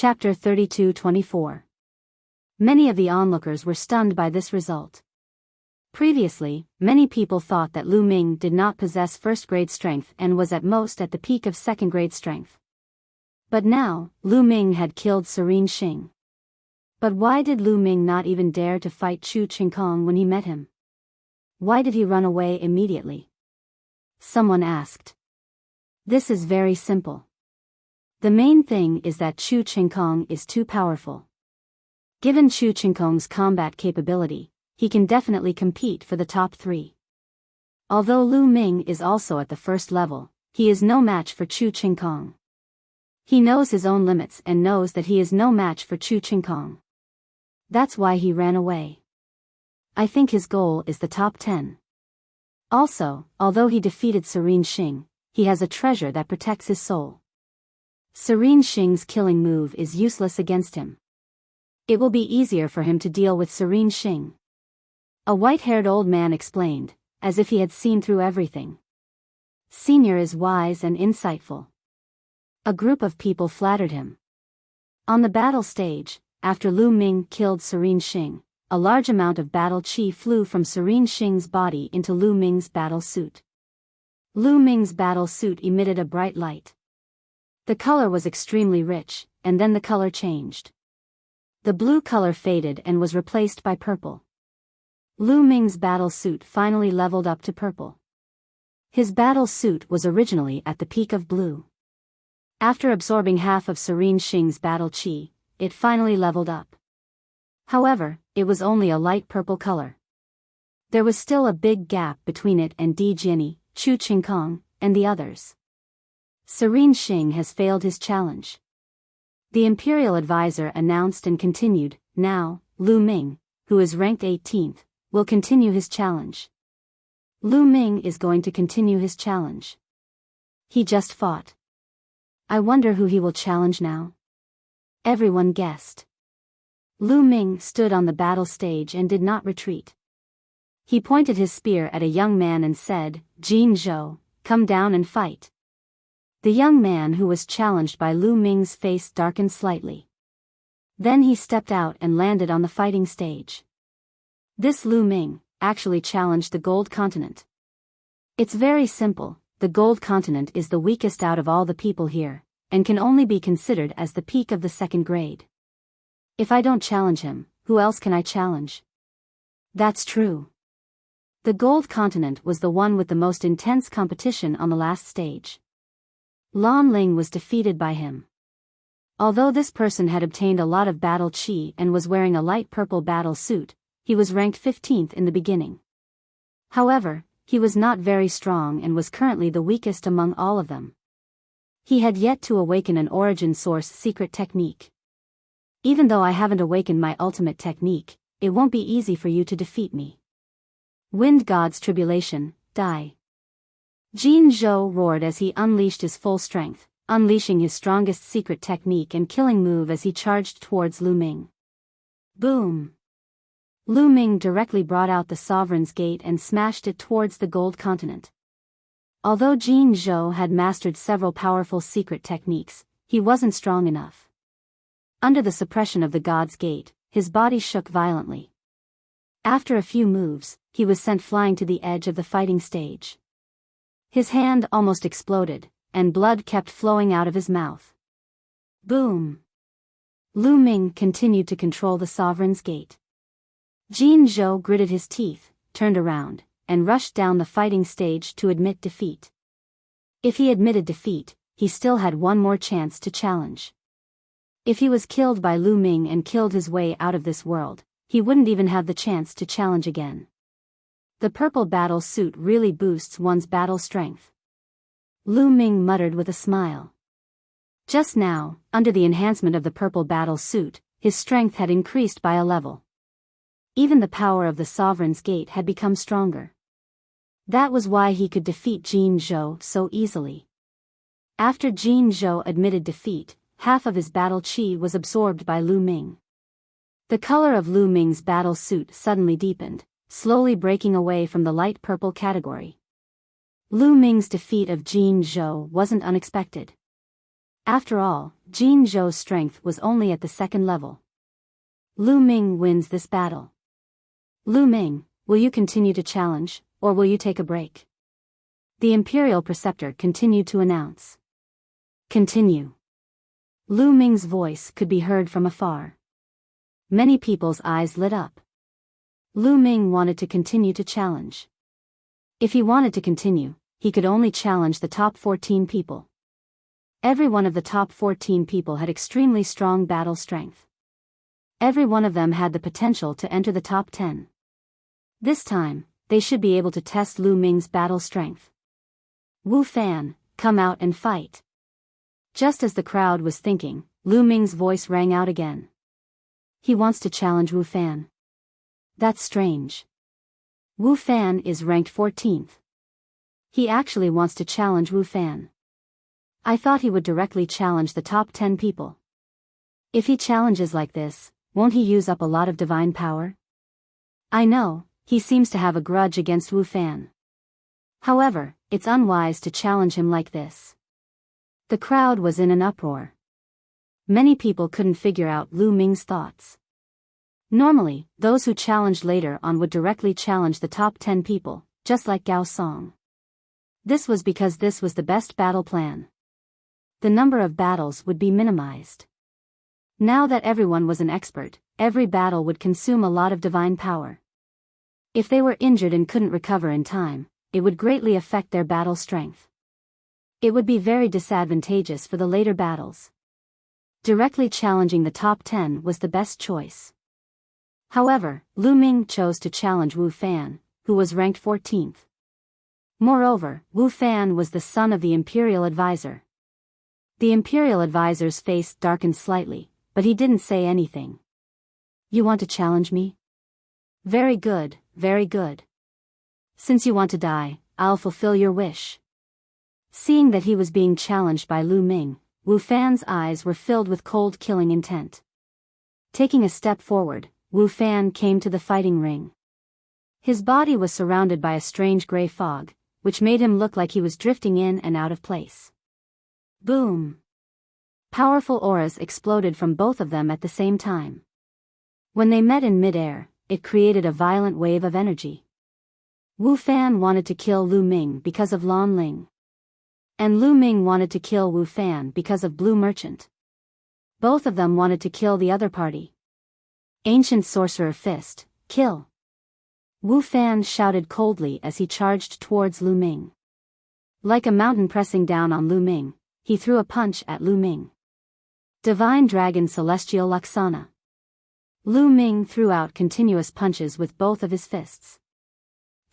Chapter 32-24. Many of the onlookers were stunned by this result. Previously, many people thought that Lu Ming did not possess first-grade strength and was at most at the peak of second-grade strength. But now, Lu Ming had killed Serene Xing. But why did Lu Ming not even dare to fight Chu Qingkong when he met him? Why did he run away immediately? Someone asked. This is very simple. The main thing is that Chu Qingkong is too powerful. Given Chu Qingkong's combat capability, he can definitely compete for the top 3. Although Lu Ming is also at the first level, he is no match for Chu Qingkong. He knows his own limits and knows that he is no match for Chu Qingkong. That's why he ran away. I think his goal is the top 10. Also, although he defeated Serene Xing, he has a treasure that protects his soul. Serene Xing's killing move is useless against him. It will be easier for him to deal with Serene Xing. A white-haired old man explained, as if he had seen through everything. Senior is wise and insightful. A group of people flattered him. On the battle stage, after Lu Ming killed Serene Xing, a large amount of battle chi flew from Serene Xing's body into Lu Ming's battle suit. Lu Ming's battle suit emitted a bright light. The color was extremely rich, and then the color changed. The blue color faded and was replaced by purple. Lu Ming's battle suit finally leveled up to purple. His battle suit was originally at the peak of blue. After absorbing half of Serene Xing's battle chi, it finally leveled up. However, it was only a light purple color. There was still a big gap between it and Di Jiani, Chu Qingkong, and the others. Serene Xing has failed his challenge. The Imperial Advisor announced and continued, now, Lu Ming, who is ranked 18th, will continue his challenge. Lu Ming is going to continue his challenge. He just fought. I wonder who he will challenge now. Everyone guessed. Lu Ming stood on the battle stage and did not retreat. He pointed his spear at a young man and said, Jin Zhou, come down and fight. The young man who was challenged by Lu Ming's face darkened slightly. Then he stepped out and landed on the fighting stage. This Lu Ming actually challenged the Gold Continent. It's very simple, the Gold Continent is the weakest out of all the people here, and can only be considered as the peak of the second grade. If I don't challenge him, who else can I challenge? That's true. The Gold Continent was the one with the most intense competition on the last stage. Lan Ling was defeated by him. Although this person had obtained a lot of battle chi and was wearing a light purple battle suit, he was ranked 15th in the beginning. However, he was not very strong and was currently the weakest among all of them. He had yet to awaken an origin source secret technique. Even though I haven't awakened my ultimate technique, it won't be easy for you to defeat me. Wind God's Tribulation, die. Jin Zhou roared as he unleashed his full strength, unleashing his strongest secret technique and killing move as he charged towards Lu Ming. Boom! Lu Ming directly brought out the Sovereign's Gate and smashed it towards the Gold Continent. Although Jin Zhou had mastered several powerful secret techniques, he wasn't strong enough. Under the suppression of the God's Gate, his body shook violently. After a few moves, he was sent flying to the edge of the fighting stage. His hand almost exploded, and blood kept flowing out of his mouth. Boom! Lu Ming continued to control the Sovereign's Gate. Jin Zhou gritted his teeth, turned around, and rushed down the fighting stage to admit defeat. If he admitted defeat, he still had one more chance to challenge. If he was killed by Lu Ming and killed his way out of this world, he wouldn't even have the chance to challenge again. The purple battle suit really boosts one's battle strength. Lu Ming muttered with a smile. Just now, under the enhancement of the purple battle suit, his strength had increased by a level. Even the power of the Sovereign's Gate had become stronger. That was why he could defeat Jin Zhou so easily. After Jin Zhou admitted defeat, half of his battle chi was absorbed by Lu Ming. The color of Lu Ming's battle suit suddenly deepened, slowly breaking away from the light purple category. Lu Ming's defeat of Jin Zhou wasn't unexpected. After all, Jin Zhou's strength was only at the second level. Lu Ming wins this battle. Lu Ming, will you continue to challenge, or will you take a break? The Imperial Preceptor continued to announce. Continue. Lu Ming's voice could be heard from afar. Many people's eyes lit up. Lu Ming wanted to continue to challenge. If he wanted to continue, he could only challenge the top 14 people. Every one of the top 14 people had extremely strong battle strength. Every one of them had the potential to enter the top 10. This time, they should be able to test Lu Ming's battle strength. Wu Fan, come out and fight. Just as the crowd was thinking, Lu Ming's voice rang out again. He wants to challenge Wu Fan. That's strange. Wu Fan is ranked 14th. He actually wants to challenge Wu Fan. I thought he would directly challenge the top 10 people. If he challenges like this, won't he use up a lot of divine power? I know, he seems to have a grudge against Wu Fan. However, it's unwise to challenge him like this. The crowd was in an uproar. Many people couldn't figure out Lu Ming's thoughts. Normally, those who challenged later on would directly challenge the top 10 people, just like Gao Song. This was because this was the best battle plan. The number of battles would be minimized. Now that everyone was an expert, every battle would consume a lot of divine power. If they were injured and couldn't recover in time, it would greatly affect their battle strength. It would be very disadvantageous for the later battles. Directly challenging the top 10 was the best choice. However, Lu Ming chose to challenge Wu Fan, who was ranked 14th. Moreover, Wu Fan was the son of the Imperial Advisor. The Imperial Advisor's face darkened slightly, but he didn't say anything. You want to challenge me? Very good, very good. Since you want to die, I'll fulfill your wish. Seeing that he was being challenged by Lu Ming, Wu Fan's eyes were filled with cold killing intent. Taking a step forward, Wu Fan came to the fighting ring. His body was surrounded by a strange gray fog, which made him look like he was drifting in and out of place. Boom! Powerful auras exploded from both of them at the same time. When they met in mid-air, it created a violent wave of energy. Wu Fan wanted to kill Lu Ming because of Lan Ling. And Lu Ming wanted to kill Wu Fan because of Blue Merchant. Both of them wanted to kill the other party. Ancient Sorcerer Fist, kill! Wu Fan shouted coldly as he charged towards Lu Ming. Like a mountain pressing down on Lu Ming, he threw a punch at Lu Ming. Divine Dragon Celestial Laksana. Lu Ming threw out continuous punches with both of his fists.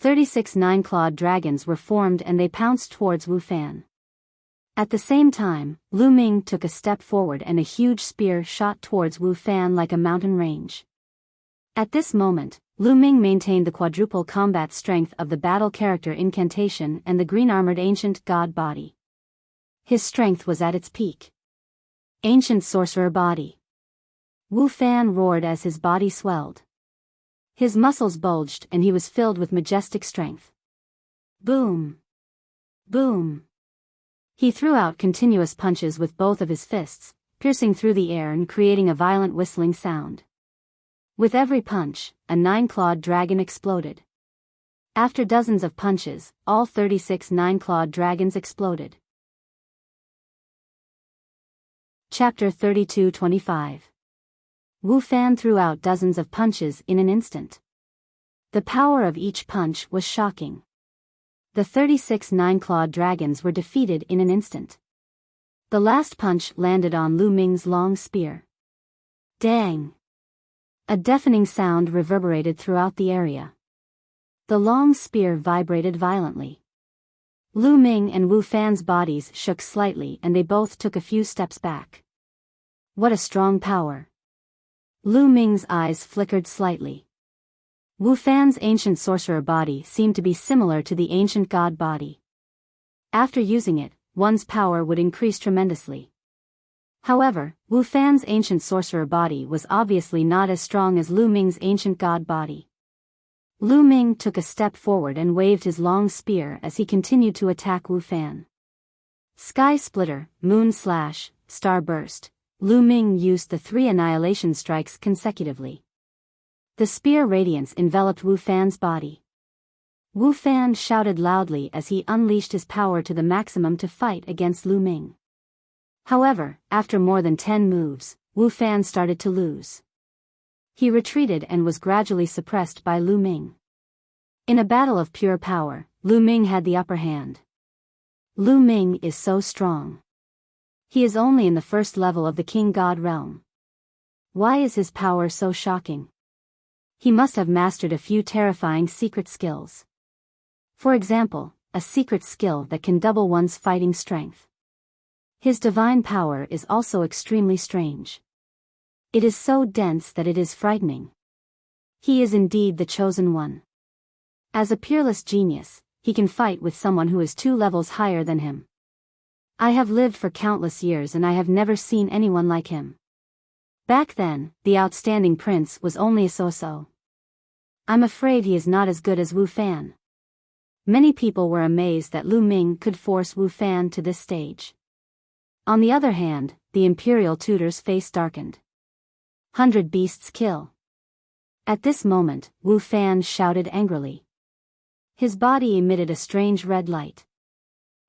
36 nine-clawed dragons were formed and they pounced towards Wu Fan. At the same time, Lu Ming took a step forward and a huge spear shot towards Wu Fan like a mountain range. At this moment, Lu Ming maintained the quadruple combat strength of the battle character incantation and the green-armored ancient god body. His strength was at its peak. Ancient sorcerer body. Wu Fan roared as his body swelled. His muscles bulged and he was filled with majestic strength. Boom! Boom! He threw out continuous punches with both of his fists, piercing through the air and creating a violent whistling sound. With every punch, a nine-clawed dragon exploded. After dozens of punches, all 36 nine-clawed dragons exploded. Chapter 32-25. Wu Fan threw out dozens of punches in an instant. The power of each punch was shocking. The 36 nine-clawed dragons were defeated in an instant. The last punch landed on Lu Ming's long spear. Dang! A deafening sound reverberated throughout the area. The long spear vibrated violently. Lu Ming and Wu Fan's bodies shook slightly and they both took a few steps back. What a strong power! Lu Ming's eyes flickered slightly. Wu Fan's ancient sorcerer body seemed to be similar to the ancient god body. After using it, one's power would increase tremendously. However, Wu Fan's ancient sorcerer body was obviously not as strong as Lu Ming's ancient god body. Lu Ming took a step forward and waved his long spear as he continued to attack Wu Fan. Sky Splitter, Moon Slash, starburst, Lu Ming used the 3 annihilation strikes consecutively. The spear radiance enveloped Wu Fan's body. Wu Fan shouted loudly as he unleashed his power to the maximum to fight against Lu Ming. However, after more than 10 moves, Wu Fan started to lose. He retreated and was gradually suppressed by Lu Ming. In a battle of pure power, Lu Ming had the upper hand. Lu Ming is so strong. He is only in the first level of the King God realm. Why is his power so shocking? He must have mastered a few terrifying secret skills. For example, a secret skill that can double one's fighting strength. His divine power is also extremely strange. It is so dense that it is frightening. He is indeed the chosen one. As a peerless genius, he can fight with someone who is 2 levels higher than him. I have lived for countless years and I have never seen anyone like him. Back then, the outstanding prince was only a so-so. I'm afraid he is not as good as Wu Fan. Many people were amazed that Lu Ming could force Wu Fan to this stage. On the other hand, the imperial tutor's face darkened. 100 beasts kill. At this moment, Wu Fan shouted angrily. His body emitted a strange red light.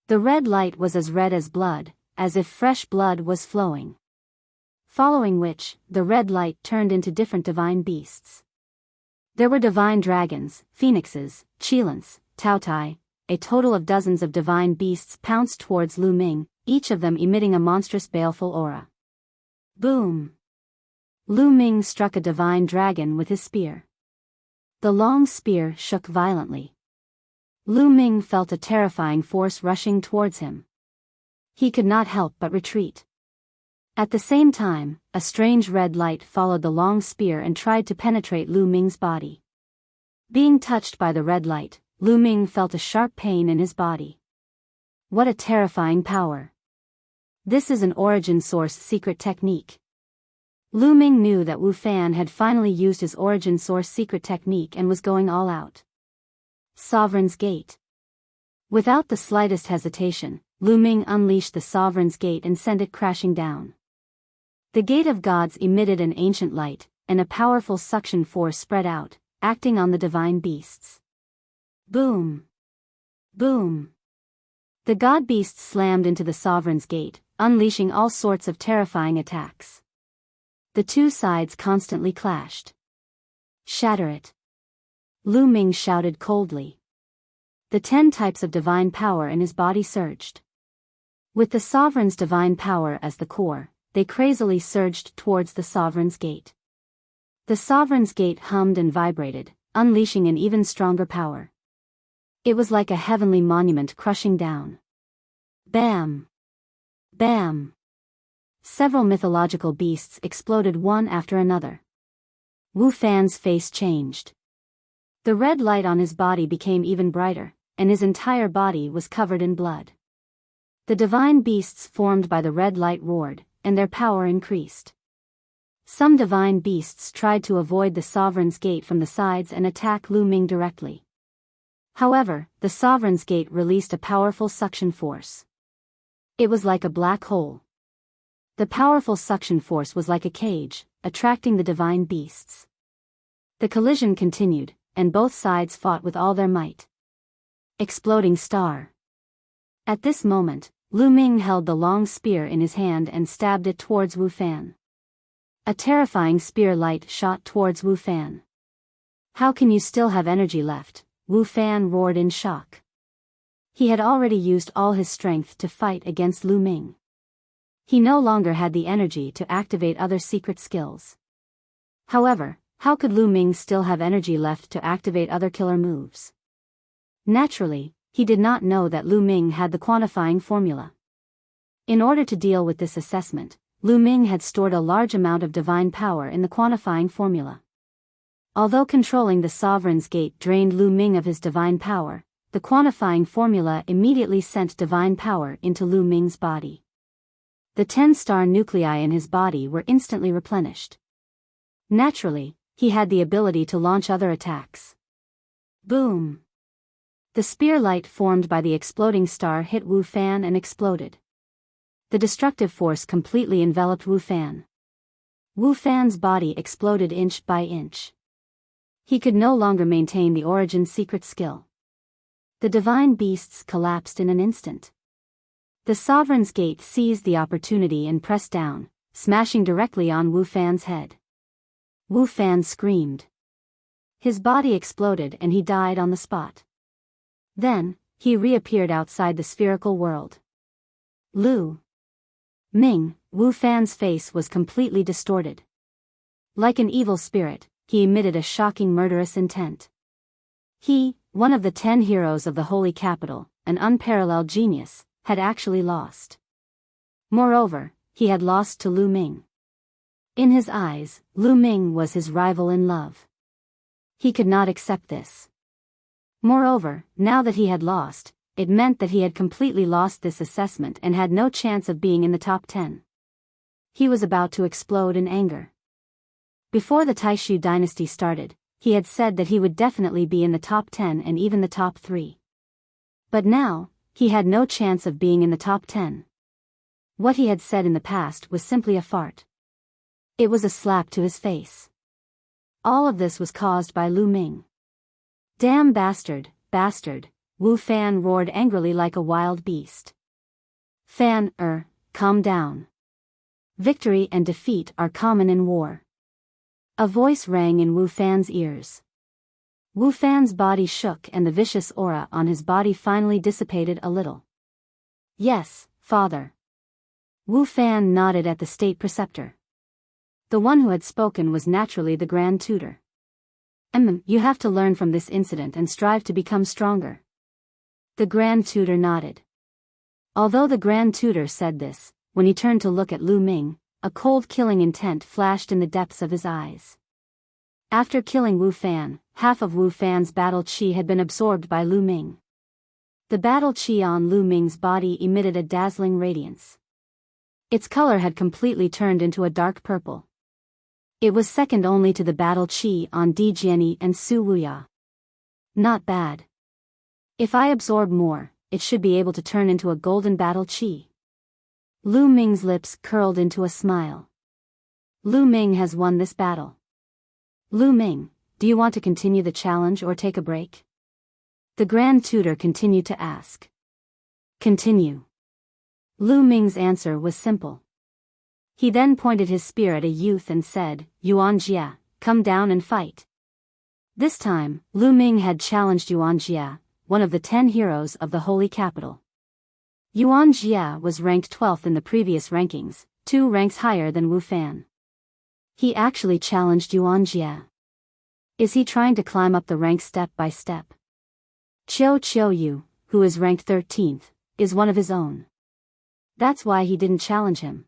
The red light was as red as blood, as if fresh blood was flowing. Following which, the red light turned into different divine beasts. There were divine dragons, phoenixes, qilins, tautai, a total of dozens of divine beasts pounced towards Lu Ming, each of them emitting a monstrous baleful aura. Boom! Lu Ming struck a divine dragon with his spear. The long spear shook violently. Lu Ming felt a terrifying force rushing towards him. He could not help but retreat. At the same time, a strange red light followed the long spear and tried to penetrate Lu Ming's body. Being touched by the red light, Lu Ming felt a sharp pain in his body. What a terrifying power! This is an origin source secret technique. Lu Ming knew that Wu Fan had finally used his origin source secret technique and was going all out. Sovereign's Gate. Without the slightest hesitation, Lu Ming unleashed the Sovereign's Gate and sent it crashing down. The Gate of Gods emitted an ancient light, and a powerful suction force spread out, acting on the divine beasts. Boom! Boom! The god beasts slammed into the Sovereign's Gate, unleashing all sorts of terrifying attacks. The 2 sides constantly clashed. Shatter it! Lu Ming shouted coldly. The 10 types of divine power in his body surged. With the Sovereign's divine power as the core, they crazily surged towards the Sovereign's Gate. The Sovereign's Gate hummed and vibrated, unleashing an even stronger power. It was like a heavenly monument crushing down. Bam! Bam! Several mythological beasts exploded one after another. Wu Fan's face changed. The red light on his body became even brighter, and his entire body was covered in blood. The divine beasts formed by the red light roared, and their power increased. Some divine beasts tried to avoid the Sovereign's Gate from the sides and attack Lu Ming directly. However, the Sovereign's Gate released a powerful suction force. It was like a black hole. The powerful suction force was like a cage, attracting the divine beasts. The collision continued, and both sides fought with all their might. Exploding star. At this moment, Lu Ming held the long spear in his hand and stabbed it towards Wu Fan. A terrifying spear light shot towards Wu Fan. How can you still have energy left? Wu Fan roared in shock. He had already used all his strength to fight against Lu Ming. He no longer had the energy to activate other secret skills. However, how could Lu Ming still have energy left to activate other killer moves? Naturally, he did not know that Lu Ming had the quantifying formula. In order to deal with this assessment, Lu Ming had stored a large amount of divine power in the quantifying formula. Although controlling the Sovereign's Gate drained Lu Ming of his divine power, the quantifying formula immediately sent divine power into Lu Ming's body. The 10-star nuclei in his body were instantly replenished. Naturally, he had the ability to launch other attacks. Boom! The spear light formed by the exploding star hit Wu Fan and exploded. The destructive force completely enveloped Wu Fan. Wu Fan's body exploded inch by inch. He could no longer maintain the Origin's secret skill. The divine beasts collapsed in an instant. The Sovereign's Gate seized the opportunity and pressed down, smashing directly on Wu Fan's head. Wu Fan screamed. His body exploded and he died on the spot. Then, he reappeared outside the spherical world. Lu Ming, Wu Fan's face was completely distorted. Like an evil spirit, he emitted a shocking murderous intent. He, one of the 10 heroes of the Holy Capital, an unparalleled genius, had actually lost. Moreover, he had lost to Lu Ming. In his eyes, Lu Ming was his rival in love. He could not accept this. Moreover, now that he had lost, it meant that he had completely lost this assessment and had no chance of being in the top 10. He was about to explode in anger. Before the Taishu dynasty started, he had said that he would definitely be in the top 10 and even the top 3. But now, he had no chance of being in the top 10. What he had said in the past was simply a fart. It was a slap to his face. All of this was caused by Lu Ming. Damn bastard, bastard, Wu Fan roared angrily like a wild beast. Fan, calm down. Victory and defeat are common in war. A voice rang in Wu Fan's ears. Wu Fan's body shook and the vicious aura on his body finally dissipated a little. Yes, father. Wu Fan nodded at the state preceptor. The one who had spoken was naturally the Grand Tutor. You have to learn from this incident and strive to become stronger. The Grand Tutor nodded. Although the Grand Tutor said this, when he turned to look at Lu Ming, a cold killing intent flashed in the depths of his eyes. After killing Wu Fan, half of Wu Fan's battle chi had been absorbed by Lu Ming. The battle chi on Lu Ming's body emitted a dazzling radiance. Its color had completely turned into a dark purple. It was second only to the battle chi on Di Jianyi and Su Wuya. Not bad. If I absorb more, it should be able to turn into a golden battle chi. Lu Ming's lips curled into a smile. Lu Ming has won this battle. Lu Ming, do you want to continue the challenge or take a break? The Grand Tutor continued to ask. Continue. Lu Ming's answer was simple. He then pointed his spear at a youth and said, Yuan Jia, come down and fight. This time, Lu Ming had challenged Yuan Jia, one of the 10 heroes of the Holy Capital. Yuan Jia was ranked 12th in the previous rankings, 2 ranks higher than Wu Fan. He actually challenged Yuan Jia. Is he trying to climb up the ranks step by step? Chiu Yu, who is ranked 13th, is one of his own. That's why he didn't challenge him.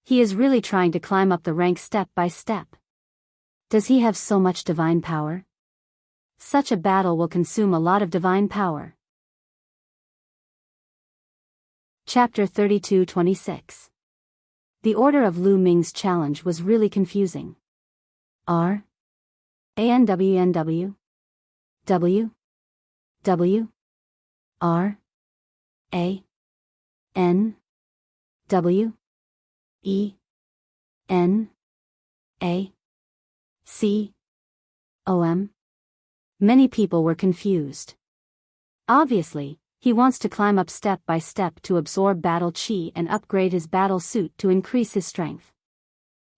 He is really trying to climb up the ranks step by step. Does he have so much divine power? Such a battle will consume a lot of divine power. Chapter 32-26. The order of Lu Ming's challenge was really confusing. R. ANWNW W W R A N W E N A C O M. Many people were confused. Obviously, he wants to climb up step by step to absorb battle chi and upgrade his battle suit to increase his strength.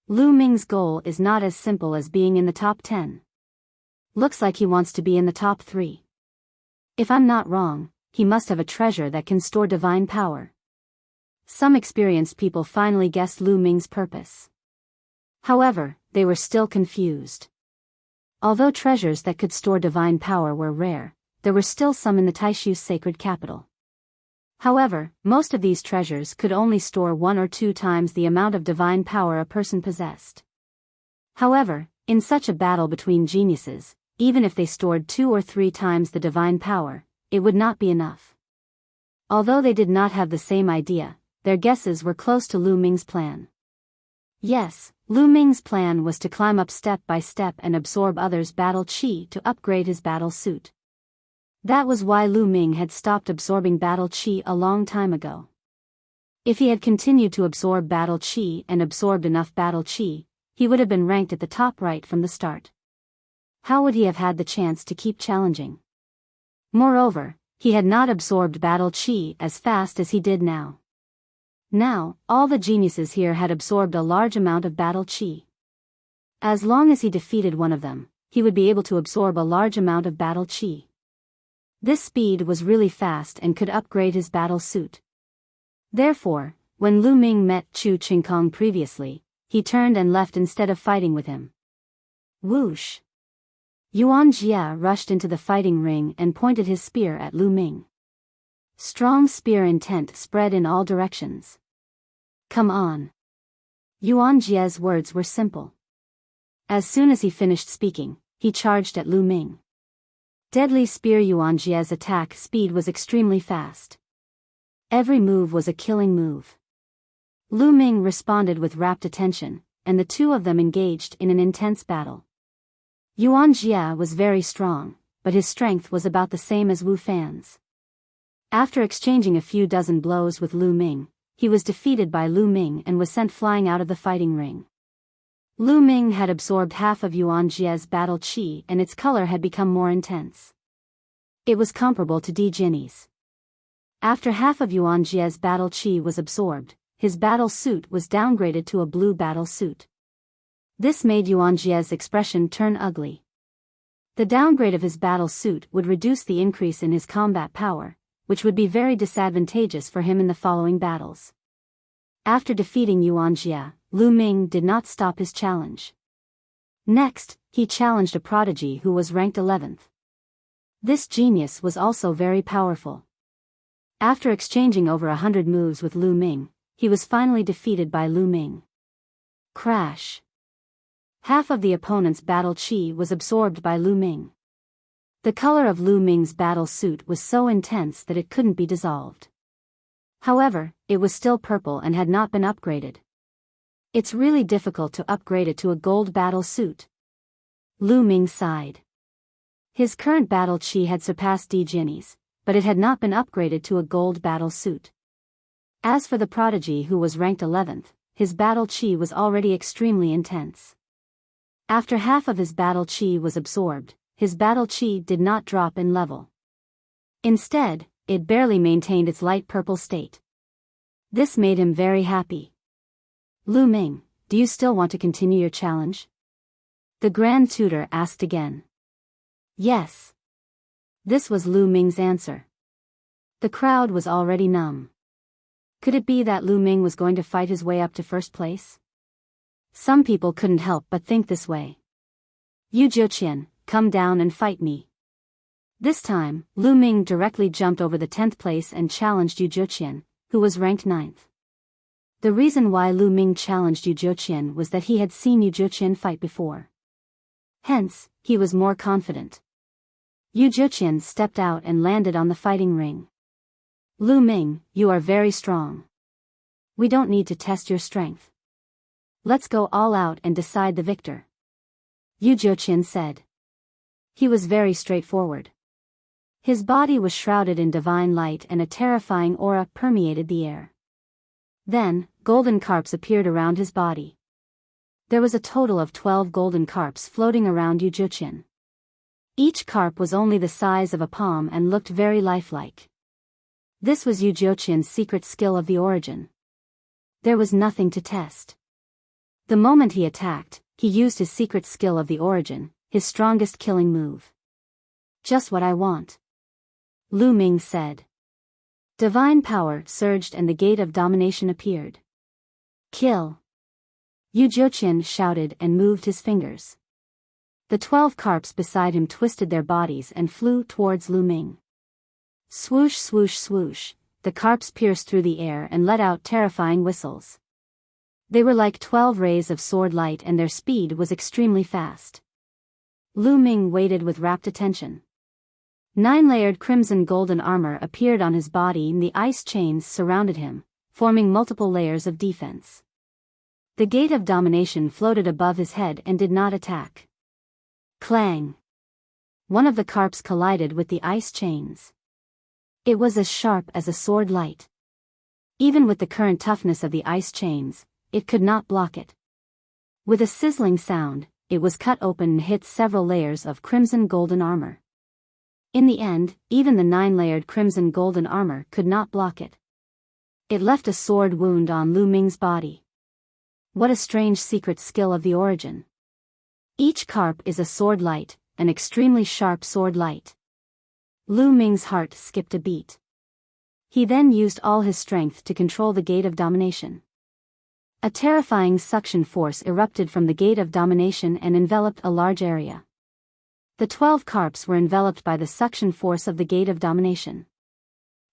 Lu Ming's goal is not as simple as being in the top 10. Looks like he wants to be in the top 3. If I'm not wrong, he must have a treasure that can store divine power. Some experienced people finally guessed Lu Ming's purpose. However, they were still confused. Although treasures that could store divine power were rare, there were still some in the Taishu's sacred capital. However, most of these treasures could only store 1 or 2 times the amount of divine power a person possessed. However, in such a battle between geniuses, even if they stored 2 or 3 times the divine power, it would not be enough. Although they did not have the same idea, their guesses were close to Lu Ming's plan. Yes, Lu Ming's plan was to climb up step by step and absorb others' battle chi to upgrade his battle suit. That was why Lu Ming had stopped absorbing battle chi a long time ago. If he had continued to absorb battle chi and absorbed enough battle chi, he would have been ranked at the top right from the start. How would he have had the chance to keep challenging? Moreover, he had not absorbed battle chi as fast as he did now. Now, all the geniuses here had absorbed a large amount of battle chi. As long as he defeated one of them, he would be able to absorb a large amount of battle chi. This speed was really fast and could upgrade his battle suit. Therefore, when Lu Ming met Chu Qingkong previously, he turned and left instead of fighting with him. Whoosh! Yuan Jia rushed into the fighting ring and pointed his spear at Lu Ming. Strong spear intent spread in all directions. Come on! Yuan Jia's words were simple. As soon as he finished speaking, he charged at Lu Ming. Deadly spear. Yuan Jia's attack speed was extremely fast. Every move was a killing move. Lu Ming responded with rapt attention, and the two of them engaged in an intense battle. Yuan Jia was very strong, but his strength was about the same as Wu Fan's. After exchanging a few dozen blows with Lu Ming, he was defeated by Lu Ming and was sent flying out of the fighting ring. Lu Ming had absorbed half of Yuan Jia's battle chi and its color had become more intense. It was comparable to Di Jinni's. After half of Yuan Jia's battle chi was absorbed, his battle suit was downgraded to a blue battle suit. This made Yuan Jia's expression turn ugly. The downgrade of his battle suit would reduce the increase in his combat power, which would be very disadvantageous for him in the following battles. After defeating Yuan Jia, Lu Ming did not stop his challenge. Next, he challenged a prodigy who was ranked 11th. This genius was also very powerful. After exchanging over 100 moves with Lu Ming, he was finally defeated by Lu Ming. Crash! Half of the opponent's battle chi was absorbed by Lu Ming. The color of Lu Ming's battle suit was so intense that it couldn't be dissolved. However, it was still purple and had not been upgraded. It's really difficult to upgrade it to a gold battle suit. Lu Ming sighed. His current battle chi had surpassed Di Jinni's, but it had not been upgraded to a gold battle suit. As for the prodigy who was ranked 11th, his battle chi was already extremely intense. After half of his battle chi was absorbed, his battle chi did not drop in level. Instead, it barely maintained its light purple state. This made him very happy. Lu Ming, do you still want to continue your challenge? The Grand Tutor asked again. Yes. This was Lu Ming's answer. The crowd was already numb. Could it be that Lu Ming was going to fight his way up to first place? Some people couldn't help but think this way. Yu Jiuqian, come down and fight me. This time, Lu Ming directly jumped over the 10th place and challenged Yu Jiuqian, who was ranked 9th. The reason why Lu Ming challenged Yu Jiuqian was that he had seen Yu Jiuqian fight before. Hence, he was more confident. Yu Jiuqian stepped out and landed on the fighting ring. Lu Ming, you are very strong. We don't need to test your strength. Let's go all out and decide the victor. Yu Jiuqian said. He was very straightforward. His body was shrouded in divine light and a terrifying aura permeated the air. Then, golden carps appeared around his body. There was a total of 12 golden carps floating around Yu Jiuqian. Each carp was only the size of a palm and looked very lifelike. This was Yu Jiuqian's secret skill of the origin. There was nothing to test. The moment he attacked, he used his secret skill of the origin, his strongest killing move. Just what I want. Lu Ming said. Divine power surged and the gate of domination appeared. Kill! Yu Jiuqian shouted and moved his fingers. The 12 carps beside him twisted their bodies and flew towards Lu Ming. Swoosh swoosh swoosh, the carps pierced through the air and let out terrifying whistles. They were like 12 rays of sword light and their speed was extremely fast. Lu Ming waited with rapt attention. 9-layered crimson golden armor appeared on his body and the ice chains surrounded him, forming multiple layers of defense. The gate of domination floated above his head and did not attack. Clang! One of the carps collided with the ice chains. It was as sharp as a sword light. Even with the current toughness of the ice chains, it could not block it. With a sizzling sound, it was cut open and hit several layers of crimson golden armor. In the end, even the 9-layered crimson golden armor could not block it. It left a sword wound on Lu Ming's body. What a strange secret skill of the origin. Each carp is a sword light, an extremely sharp sword light. Lu Ming's heart skipped a beat. He then used all his strength to control the Gate of Domination. A terrifying suction force erupted from the Gate of Domination and enveloped a large area. The 12 carps were enveloped by the suction force of the Gate of Domination.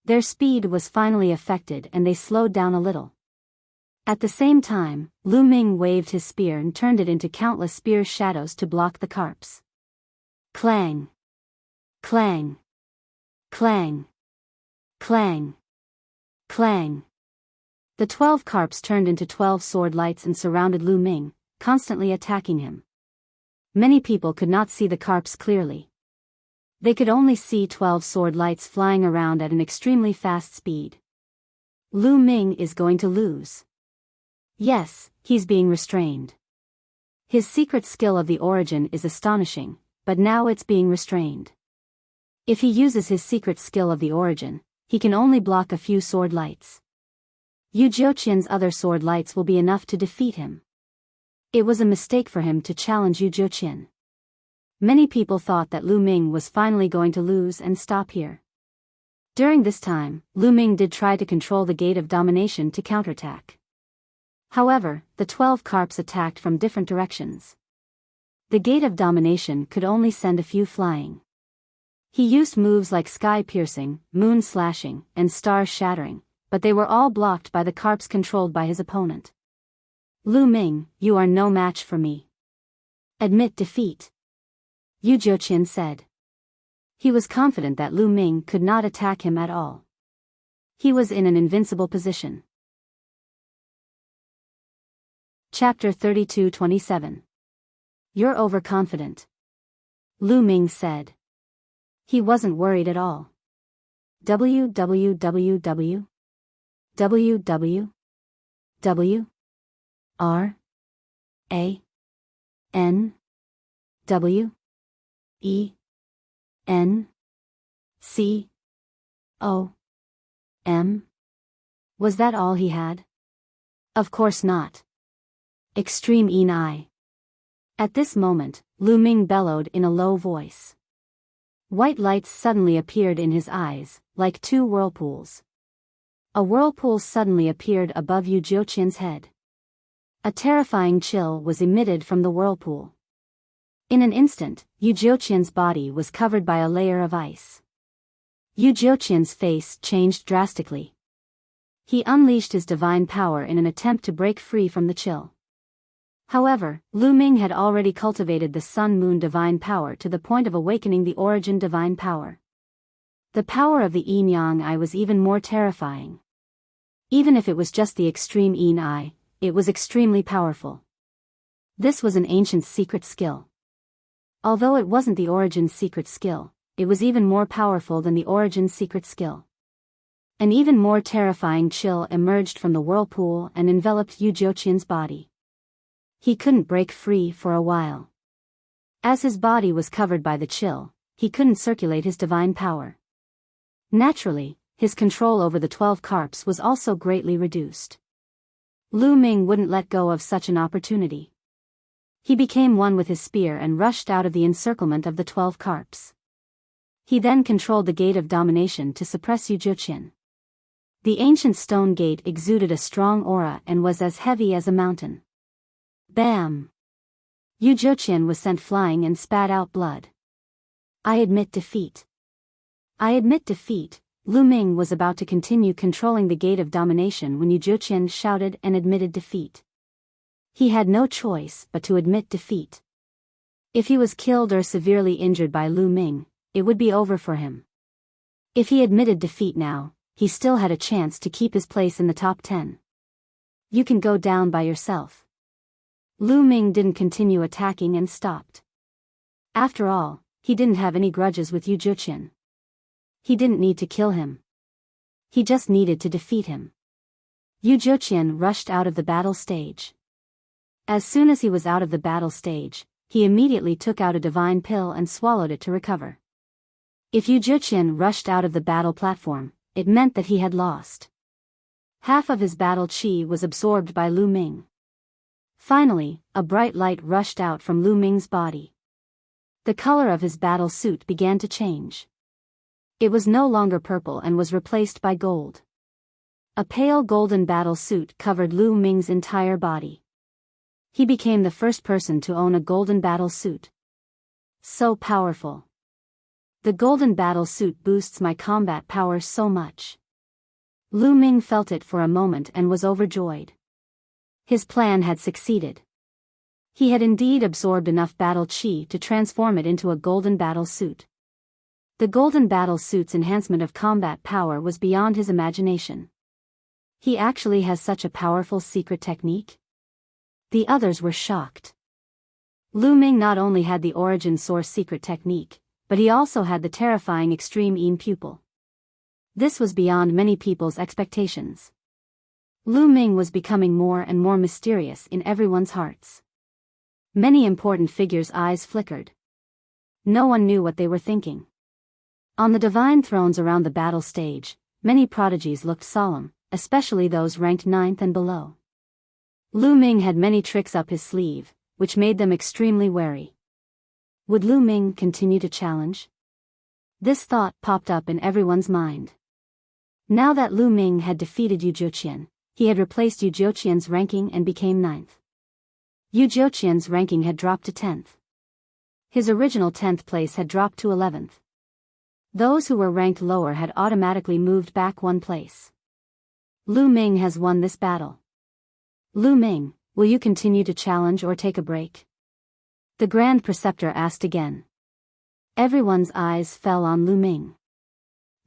Their speed was finally affected and they slowed down a little. At the same time, Lu Ming waved his spear and turned it into countless spear shadows to block the carps. Clang! Clang! Clang! Clang! Clang! The 12 carps turned into 12 sword lights and surrounded Lu Ming, constantly attacking him. Many people could not see the carps clearly. They could only see 12 sword lights flying around at an extremely fast speed. Lu Ming is going to lose. Yes, he's being restrained. His secret skill of the origin is astonishing, but now it's being restrained. If he uses his secret skill of the origin, he can only block a few sword lights. Yu Jiuqian's other sword lights will be enough to defeat him. It was a mistake for him to challenge Yu Jiuqian. Many people thought that Lu Ming was finally going to lose and stop here. During this time, Lu Ming did try to control the Gate of Domination to counterattack. However, the 12 carps attacked from different directions. The Gate of Domination could only send a few flying. He used moves like Sky Piercing, Moon Slashing, and Star Shattering, but they were all blocked by the carps controlled by his opponent. Lu Ming, you are no match for me. Admit defeat. Yu Jiuqian said. He was confident that Lu Ming could not attack him at all. He was in an invincible position. Chapter 32-27. You're overconfident. Lu Ming said. He wasn't worried at all. www. www. R. A. N. W. E. N. C. O. M. Was that all he had? Of course not. Extreme Enai. At this moment, Lu Ming bellowed in a low voice. White lights suddenly appeared in his eyes, like two whirlpools. A whirlpool suddenly appeared above Yu Jiuqian's head. A terrifying chill was emitted from the whirlpool. In an instant, Yu Jiuqian's body was covered by a layer of ice. Yu Jiuqian's face changed drastically. He unleashed his divine power in an attempt to break free from the chill. However, Lu Ming had already cultivated the Sun-Moon divine power to the point of awakening the origin divine power. The power of the Yin-Yang Eye was even more terrifying. Even if it was just the extreme Yin Eye, it was extremely powerful. This was an ancient secret skill. Although it wasn't the origin's secret skill, it was even more powerful than the origin's secret skill. An even more terrifying chill emerged from the whirlpool and enveloped Yu Jiuqian's body. He couldn't break free for a while. As his body was covered by the chill, he couldn't circulate his divine power. Naturally, his control over the 12 carps was also greatly reduced. Lu Ming wouldn't let go of such an opportunity. He became one with his spear and rushed out of the encirclement of the 12 carps. He then controlled the Gate of Domination to suppress Yu Jiuqian. The ancient stone gate exuded a strong aura and was as heavy as a mountain. Bam! Yu Jiuqian was sent flying and spat out blood. I admit defeat. I admit defeat. Lu Ming was about to continue controlling the Gate of Domination when Yu Jiuqian shouted and admitted defeat. He had no choice but to admit defeat. If he was killed or severely injured by Lu Ming, it would be over for him. If he admitted defeat now, he still had a chance to keep his place in the top 10. You can go down by yourself. Lu Ming didn't continue attacking and stopped. After all, he didn't have any grudges with Yu Jiuqian. He didn't need to kill him. He just needed to defeat him. Yu Zheqian rushed out of the battle stage. As soon as he was out of the battle stage, he immediately took out a divine pill and swallowed it to recover. If Yu Zheqian rushed out of the battle platform, it meant that he had lost. Half of his battle qi was absorbed by Lu Ming. Finally, a bright light rushed out from Lu Ming's body. The color of his battle suit began to change. It was no longer purple and was replaced by gold. A pale golden battle suit covered Lu Ming's entire body. He became the first person to own a golden battle suit. So powerful. The golden battle suit boosts my combat power so much. Lu Ming felt it for a moment and was overjoyed. His plan had succeeded. He had indeed absorbed enough battle qi to transform it into a golden battle suit. The golden battle suit's enhancement of combat power was beyond his imagination. He actually has such a powerful secret technique? The others were shocked. Lu Ming not only had the origin source secret technique, but he also had the terrifying extreme Yin pupil. This was beyond many people's expectations. Lu Ming was becoming more and more mysterious in everyone's hearts. Many important figures' eyes flickered. No one knew what they were thinking. On the divine thrones around the battle stage, many prodigies looked solemn, especially those ranked 9th and below. Lu Ming had many tricks up his sleeve, which made them extremely wary. Would Lu Ming continue to challenge? This thought popped up in everyone's mind. Now that Lu Ming had defeated Yu Zheqian, he had replaced Yu Zheqian's ranking and became 9th. Yu Zheqian's ranking had dropped to 10th. His original 10th place had dropped to 11th. Those who were ranked lower had automatically moved back one place. Lu Ming has won this battle. Lu Ming, will you continue to challenge or take a break? The Grand Preceptor asked again. Everyone's eyes fell on Lu Ming.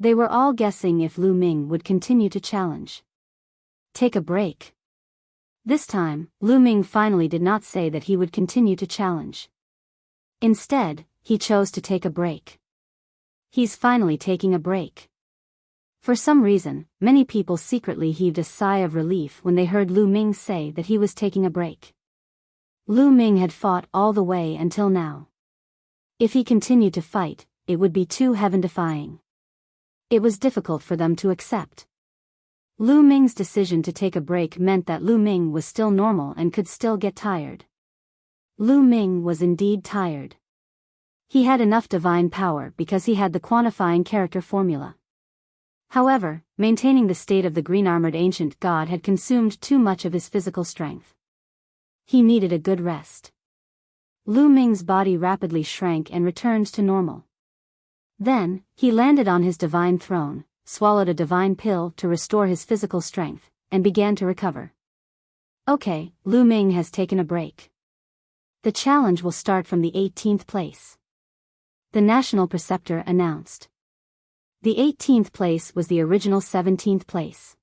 They were all guessing if Lu Ming would continue to challenge. Take a break. This time, Lu Ming finally did not say that he would continue to challenge. Instead, he chose to take a break. He's finally taking a break. For some reason, many people secretly heaved a sigh of relief when they heard Lu Ming say that he was taking a break. Lu Ming had fought all the way until now. If he continued to fight, it would be too heaven-defying. It was difficult for them to accept. Lu Ming's decision to take a break meant that Lu Ming was still normal and could still get tired. Lu Ming was indeed tired. He had enough divine power because he had the quantifying character formula. However, maintaining the state of the green-armored ancient god had consumed too much of his physical strength. He needed a good rest. Lu Ming's body rapidly shrank and returned to normal. Then, he landed on his divine throne, swallowed a divine pill to restore his physical strength, and began to recover. Okay, Lu Ming has taken a break. The challenge will start from the 18th place. The National Preceptor announced. The 18th place was the original 17th place.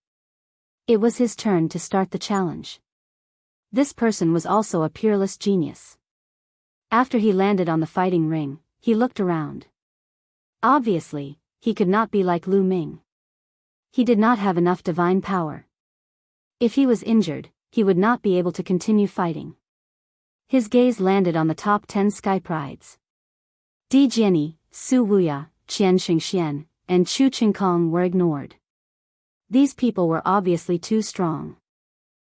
It was his turn to start the challenge. This person was also a peerless genius. After he landed on the fighting ring, he looked around. Obviously, he could not be like Lu Ming. He did not have enough divine power. If he was injured, he would not be able to continue fighting. His gaze landed on the top 10 sky prides. Di Jianyi, Su Wuya, Qian Xingxian, and Chu Qingkong were ignored. These people were obviously too strong.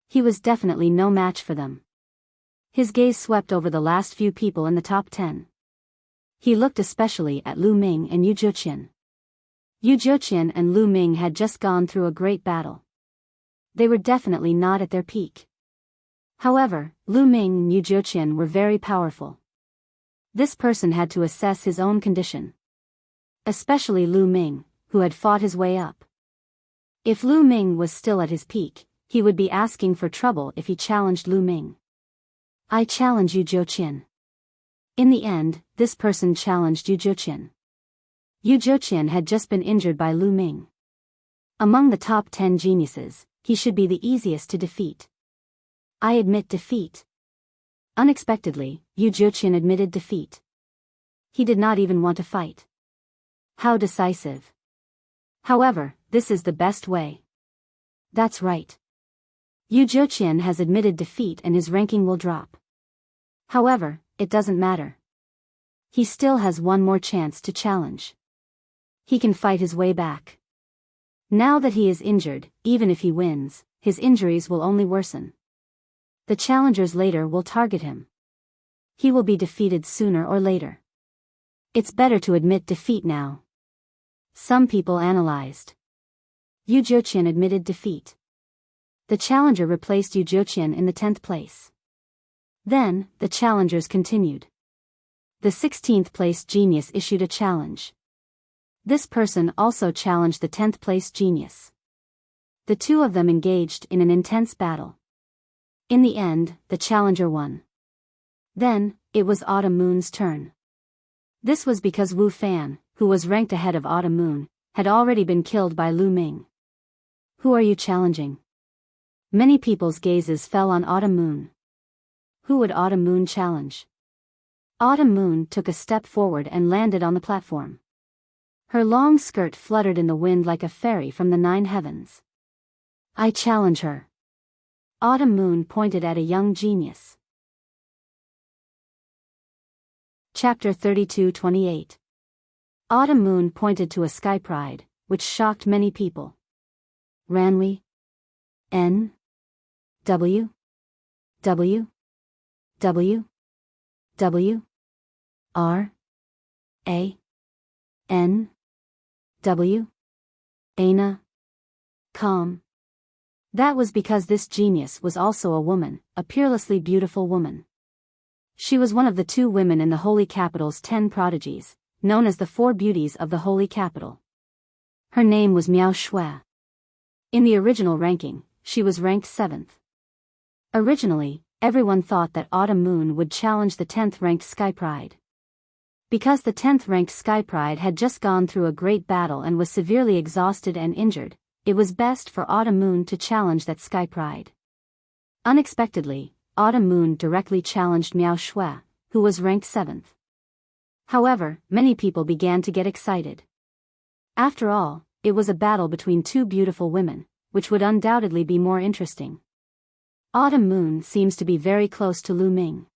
He was definitely no match for them. His gaze swept over the last few people in the top 10. He looked especially at Lu Ming and Yu Zheqian. Yu Zheqian and Lu Ming had just gone through a great battle. They were definitely not at their peak. However, Lu Ming and Yu Zheqian were very powerful. This person had to assess his own condition. Especially Lu Ming, who had fought his way up. If Lu Ming was still at his peak, he would be asking for trouble if he challenged Lu Ming. I challenge Yu Zheqian. In the end, this person challenged Yu Zheqian. Yu Zheqian had just been injured by Lu Ming. Among the top 10 geniuses, he should be the easiest to defeat. I admit defeat. Unexpectedly, Yu Zheqian admitted defeat. He did not even want to fight. How decisive. However, this is the best way. That's right. Yu Zheqian has admitted defeat and his ranking will drop. However, it doesn't matter. He still has one more chance to challenge. He can fight his way back. Now that he is injured, even if he wins, his injuries will only worsen. The challengers later will target him. He will be defeated sooner or later. It's better to admit defeat now. Some people analyzed. Yu Zheqian admitted defeat. The challenger replaced Yu Zheqian in the 10th place. Then, the challengers continued. The 16th place genius issued a challenge. This person also challenged the 10th place genius. The two of them engaged in an intense battle. In the end, the challenger won. Then, it was Autumn Moon's turn. This was because Wu Fan, who was ranked ahead of Autumn Moon, had already been killed by Lu Ming. Who are you challenging? Many people's gazes fell on Autumn Moon. Who would Autumn Moon challenge? Autumn Moon took a step forward and landed on the platform. Her long skirt fluttered in the wind like a fairy from the 9 heavens. I challenge her. Autumn Moon pointed at a young genius. Chapter 32-28. Autumn Moon pointed to a sky pride, which shocked many people. Ranwi? N? W? W? W? W? R? A? N? W? Ana? Com. That was because this genius was also a woman, a peerlessly beautiful woman. She was one of the 2 women in the Holy Capital's 10 prodigies, known as the 4 beauties of the Holy Capital. Her name was Miao Shui. In the original ranking, she was ranked 7th. Originally, everyone thought that Autumn Moon would challenge the 10th ranked Sky Pride. Because the 10th ranked Sky Pride had just gone through a great battle and was severely exhausted and injured, it was best for Autumn Moon to challenge that Sky Pride. Unexpectedly, Autumn Moon directly challenged Miao Shui, who was ranked 7th. However, many people began to get excited. After all, it was a battle between 2 beautiful women, which would undoubtedly be more interesting. Autumn Moon seems to be very close to Lu Ming.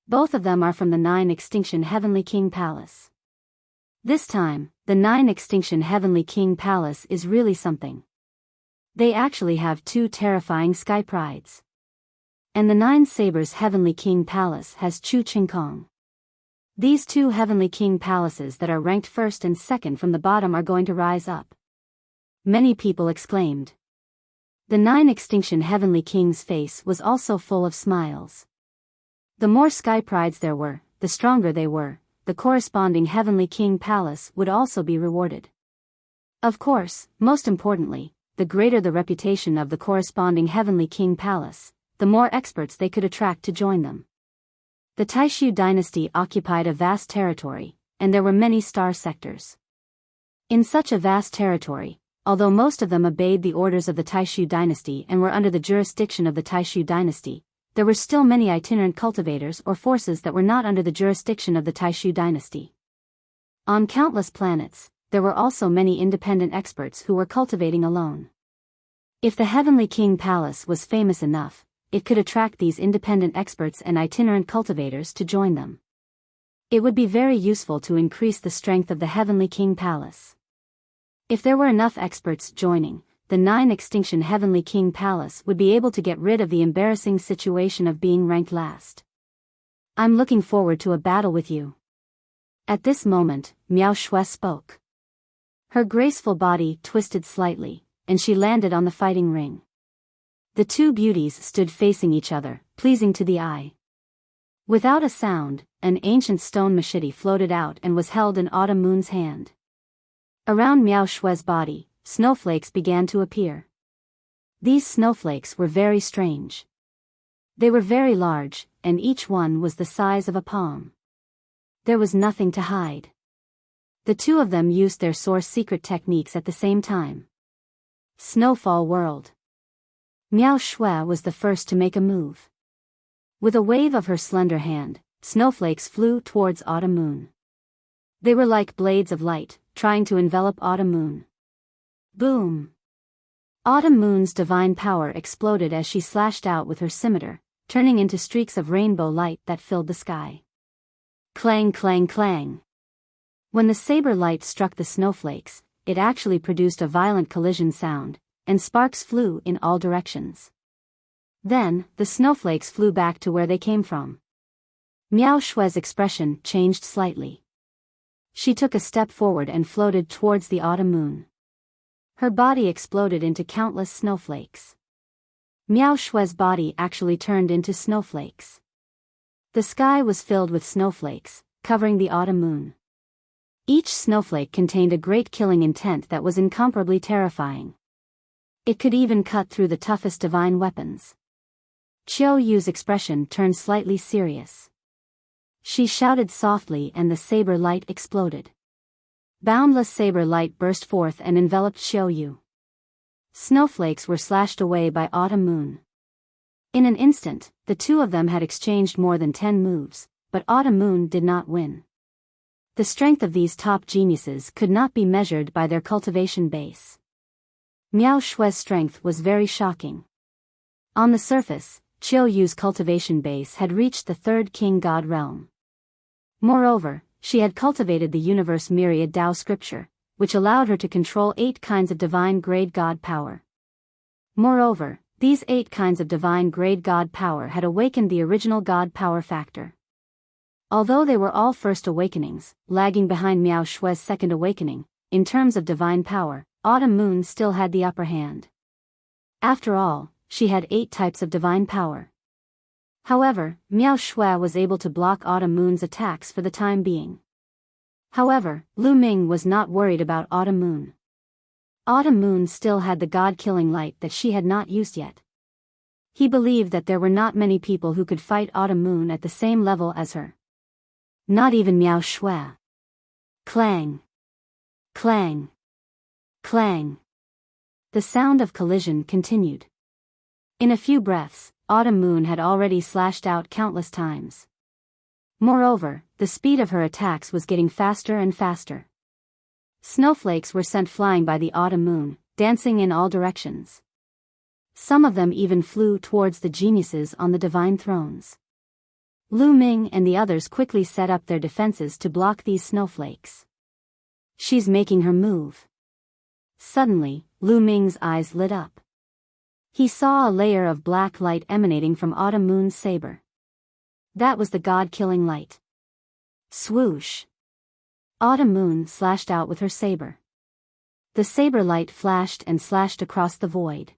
Both of them are from the 9 Extinction Heavenly King Palace. This time, the 9 Extinction Heavenly King Palace is really something. They actually have 2 terrifying sky prides. And the 9 Sabers Heavenly King Palace has Chu Qingkong. These 2 Heavenly King Palaces that are ranked 1st and 2nd from the bottom are going to rise up. Many people exclaimed. The 9 Extinction Heavenly King's face was also full of smiles. The more sky prides there were, the stronger they were, the corresponding Heavenly King Palace would also be rewarded. Of course, most importantly, the greater the reputation of the corresponding Heavenly King Palace, the more experts they could attract to join them. The Taishu dynasty occupied a vast territory, and there were many star sectors. In such a vast territory, although most of them obeyed the orders of the Taishu dynasty and were under the jurisdiction of the Taishu dynasty, there were still many itinerant cultivators or forces that were not under the jurisdiction of the Taishu dynasty. On countless planets, there were also many independent experts who were cultivating alone. If the Heavenly King Palace was famous enough, it could attract these independent experts and itinerant cultivators to join them. It would be very useful to increase the strength of the Heavenly King Palace. If there were enough experts joining, the 9 Extinction Heavenly King Palace would be able to get rid of the embarrassing situation of being ranked last. I'm looking forward to a battle with you. At this moment, Miao Shui spoke. Her graceful body twisted slightly, and she landed on the fighting ring. The 2 beauties stood facing each other, pleasing to the eye. Without a sound, an ancient stone machete floated out and was held in Autumn Moon's hand. Around Miao Shui's body, snowflakes began to appear. These snowflakes were very strange. They were very large, and each one was the size of a palm. There was nothing to hide. The 2 of them used their source secret techniques at the same time. Snowfall World. Miao Shui was the first to make a move. With a wave of her slender hand, snowflakes flew towards Autumn Moon. They were like blades of light, trying to envelop Autumn Moon. Boom! Autumn Moon's divine power exploded as she slashed out with her scimitar, turning into streaks of rainbow light that filled the sky. Clang, clang, clang. When the saber light struck the snowflakes, it actually produced a violent collision sound, and sparks flew in all directions. Then, the snowflakes flew back to where they came from. Miao Shue's expression changed slightly. She took a step forward and floated towards the autumn moon. Her body exploded into countless snowflakes. Miao Shue's body actually turned into snowflakes. The sky was filled with snowflakes, covering the autumn moon. Each snowflake contained a great killing intent that was incomparably terrifying. It could even cut through the toughest divine weapons. Qiu Yu's expression turned slightly serious. She shouted softly and the saber light exploded. Boundless saber light burst forth and enveloped Qiu Yu. Snowflakes were slashed away by Autumn Moon. In an instant, the two of them had exchanged more than 10 moves, but Autumn Moon did not win. The strength of these top geniuses could not be measured by their cultivation base. Miao Shue's strength was very shocking. On the surface, Qiu Yu's cultivation base had reached the third king god realm. Moreover, she had cultivated the universe myriad Tao scripture, which allowed her to control 8 kinds of divine grade god power. Moreover, these 8 kinds of divine grade god power had awakened the original god power factor. Although they were all first awakenings, lagging behind Miao Shue's second awakening, in terms of divine power, Autumn Moon still had the upper hand. After all, she had 8 types of divine power. However, Miao Shui was able to block Autumn Moon's attacks for the time being. However, Lu Ming was not worried about Autumn Moon. Autumn Moon still had the god-killing light that she had not used yet. He believed that there were not many people who could fight Autumn Moon at the same level as her. Not even Miao Shui. Clang. Clang. Clang. The sound of collision continued. In a few breaths, Autumn Moon had already slashed out countless times. Moreover, the speed of her attacks was getting faster and faster. Snowflakes were sent flying by the Autumn Moon, dancing in all directions. Some of them even flew towards the geniuses on the divine thrones. Lu Ming and the others quickly set up their defenses to block these snowflakes. She's making her move. Suddenly, Lu Ming's eyes lit up. He saw a layer of black light emanating from Autumn Moon's saber. That was the god-killing light. Swoosh! Autumn Moon slashed out with her saber. The saber light flashed and slashed across the void.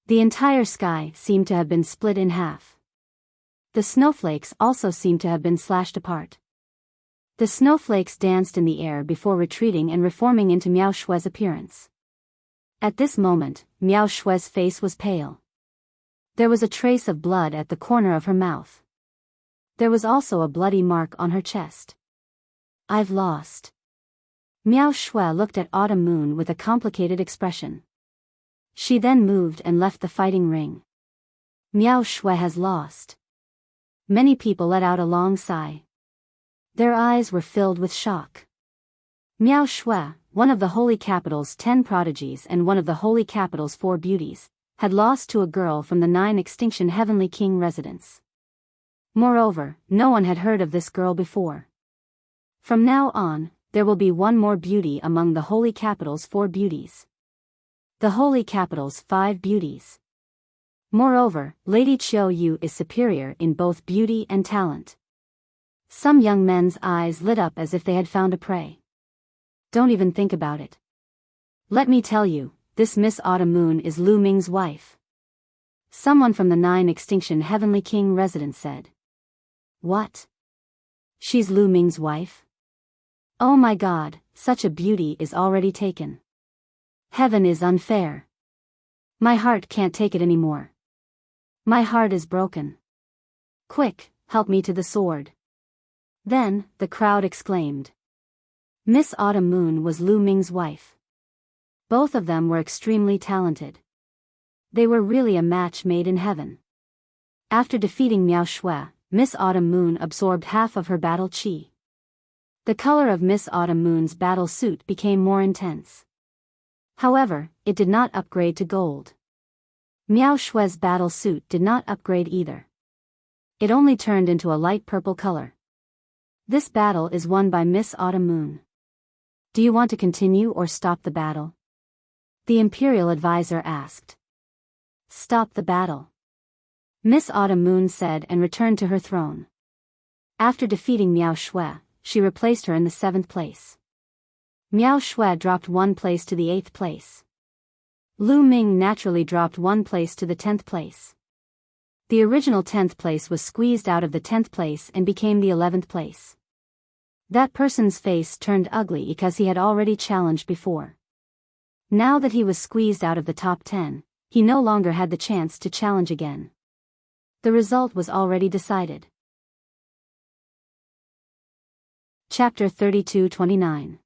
The entire sky seemed to have been split in half. The snowflakes also seemed to have been slashed apart. The snowflakes danced in the air before retreating and reforming into Miao Shue's appearance. At this moment, Miao Shue's face was pale. There was a trace of blood at the corner of her mouth. There was also a bloody mark on her chest. I've lost. Miao Shui looked at Autumn Moon with a complicated expression. She then moved and left the fighting ring. Miao Shui has lost. Many people let out a long sigh. Their eyes were filled with shock. Miao Shui, one of the Holy Capital's 10 prodigies and one of the Holy Capital's 4 beauties, had lost to a girl from the 9 Extinction Heavenly King residence. Moreover, no one had heard of this girl before. From now on, there will be one more beauty among the Holy Capital's 4 beauties. The Holy Capital's 5 beauties. Moreover, Lady Qiu Yu is superior in both beauty and talent. Some young men's eyes lit up as if they had found a prey. Don't even think about it. Let me tell you, this Miss Autumn Moon is Lu Ming's wife. Someone from the 9 Extinction Heavenly King residence said. What? She's Lu Ming's wife? Oh my God, such a beauty is already taken. Heaven is unfair. My heart can't take it anymore. My heart is broken. Quick, help me to the sword. Then, the crowd exclaimed. Miss Autumn Moon was Lu Ming's wife. Both of them were extremely talented. They were really a match made in heaven. After defeating Miao Shui, Miss Autumn Moon absorbed half of her battle chi. The color of Miss Autumn Moon's battle suit became more intense. However, it did not upgrade to gold. Miao Shue's battle suit did not upgrade either. It only turned into a light purple color. This battle is won by Miss Autumn Moon. Do you want to continue or stop the battle? The Imperial Advisor asked. Stop the battle, Miss Autumn Moon said and returned to her throne. After defeating Miao Shui, she replaced her in the 7th place. Miao Shui dropped 1 place to the 8th place. Lu Ming naturally dropped 1 place to the 10th place. The original 10th place was squeezed out of the 10th place and became the 11th place. That person's face turned ugly because he had already challenged before. Now that he was squeezed out of the top 10, he no longer had the chance to challenge again. The result was already decided. Chapter 32-29.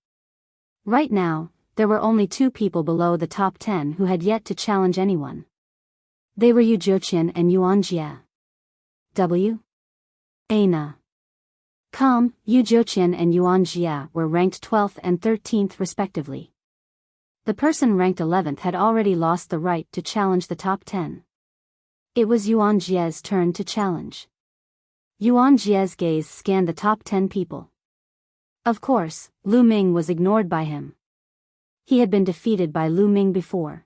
Right now, there were only 2 people below the top 10 who had yet to challenge anyone. They were Yu Zhuqian and Yuan Jie. W. Ana. Yu Zhuqian and Yuan Jie were ranked 12th and 13th respectively. The person ranked 11th had already lost the right to challenge the top 10. It was Yuan Jie's turn to challenge. Yuan Jie's gaze scanned the top 10 people. Of course, Lu Ming was ignored by him. He had been defeated by Lu Ming before.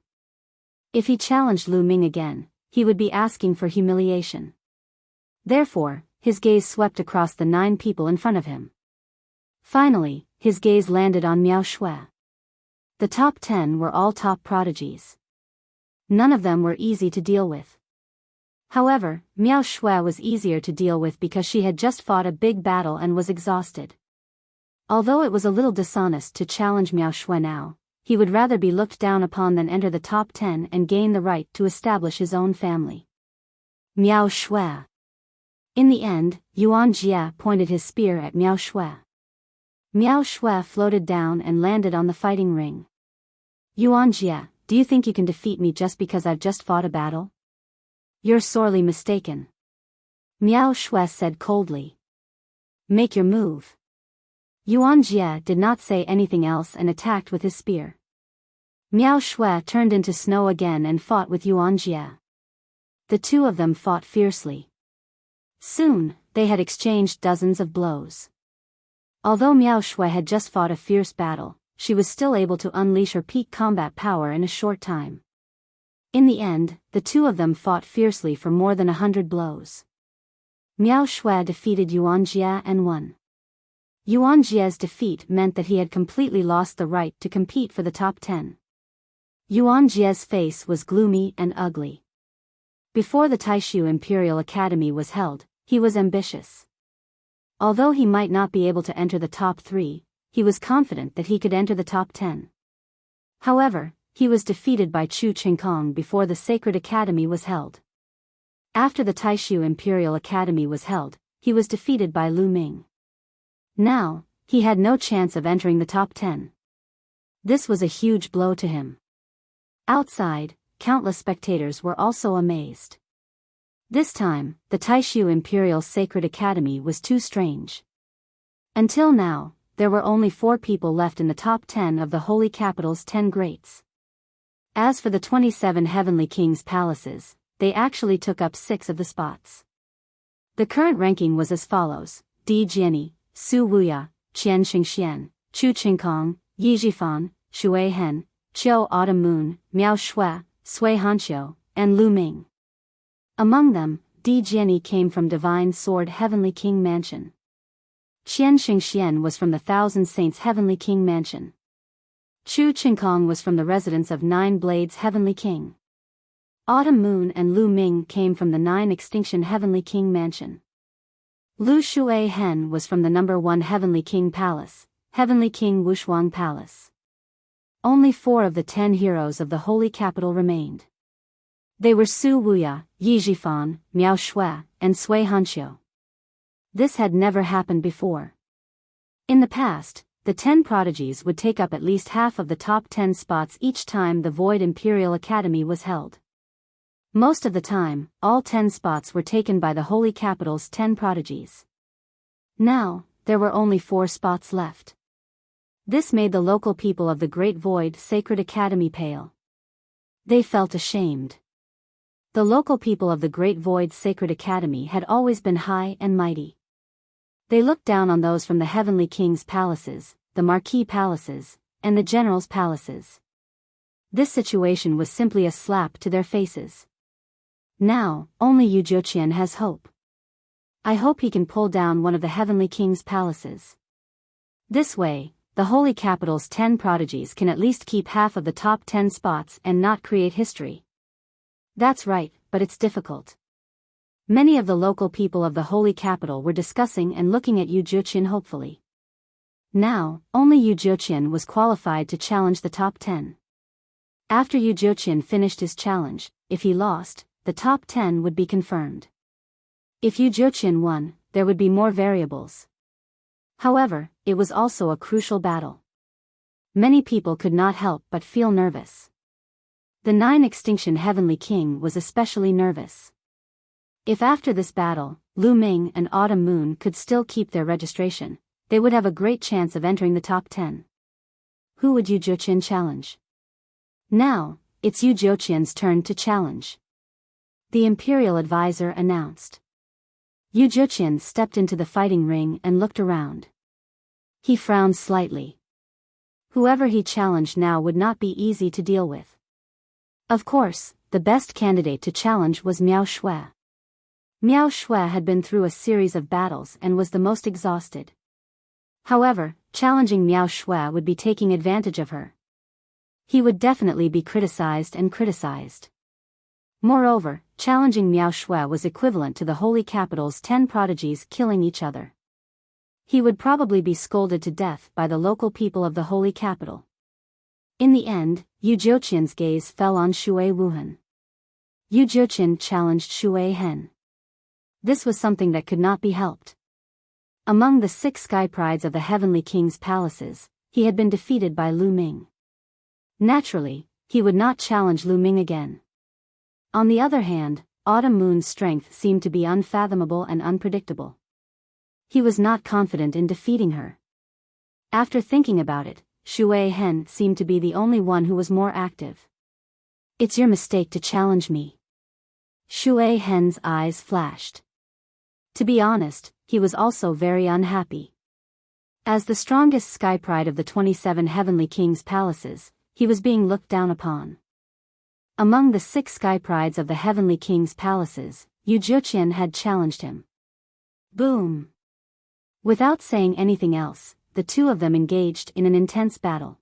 If he challenged Lu Ming again, he would be asking for humiliation. Therefore, his gaze swept across the 9 people in front of him. Finally, his gaze landed on Miao Shui. The top 10 were all top prodigies. None of them were easy to deal with. However, Miao Shui was easier to deal with because she had just fought a big battle and was exhausted. Although it was a little dishonest to challenge Miao Shui now, he would rather be looked down upon than enter the top 10 and gain the right to establish his own family. Miao Shui. In the end, Yuan Jie pointed his spear at Miao Shui. Miao Shui floated down and landed on the fighting ring. Yuan Jie, do you think you can defeat me just because I've just fought a battle? You're sorely mistaken. Miao Shui said coldly. Make your move. Yuan Jie did not say anything else and attacked with his spear. Miao Shui turned into snow again and fought with Yuan Jie. The 2 of them fought fiercely. Soon, they had exchanged dozens of blows. Although Miao Shui had just fought a fierce battle, she was still able to unleash her peak combat power in a short time. In the end, the 2 of them fought fiercely for more than 100 blows. Miao Shui defeated Yuan Jie and won. Yuan Jie's defeat meant that he had completely lost the right to compete for the top 10. Yuan Jie's face was gloomy and ugly. Before the Taishu Imperial Academy was held, he was ambitious. Although he might not be able to enter the top 3, he was confident that he could enter the top 10. However, he was defeated by Chu Qingkong before the Sacred Academy was held. After the Taishu Imperial Academy was held, he was defeated by Lu Ming. Now, he had no chance of entering the top 10. This was a huge blow to him. Outside, countless spectators were also amazed. This time, the Taishu Imperial Sacred Academy was too strange. Until now, there were only 4 people left in the top 10 of the Holy Capital's 10 greats. As for the 27 Heavenly Kings' palaces, they actually took up 6 of the spots. The current ranking was as follows: Di Jiani, Su Wuya, Qian Xingxian, Chu Qingkong, Yi Zhifan, Shui Hen, Qiu Autumn Moon, Miao Shui, Sui Hanqiu, and Lu Ming. Among them, Di Jiani came from Divine Sword Heavenly King Mansion. Qian Xingxian was from the Thousand Saints Heavenly King Mansion. Chu Qingkong was from the residence of 9 Blades Heavenly King. Autumn Moon and Lu Ming came from the 9 Extinction Heavenly King Mansion. Lu Shui Hen was from the number 1 Heavenly King Palace, Heavenly King Wushuang Palace. Only 4 of the 10 heroes of the Holy Capital remained. They were Su Wuya, Yi Zhifan, Miao Shui, and Sui Hanqiu. This had never happened before. In the past, the 10 prodigies would take up at least half of the top 10 spots each time the Void Imperial Academy was held. Most of the time, all 10 spots were taken by the Holy Capital's 10 prodigies. Now, there were only 4 spots left. This made the local people of the Great Void Sacred Academy pale. They felt ashamed. The local people of the Great Void Sacred Academy had always been high and mighty. They looked down on those from the Heavenly King's palaces, the Marquis palaces, and the General's palaces. This situation was simply a slap to their faces. Now, only Yu Zhuqian has hope. I hope he can pull down one of the Heavenly King's palaces. This way, the Holy Capital's 10 prodigies can at least keep half of the top 10 spots and not create history. That's right, but it's difficult. Many of the local people of the Holy Capital were discussing and looking at Yu Zhuqian hopefully. Now, only Yu Zhuqian was qualified to challenge the top 10. After Yu Zhuqian finished his challenge, if he lost, the top 10 would be confirmed. If Yu Zhuqian won, there would be more variables. However, it was also a crucial battle. Many people could not help but feel nervous. The 9 Extinction Heavenly King was especially nervous. If after this battle, Lu Ming and Autumn Moon could still keep their registration, they would have a great chance of entering the top 10. Who would Yu Zhuqian challenge? Now, it's Yu Zhuqian's turn to challenge. The Imperial Advisor announced. Yu Zhuqian stepped into the fighting ring and looked around. He frowned slightly. Whoever he challenged now would not be easy to deal with. Of course, the best candidate to challenge was Miao Shui. Miao Shui had been through a series of battles and was the most exhausted. However, challenging Miao Shui would be taking advantage of her. He would definitely be criticized and criticized. Moreover, challenging Miao Shui was equivalent to the Holy Capital's 10 prodigies killing each other. He would probably be scolded to death by the local people of the Holy Capital. In the end, Yu Zhuqian's gaze fell on Shui Wuhan. Yu Zhuqian challenged Shui Hen. This was something that could not be helped. Among the 6 sky prides of the Heavenly King's palaces, he had been defeated by Lu Ming. Naturally, he would not challenge Lu Ming again. On the other hand, Autumn Moon's strength seemed to be unfathomable and unpredictable. He was not confident in defeating her. After thinking about it, Shui Hen seemed to be the only one who was more active. It's your mistake to challenge me. Shui Hen's eyes flashed. To be honest, he was also very unhappy. As the strongest sky pride of the 27 Heavenly King's palaces, he was being looked down upon. Among the 6 sky prides of the Heavenly King's palaces, Yu Zhuqian had challenged him. Boom! Without saying anything else, the two of them engaged in an intense battle.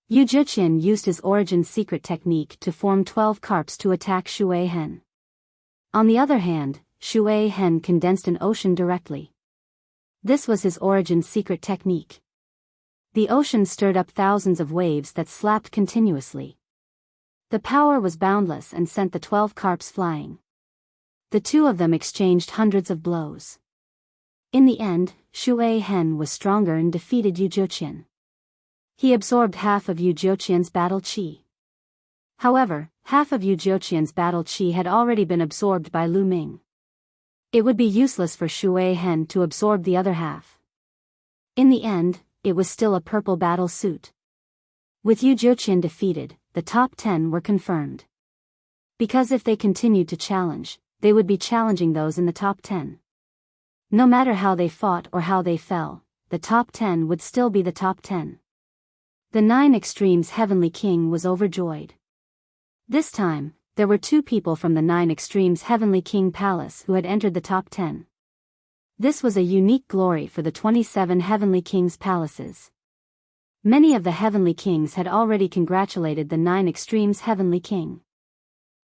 Yu Zhuqian used his origin secret technique to form 12 carps to attack Shui Hen. On the other hand, Shui Hen condensed an ocean directly. This was his origin secret technique. The ocean stirred up thousands of waves that slapped continuously. The power was boundless and sent the 12 carps flying. The two of them exchanged hundreds of blows. In the end, Shui Hen was stronger and defeated Yu Zhuqian. He absorbed half of Yu Zhuqian's battle qi. However, half of Yu Zhuqian's battle qi had already been absorbed by Lu Ming. It would be useless for Shui Hen to absorb the other half. In the end, it was still a purple battle suit. With Yu Zhuqian defeated, the top 10 were confirmed. Because if they continued to challenge, they would be challenging those in the top 10. No matter how they fought or how they fell, the top 10 would still be the top 10. The 9 Extremes Heavenly King was overjoyed. This time, there were 2 people from the 9 Extremes Heavenly King Palace who had entered the top 10. This was a unique glory for the 27 Heavenly Kings Palaces. Many of the Heavenly Kings had already congratulated the 9 Extremes Heavenly King.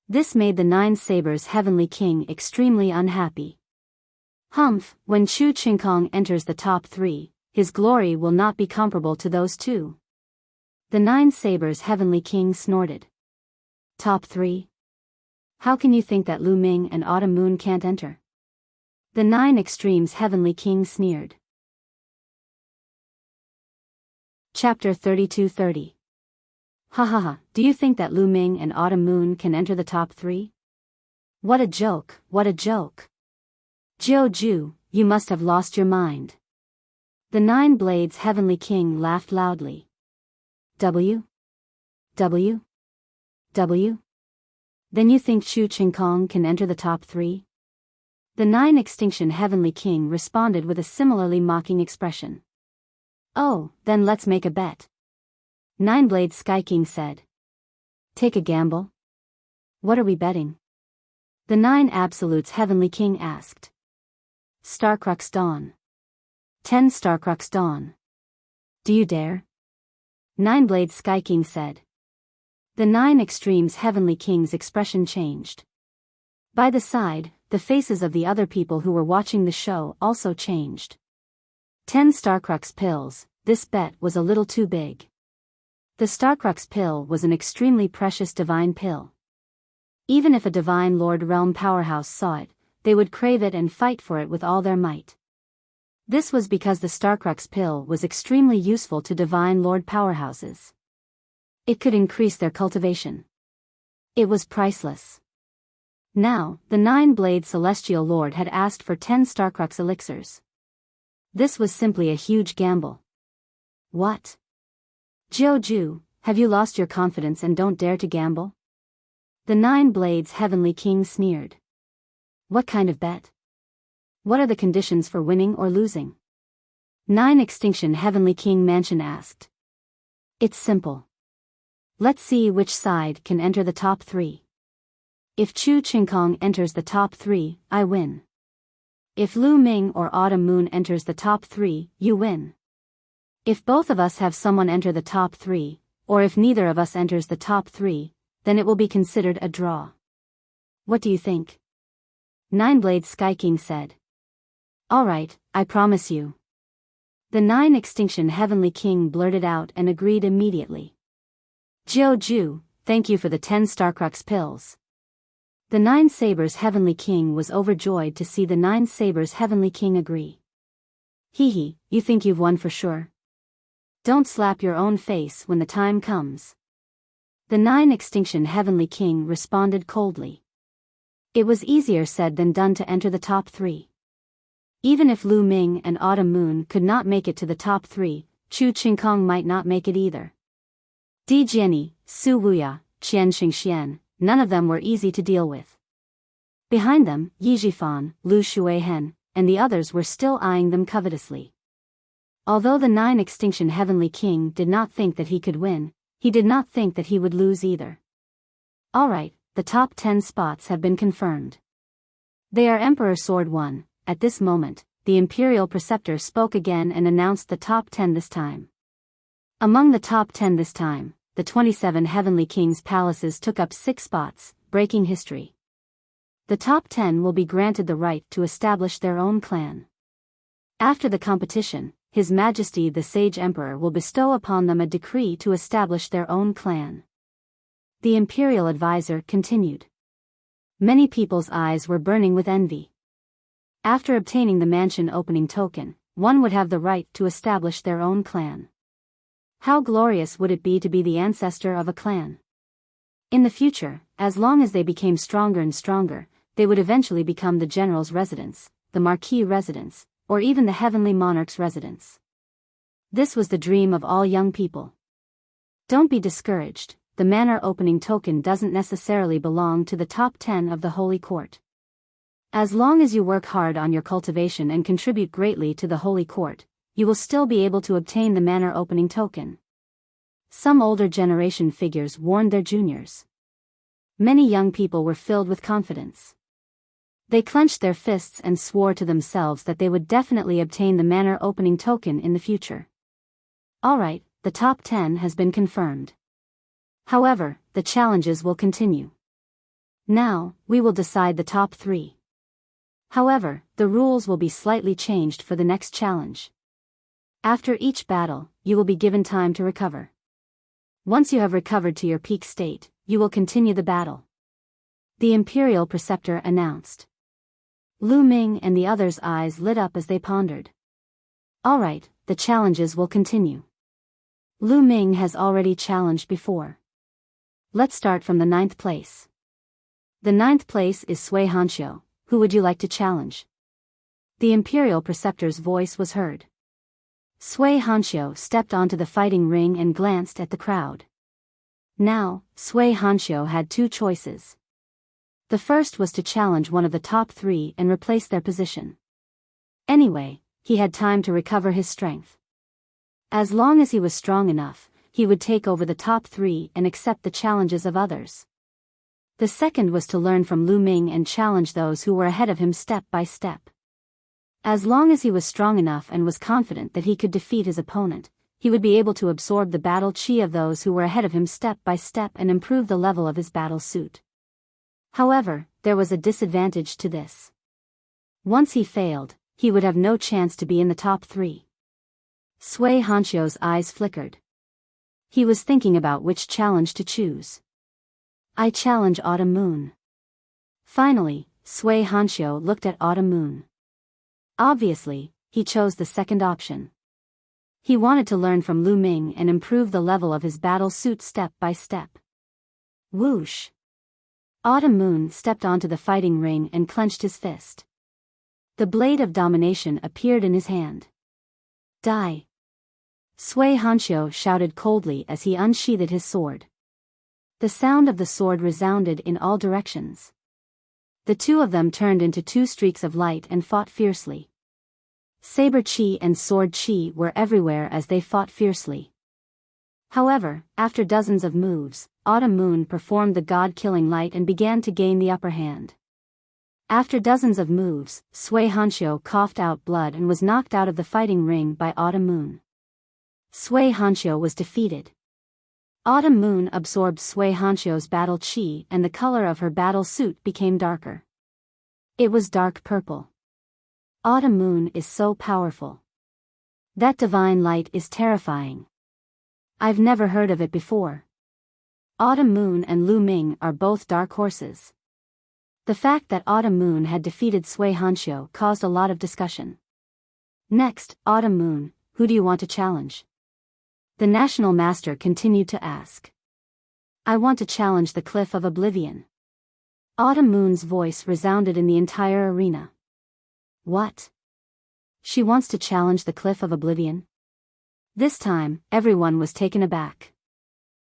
This made the 9 Sabers Heavenly King extremely unhappy. Humph, when Chu Qingkong enters the top 3, his glory will not be comparable to those 2. The 9 Sabers Heavenly King snorted. Top 3? How can you think that Lu Ming and Autumn Moon can't enter? The 9 Extremes Heavenly King sneered. Chapter 32:30. Ha ha ha, do you think that Lu Ming and Autumn Moon can enter the top 3? What a joke, what a joke. Jiu Ju, you must have lost your mind. The Nine Blades Heavenly King laughed loudly. W? W? W? Then you think Chu Qingkong can enter the top 3? The Nine Extinction Heavenly King responded with a similarly mocking expression. Oh, then let's make a bet. Nine Blades Sky King said. Take a gamble? What are we betting? The Nine Absolutes Heavenly King asked. Starcrux Dawn. 10 Starcrux Dawn. Do you dare? Nine Blades Sky King said. The Nine Extremes Heavenly King's expression changed. By the side, the faces of the other people who were watching the show also changed. 10 Starcrux pills, this bet was a little too big. The Starcrux pill was an extremely precious divine pill. Even if a divine Lord Realm powerhouse saw it, they would crave it and fight for it with all their might. This was because the Starcrux pill was extremely useful to divine Lord powerhouses. It could increase their cultivation. It was priceless. Now, the Nine-Blade Celestial Lord had asked for 10 Starcrux elixirs. This was simply a huge gamble. What? Jiu, have you lost your confidence and don't dare to gamble? The Nine Blades Heavenly King sneered. What kind of bet? What are the conditions for winning or losing? Nine Extinction Heavenly King Mansion asked. It's simple. Let's see which side can enter the top 3. If Chu Qingkong enters the top 3, I win. If Lu Ming or Autumn Moon enters the top 3, you win. If both of us have someone enter the top 3, or if neither of us enters the top 3, then it will be considered a draw. What do you think? Nine Blades Sky King said. Alright, I promise you. The Nine Extinction Heavenly King blurted out and agreed immediately. Jiu, thank you for the 10 Starcrux pills. The Nine Sabers Heavenly King was overjoyed to see the Nine Sabers Heavenly King agree. Hee, you think you've won for sure? Don't slap your own face when the time comes. The Nine Extinction Heavenly King responded coldly. It was easier said than done to enter the top 3. Even if Lu Ming and Autumn Moon could not make it to the top 3, Chu Qingkong might not make it either. Di Jiani, Su Wuya, Qian Xingxian, none of them were easy to deal with. Behind them, Yi Jifan, Lu Shuihen, and the others were still eyeing them covetously. Although the Nine Extinction Heavenly King did not think that he could win, he did not think that he would lose either. Alright, the top 10 spots have been confirmed. They are Emperor Sword 1. At this moment, the Imperial Preceptor spoke again and announced the top 10 this time. Among the top 10 this time, the 27 Heavenly Kings' palaces took up 6 spots, breaking history. The top 10 will be granted the right to establish their own clan. After the competition, His Majesty the Sage Emperor will bestow upon them a decree to establish their own clan. The Imperial Advisor continued. Many people's eyes were burning with envy. After obtaining the mansion opening token, one would have the right to establish their own clan. How glorious would it be to be the ancestor of a clan? In the future, as long as they became stronger and stronger, they would eventually become the general's residence, the marquis residence, or even the heavenly monarch's residence. This was the dream of all young people. Don't be discouraged, the manor opening token doesn't necessarily belong to the top 10 of the Holy Court. As long as you work hard on your cultivation and contribute greatly to the Holy Court, you will still be able to obtain the manor opening token. Some older generation figures warned their juniors. Many young people were filled with confidence. They clenched their fists and swore to themselves that they would definitely obtain the manor opening token in the future. Alright, the top 10 has been confirmed. However, the challenges will continue. Now, we will decide the top 3. However, the rules will be slightly changed for the next challenge. After each battle, you will be given time to recover. Once you have recovered to your peak state, you will continue the battle. The Imperial Preceptor announced. Lu Ming and the others' eyes lit up as they pondered. Alright, the challenges will continue. Lu Ming has already challenged before. Let's start from the 9th place. The 9th place is Sui Hanxiu. Who would you like to challenge? The Imperial Preceptor's voice was heard. Sui Hanxiu stepped onto the fighting ring and glanced at the crowd. Now, Sui Hanxiu had two choices. The first was to challenge one of the top three and replace their position. Anyway, he had time to recover his strength. As long as he was strong enough, he would take over the top three and accept the challenges of others. The second was to learn from Lu Ming and challenge those who were ahead of him step by step. As long as he was strong enough and was confident that he could defeat his opponent, he would be able to absorb the battle chi of those who were ahead of him step by step and improve the level of his battle suit. However, there was a disadvantage to this. Once he failed, he would have no chance to be in the top three. Sui Hanxiu's eyes flickered. He was thinking about which challenge to choose. I challenge Autumn Moon. Finally, Sui Hanxiu looked at Autumn Moon. Obviously, he chose the second option. He wanted to learn from Lu Ming and improve the level of his battle suit step by step. Whoosh! Autumn Moon stepped onto the fighting ring and clenched his fist. The blade of domination appeared in his hand. Die! Sui Hanxiu shouted coldly as he unsheathed his sword. The sound of the sword resounded in all directions. The two of them turned into two streaks of light and fought fiercely. Saber chi and sword chi were everywhere as they fought fiercely. However, after dozens of moves, Autumn Moon performed the god-killing light and began to gain the upper hand. After dozens of moves, Sui Hanxiu coughed out blood and was knocked out of the fighting ring by Autumn Moon. Sui Hanxiu was defeated. Autumn Moon absorbed Sui Hanxiu's battle chi and the color of her battle suit became darker. It was dark purple. Autumn Moon is so powerful. That divine light is terrifying. I've never heard of it before. Autumn Moon and Lu Ming are both dark horses. The fact that Autumn Moon had defeated Sui Hanxiu caused a lot of discussion. Next, Autumn Moon, who do you want to challenge? The National Master continued to ask. I want to challenge the Cliff of Oblivion. Autumn Moon's voice resounded in the entire arena. What? She wants to challenge the Cliff of Oblivion? This time, everyone was taken aback.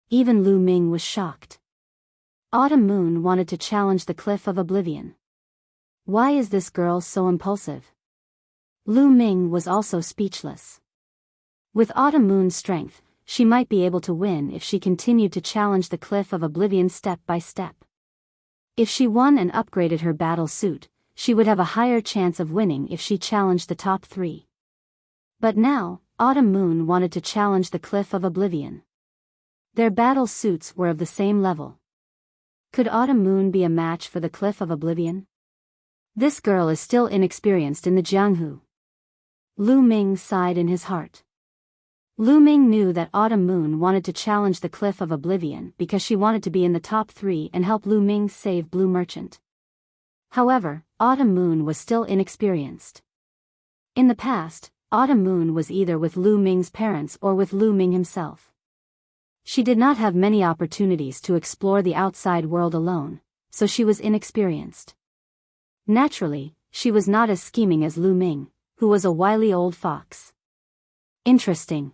Even Lu Ming was shocked. Autumn Moon wanted to challenge the Cliff of Oblivion. Why is this girl so impulsive? Lu Ming was also speechless. With Autumn Moon's strength, she might be able to win if she continued to challenge the Cliff of Oblivion step by step. If she won and upgraded her battle suit, she would have a higher chance of winning if she challenged the top three. But now, Autumn Moon wanted to challenge the Cliff of Oblivion. Their battle suits were of the same level. Could Autumn Moon be a match for the Cliff of Oblivion? This girl is still inexperienced in the Jianghu. Lu Ming sighed in his heart. Lu Ming knew that Autumn Moon wanted to challenge the Cliff of Oblivion because she wanted to be in the top three and help Lu Ming save Blue Merchant. However, Autumn Moon was still inexperienced. In the past, Autumn Moon was either with Lu Ming's parents or with Lu Ming himself. She did not have many opportunities to explore the outside world alone, so she was inexperienced. Naturally, she was not as scheming as Lu Ming, who was a wily old fox. Interesting.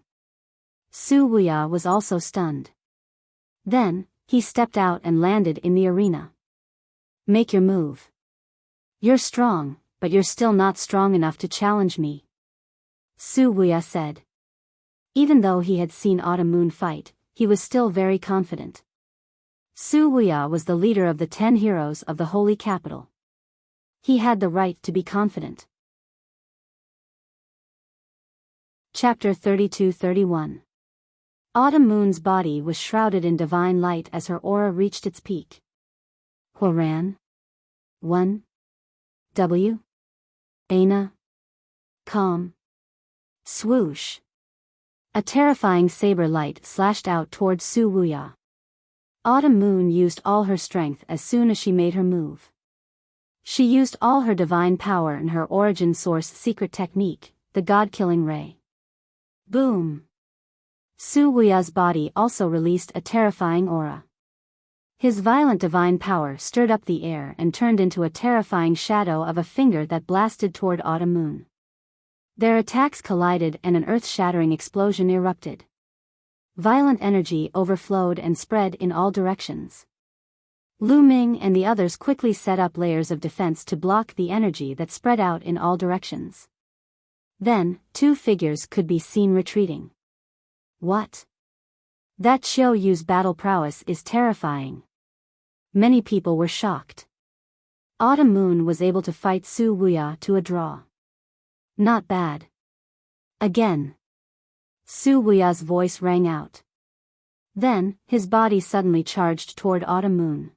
Su Wuya was also stunned. Then, he stepped out and landed in the arena. Make your move. You're strong, but you're still not strong enough to challenge me. Su Wuya said. Even though he had seen Autumn Moon fight, he was still very confident. Su Wuya was the leader of the 10 heroes of the Holy Capital. He had the right to be confident. Chapter 32-31. Autumn Moon's body was shrouded in divine light as her aura reached its peak. Huaran. 1. W. Aina. Calm. Swoosh. A terrifying saber light slashed out towards Su Wuya. Autumn Moon used all her strength as soon as she made her move. She used all her divine power and her origin source secret technique, the God-killing ray. Boom! Su Wuya's body also released a terrifying aura. His violent divine power stirred up the air and turned into a terrifying shadow of a finger that blasted toward Autumn Moon. Their attacks collided and an earth-shattering explosion erupted. Violent energy overflowed and spread in all directions. Lu Ming and the others quickly set up layers of defense to block the energy that spread out in all directions. Then, two figures could be seen retreating. What? That Qiu Yu's battle prowess is terrifying. Many people were shocked. Autumn Moon was able to fight Su Wuya to a draw. Not bad. Again. Su Wuya's voice rang out. Then, his body suddenly charged toward Autumn Moon.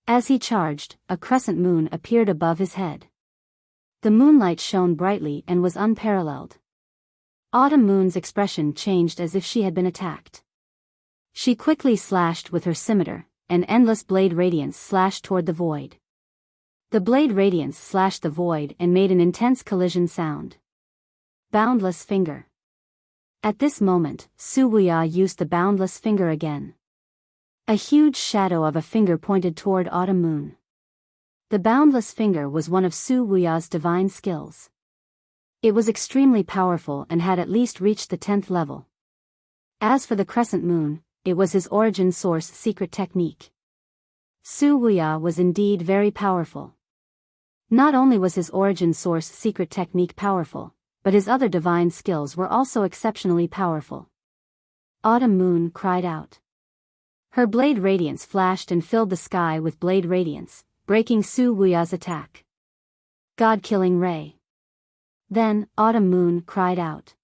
As he charged, a crescent moon appeared above his head. The moonlight shone brightly and was unparalleled. Autumn Moon's expression changed as if she had been attacked. She quickly slashed with her scimitar, an endless blade radiance slashed toward the void. The blade radiance slashed the void and made an intense collision sound. Boundless finger. At this moment, Su Wuya used the boundless finger again. A huge shadow of a finger pointed toward Autumn Moon. The boundless finger was one of Su Wuya's divine skills. It was extremely powerful and had at least reached the 10th level. As for the crescent moon, it was his origin source secret technique. Su Wuya was indeed very powerful. Not only was his origin source secret technique powerful, but his other divine skills were also exceptionally powerful. Autumn Moon cried out. Her blade radiance flashed and filled the sky with blade radiance, breaking Su Wuya's attack. God-killing ray. Then, Autumn Moon cried out.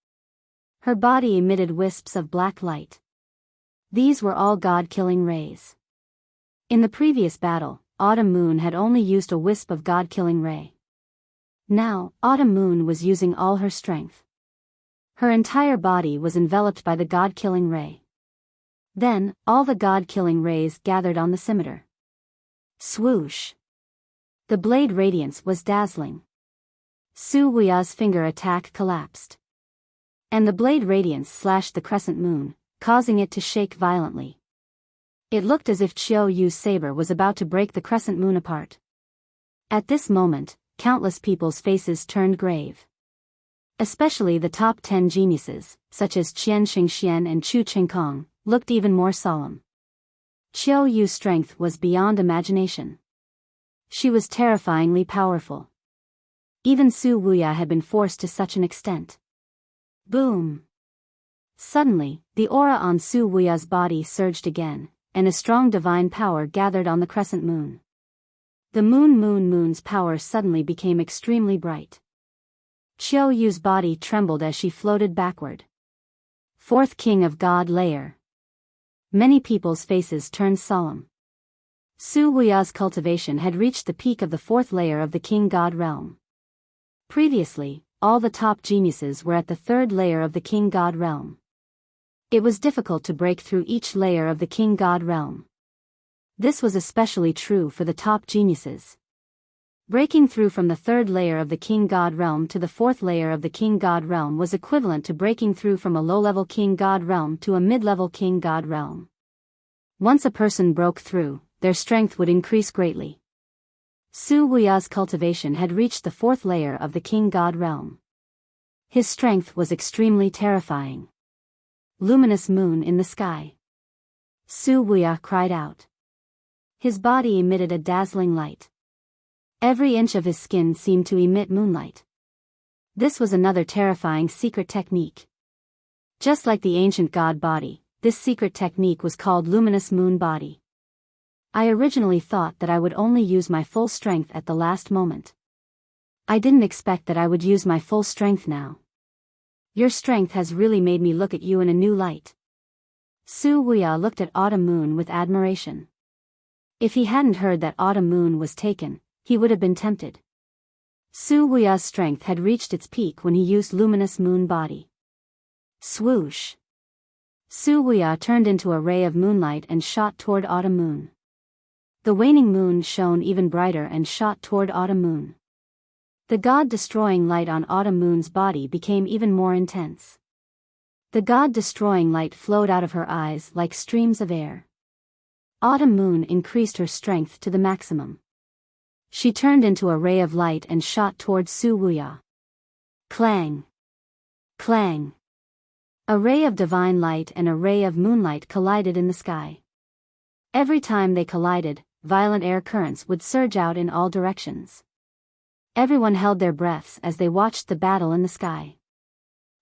Her body emitted wisps of black light. These were all God-killing rays. In the previous battle, Autumn Moon had only used a wisp of God-killing ray. Now, Autumn Moon was using all her strength. Her entire body was enveloped by the God-killing ray. Then, all the God-killing rays gathered on the scimitar. Swoosh! The blade radiance was dazzling. Su Wuya's finger attack collapsed. And the blade radiance slashed the crescent moon, causing it to shake violently. It looked as if Qiu Yu's saber was about to break the crescent moon apart. At this moment, countless people's faces turned grave. Especially the top 10 geniuses, such as Qian Xingxian and Chu Qingkong, looked even more solemn. Qiu Yu's strength was beyond imagination. She was terrifyingly powerful. Even Su Wuya had been forced to such an extent. Boom! Suddenly, the aura on Su Wuya's body surged again, and a strong divine power gathered on the crescent moon. The moon's power suddenly became extremely bright. Qiu Yu's body trembled as she floated backward. Fourth King of God layer. Many people's faces turned solemn. Su Wuya's cultivation had reached the peak of the 4th layer of the King God realm. Previously, all the top geniuses were at the 3rd layer of the King God realm. It was difficult to break through each layer of the King God realm. This was especially true for the top geniuses. Breaking through from the 3rd layer of the King God realm to the 4th layer of the King God realm was equivalent to breaking through from a low-level King God realm to a mid-level King God realm. Once a person broke through, their strength would increase greatly. Su Wuya's cultivation had reached the 4th layer of the King God realm. His strength was extremely terrifying. Luminous moon in the sky. Su Wuya cried out. His body emitted a dazzling light. Every inch of his skin seemed to emit moonlight. This was another terrifying secret technique. Just like the ancient god body, this secret technique was called luminous moon body. I originally thought that I would only use my full strength at the last moment. I didn't expect that I would use my full strength now. Your strength has really made me look at you in a new light. Su Wuya looked at Autumn Moon with admiration. If he hadn't heard that Autumn Moon was taken, he would have been tempted. Su Wuya's strength had reached its peak when he used luminous moon body. Swoosh! Su Wuya turned into a ray of moonlight and shot toward Autumn Moon. The waning moon shone even brighter and shot toward Autumn Moon. The God-destroying light on Autumn Moon's body became even more intense. The God-destroying light flowed out of her eyes like streams of air. Autumn Moon increased her strength to the maximum. She turned into a ray of light and shot toward Su Wuya. Clang! Clang! A ray of divine light and a ray of moonlight collided in the sky. Every time they collided, violent air currents would surge out in all directions. Everyone held their breaths as they watched the battle in the sky.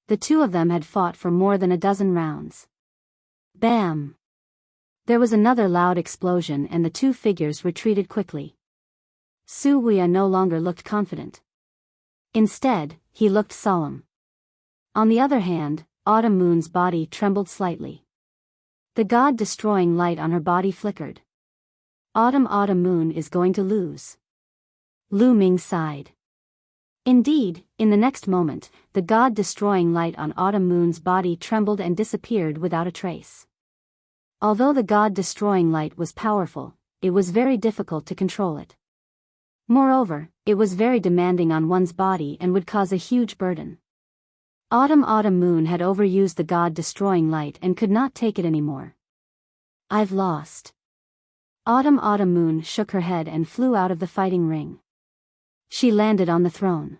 The two of them had fought for more than a dozen rounds. Bam! There was another loud explosion and the two figures retreated quickly. Su Wuya no longer looked confident. Instead, he looked solemn. On the other hand, Autumn Moon's body trembled slightly. The god-destroying light on her body flickered. Autumn Moon is going to lose. Lu Ming sighed. Indeed, in the next moment, the god-destroying light on Autumn Moon's body trembled and disappeared without a trace. Although the god-destroying light was powerful, it was very difficult to control it. Moreover, it was very demanding on one's body and would cause a huge burden. Autumn Moon had overused the god-destroying light and could not take it anymore. I've lost. Autumn Moon shook her head and flew out of the fighting ring. She landed on the throne.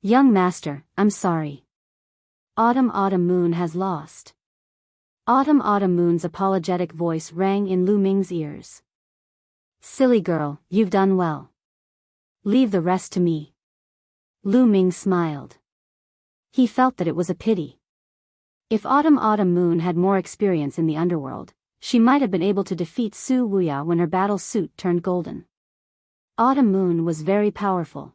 Young master, I'm sorry. Autumn Moon has lost. Autumn Moon's apologetic voice rang in Lu Ming's ears. Silly girl, you've done well. Leave the rest to me. Lu Ming smiled. He felt that it was a pity. If Autumn Moon had more experience in the underworld, she might have been able to defeat Su Wuya when her battle suit turned golden. Autumn Moon was very powerful.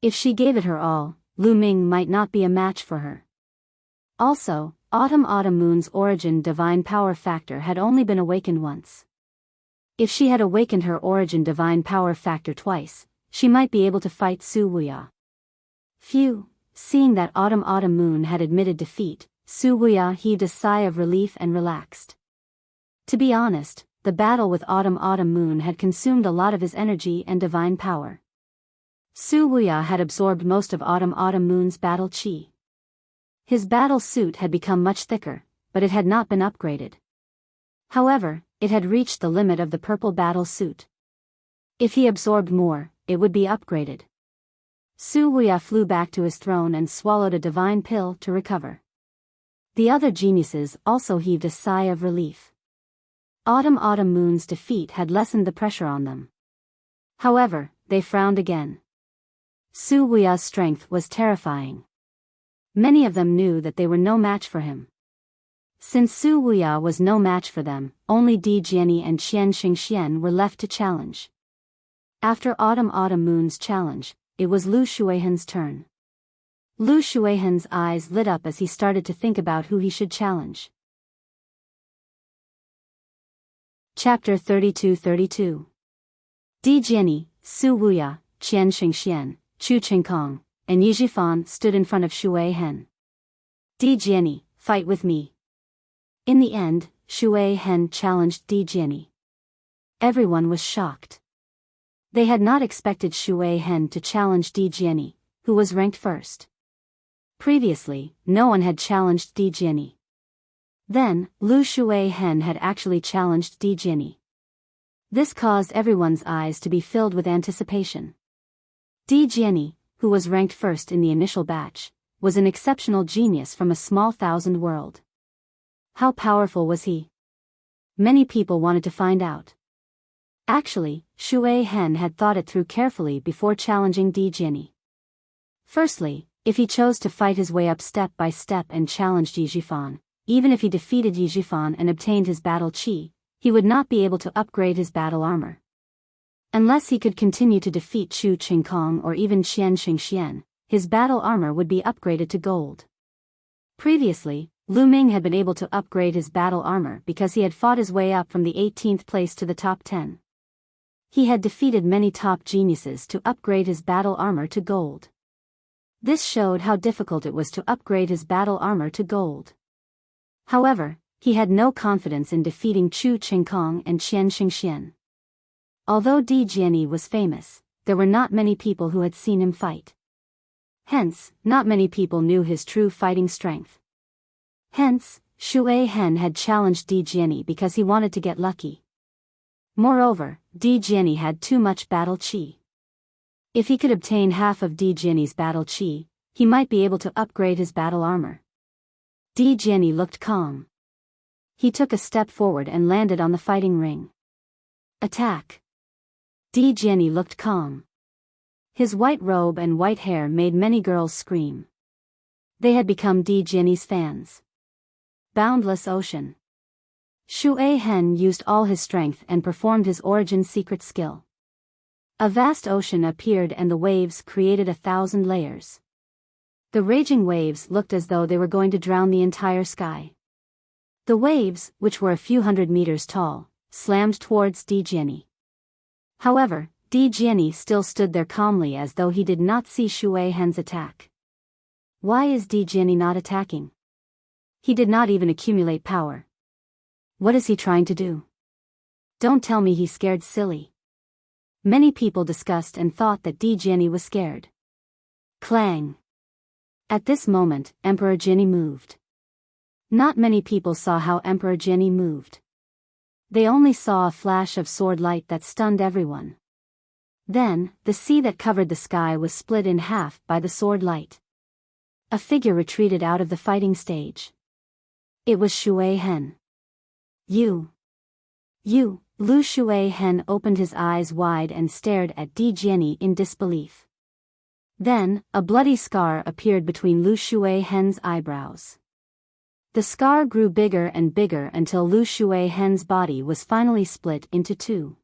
If she gave it her all, Lu Ming might not be a match for her. Also, Autumn Moon's origin divine power factor had only been awakened once. If she had awakened her origin divine power factor twice, she might be able to fight Su Wuya. Phew! Seeing that Autumn Moon had admitted defeat, Su Wuya heaved a sigh of relief and relaxed. To be honest, the battle with Autumn Moon had consumed a lot of his energy and divine power. Su Wuya had absorbed most of Autumn Moon's battle chi. His battle suit had become much thicker, but it had not been upgraded. However, it had reached the limit of the purple battle suit. If he absorbed more, it would be upgraded. Su Wuya flew back to his throne and swallowed a divine pill to recover. The other geniuses also heaved a sigh of relief. Autumn Moon's defeat had lessened the pressure on them. However, they frowned again. Su Wuya's strength was terrifying. Many of them knew that they were no match for him. Since Su Wuya was no match for them, only Di Jiani and Qian Xingxian were left to challenge. After Autumn Moon's challenge, it was Lu Shuihan's turn. Lu Shuihan's eyes lit up as he started to think about who he should challenge. Chapter 32-32. Di Jiani, Su Wuya, Qian Xingxian, Chu Qingkong, and Yi Zhifan stood in front of Shuihan. Di Jiani, fight with me. In the end, Shuihan challenged Di Jiani. Everyone was shocked. They had not expected Shuihan to challenge Di Jiani, who was ranked first. Previously, no one had challenged Di Jiani. Then, Lu Shuihan had actually challenged Di Jiani. This caused everyone's eyes to be filled with anticipation. Di Jiani, who was ranked first in the initial batch, was an exceptional genius from a small thousand world. How powerful was he? Many people wanted to find out. Actually, Shuihan had thought it through carefully before challenging Di Jiani. Firstly, if he chose to fight his way up step by step and challenged Yi Zhifan, even if he defeated Yi Zhifan and obtained his battle chi, he would not be able to upgrade his battle armor. Unless he could continue to defeat Chu Qingkong or even Qian Xingxian, his battle armor would be upgraded to gold. Previously, Lu Ming had been able to upgrade his battle armor because he had fought his way up from the 18th place to the top 10. He had defeated many top geniuses to upgrade his battle armor to gold. This showed how difficult it was to upgrade his battle armor to gold. However, he had no confidence in defeating Chu Qingkong and Qian Xingxian. Although Di Jiani was famous, there were not many people who had seen him fight. Hence, not many people knew his true fighting strength. Hence, Shuihan had challenged Di Jiani because he wanted to get lucky. Moreover, Di Jiani had too much battle chi. If he could obtain half of Di Jiani's battle chi, He might be able to upgrade his battle armor. Di Jiani looked calm. He took a step forward and landed on the fighting ring. Attack! Di Jiani looked calm. His white robe and white hair made many girls scream. They had become Di Jiani's fans. Boundless ocean. Shui Hen used all his strength and performed his origin secret skill. A vast ocean appeared and the waves created 1,000 layers. The raging waves looked as though they were going to drown the entire sky. The waves, which were a few hundred meters tall, slammed towards Di Jiani. However, Di Jiani still stood there calmly as though he did not see Shui Hen's attack. Why is Di Jiani not attacking? He did not even accumulate power. What is he trying to do? Don't tell me he's scared silly. Many people discussed and thought that Di Jiani was scared. Clang! At this moment, Emperor Jinni moved. Not many people saw how Emperor Jinni moved. They only saw a flash of sword light that stunned everyone. Then, the sea that covered the sky was split in half by the sword light. A figure retreated out of the fighting stage. It was Shui Hen. You. Lu Shui Hen opened his eyes wide and stared at Di Jiani in disbelief. Then, a bloody scar appeared between Lu Shui Hen's eyebrows. The scar grew bigger and bigger until Lu Shui Hen's body was finally split into two.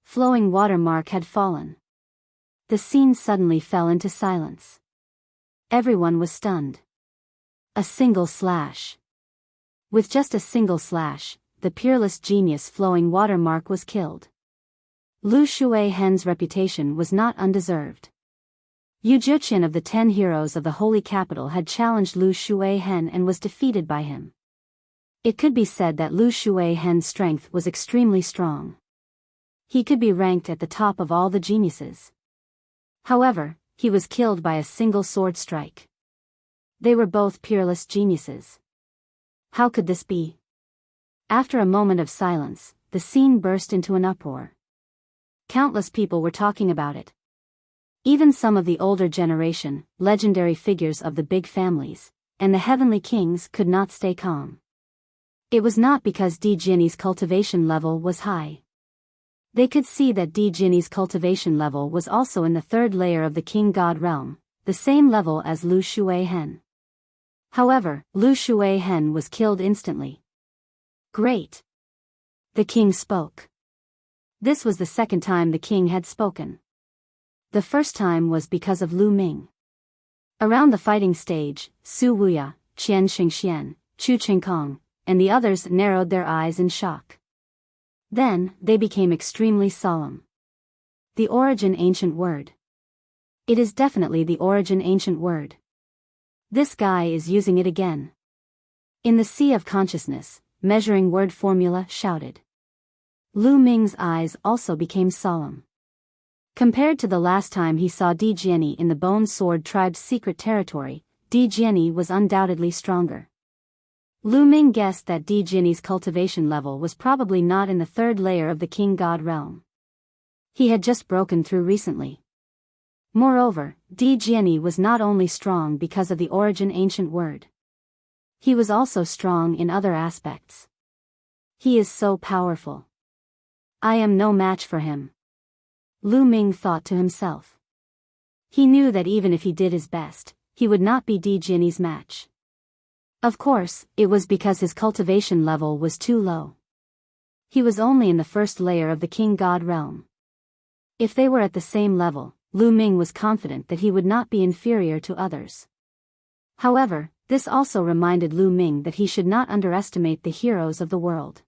Flowing watermark had fallen. The scene suddenly fell into silence. Everyone was stunned. A single slash. With just a single slash, the peerless genius Flowing Watermark was killed. Lu Shui Hen's reputation was not undeserved. Yu Zhuqian of the 10 heroes of the Holy Capital had challenged Lu Shui Hen and was defeated by him. It could be said that Lu Shui Hen's strength was extremely strong. He could be ranked at the top of all the geniuses. However, he was killed by a single sword strike. They were both peerless geniuses. How could this be? After a moment of silence, the scene burst into an uproar. Countless people were talking about it. Even some of the older generation, legendary figures of the big families, and the heavenly kings could not stay calm. It was not because Di Jiani's cultivation level was high. They could see that Di Jiani's cultivation level was also in the 3rd layer of the King God realm, the same level as Lu Shui Hen. However, Lu Shui Hen was killed instantly. Great! The king spoke. This was the second time the king had spoken. The first time was because of Lu Ming. Around the fighting stage, Su Wuya, Qian Xingxian, Chu Qingkong, and the others narrowed their eyes in shock. Then, they became extremely solemn. The origin ancient word. It is definitely the origin ancient word. This guy is using it again. In the sea of consciousness, measuring word formula shouted. Lu Ming's eyes also became solemn. Compared to the last time he saw Di Jiani in the Bone Sword tribe's secret territory, Di Jiani was undoubtedly stronger. Lu Ming guessed that Di Jiani's cultivation level was probably not in the 3rd layer of the King God realm. He had just broken through recently. Moreover, Di Jiani was not only strong because of the origin ancient word. He was also strong in other aspects. He is so powerful. I am no match for him. Lu Ming thought to himself. He knew that even if he did his best, he would not be Di Jiani's match. Of course, it was because his cultivation level was too low. He was only in the 1st layer of the King God realm. If they were at the same level, Lu Ming was confident that he would not be inferior to others. However, this also reminded Lu Ming that he should not underestimate the heroes of the world.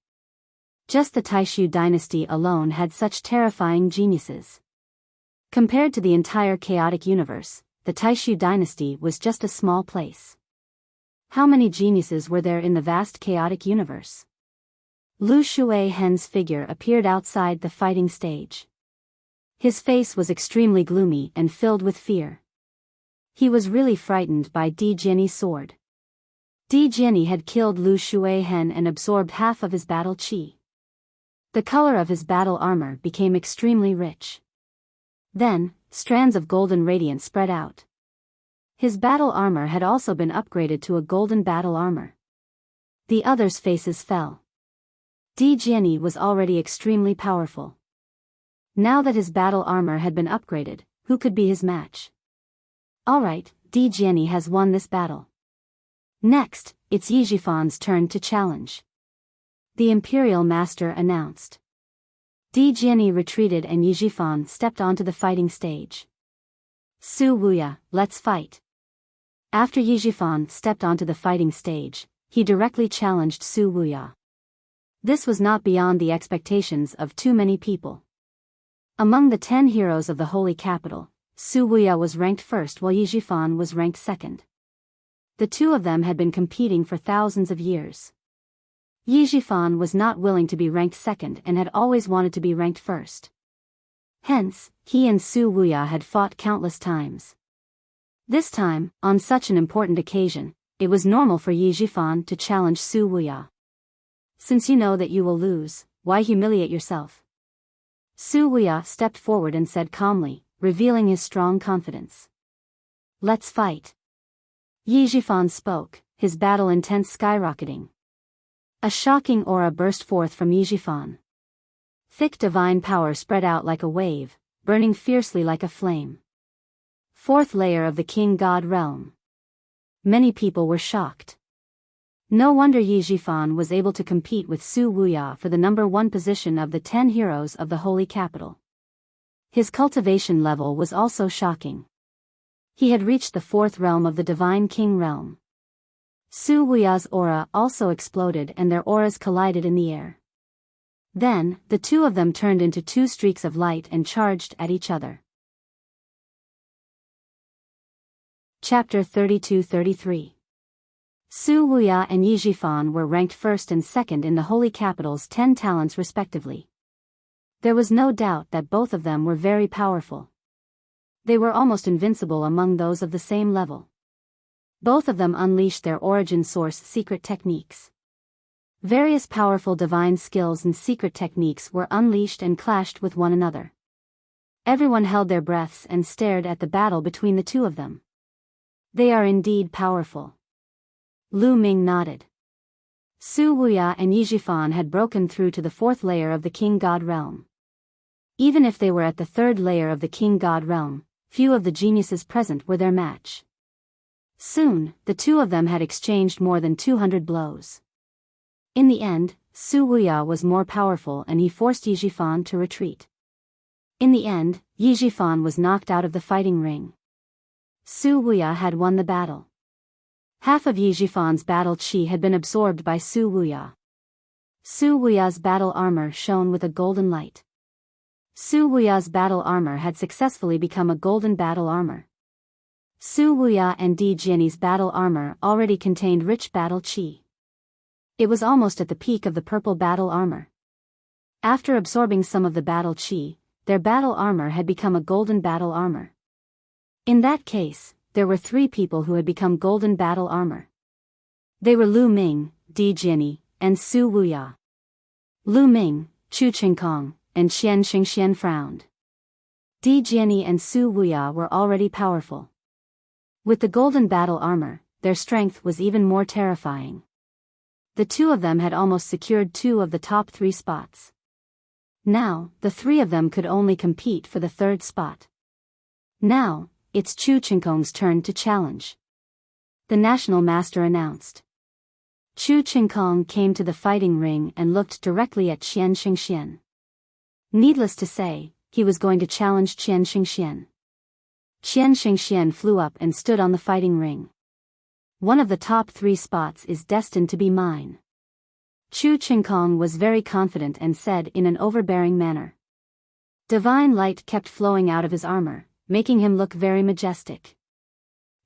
Just the Taishu dynasty alone had such terrifying geniuses. Compared to the entire chaotic universe, the Taishu dynasty was just a small place. How many geniuses were there in the vast chaotic universe? Lu Shui Hen's figure appeared outside the fighting stage. His face was extremely gloomy and filled with fear. He was really frightened by Di Jiani's sword. Di Jiani had killed Lu Shui Hen and absorbed half of his battle chi. The color of his battle armor became extremely rich. Then, strands of golden radiance spread out. His battle armor had also been upgraded to a golden battle armor. The others' faces fell. Di Jiani was already extremely powerful. Now that his battle armor had been upgraded, who could be his match? Alright, Di Jiani has won this battle. Next, it's Yijifan's turn to challenge. The Imperial Master announced. Di Jiani retreated and Yijifan stepped onto the fighting stage. Su Wuya, let's fight. After Yijifan stepped onto the fighting stage, he directly challenged Su Wuya. This was not beyond the expectations of too many people. Among the 10 heroes of the Holy Capital, Su Wuya was ranked first while Yijifan was ranked second. The two of them had been competing for thousands of years. Yijifan was not willing to be ranked second and had always wanted to be ranked first. Hence, he and Su Wuya had fought countless times. This time, on such an important occasion, it was normal for Yijifan to challenge Su Wuya. Since you know that you will lose, why humiliate yourself? Su Wuya stepped forward and said calmly, revealing his strong confidence. Let's fight. Yijifan spoke, his battle intent skyrocketing. A shocking aura burst forth from Yijifan. Thick divine power spread out like a wave, burning fiercely like a flame. Fourth layer of the King God realm. Many people were shocked. No wonder Yijifan was able to compete with Su Wuya for the number 1 position of the 10 heroes of the Holy Capital. His cultivation level was also shocking. He had reached the 4th realm of the Divine King realm. Su Wuya's aura also exploded and their auras collided in the air. Then, the two of them turned into 2 streaks of light and charged at each other. Chapter 32-33. Su Wuya and Yijifan were ranked first and second in the Holy Capital's 10 talents respectively. There was no doubt that both of them were very powerful. They were almost invincible among those of the same level. Both of them unleashed their origin source secret techniques. Various powerful divine skills and secret techniques were unleashed and clashed with one another. Everyone held their breaths and stared at the battle between the two of them. They are indeed powerful. Lu Ming nodded. Su Wuya and Yijifan had broken through to the 4th layer of the King God realm. Even if they were at the 3rd layer of the King God realm, few of the geniuses present were their match. Soon, the two of them had exchanged more than 200 blows. In the end, Su Wuya was more powerful and he forced Yijifan to retreat. In the end, Yijifan was knocked out of the fighting ring. Su Wuya had won the battle. Half of Yijifan's battle chi had been absorbed by Su Wuya. Su Wuya's battle armor shone with a golden light. Su Wuya's battle armor had successfully become a golden battle armor. Su Wuya and Di Jiani's battle armor already contained rich battle chi. It was almost at the peak of the purple battle armor. After absorbing some of the battle chi, their battle armor had become a golden battle armor. In that case, there were 3 people who had become golden battle armor. They were Lu Ming, Di Jiani, and Su Wuya. Lu Ming, Chu Qingkong, and Qian Xingxian frowned. Di Jiani and Su Wuya were already powerful. With the golden battle armor, their strength was even more terrifying. The two of them had almost secured 2 of the top 3 spots. Now, the 3 of them could only compete for the 3rd spot. Now, it's Chu Qingkong's turn to challenge. The National Master announced. Chu Qingkong came to the fighting ring and looked directly at Qian Xingxian. Needless to say, he was going to challenge Qian Xingxian. Qian Xingxian flew up and stood on the fighting ring. One of the top 3 spots is destined to be mine. Chu Qingkong was very confident and said in an overbearing manner. Divine light kept flowing out of his armor, making him look very majestic.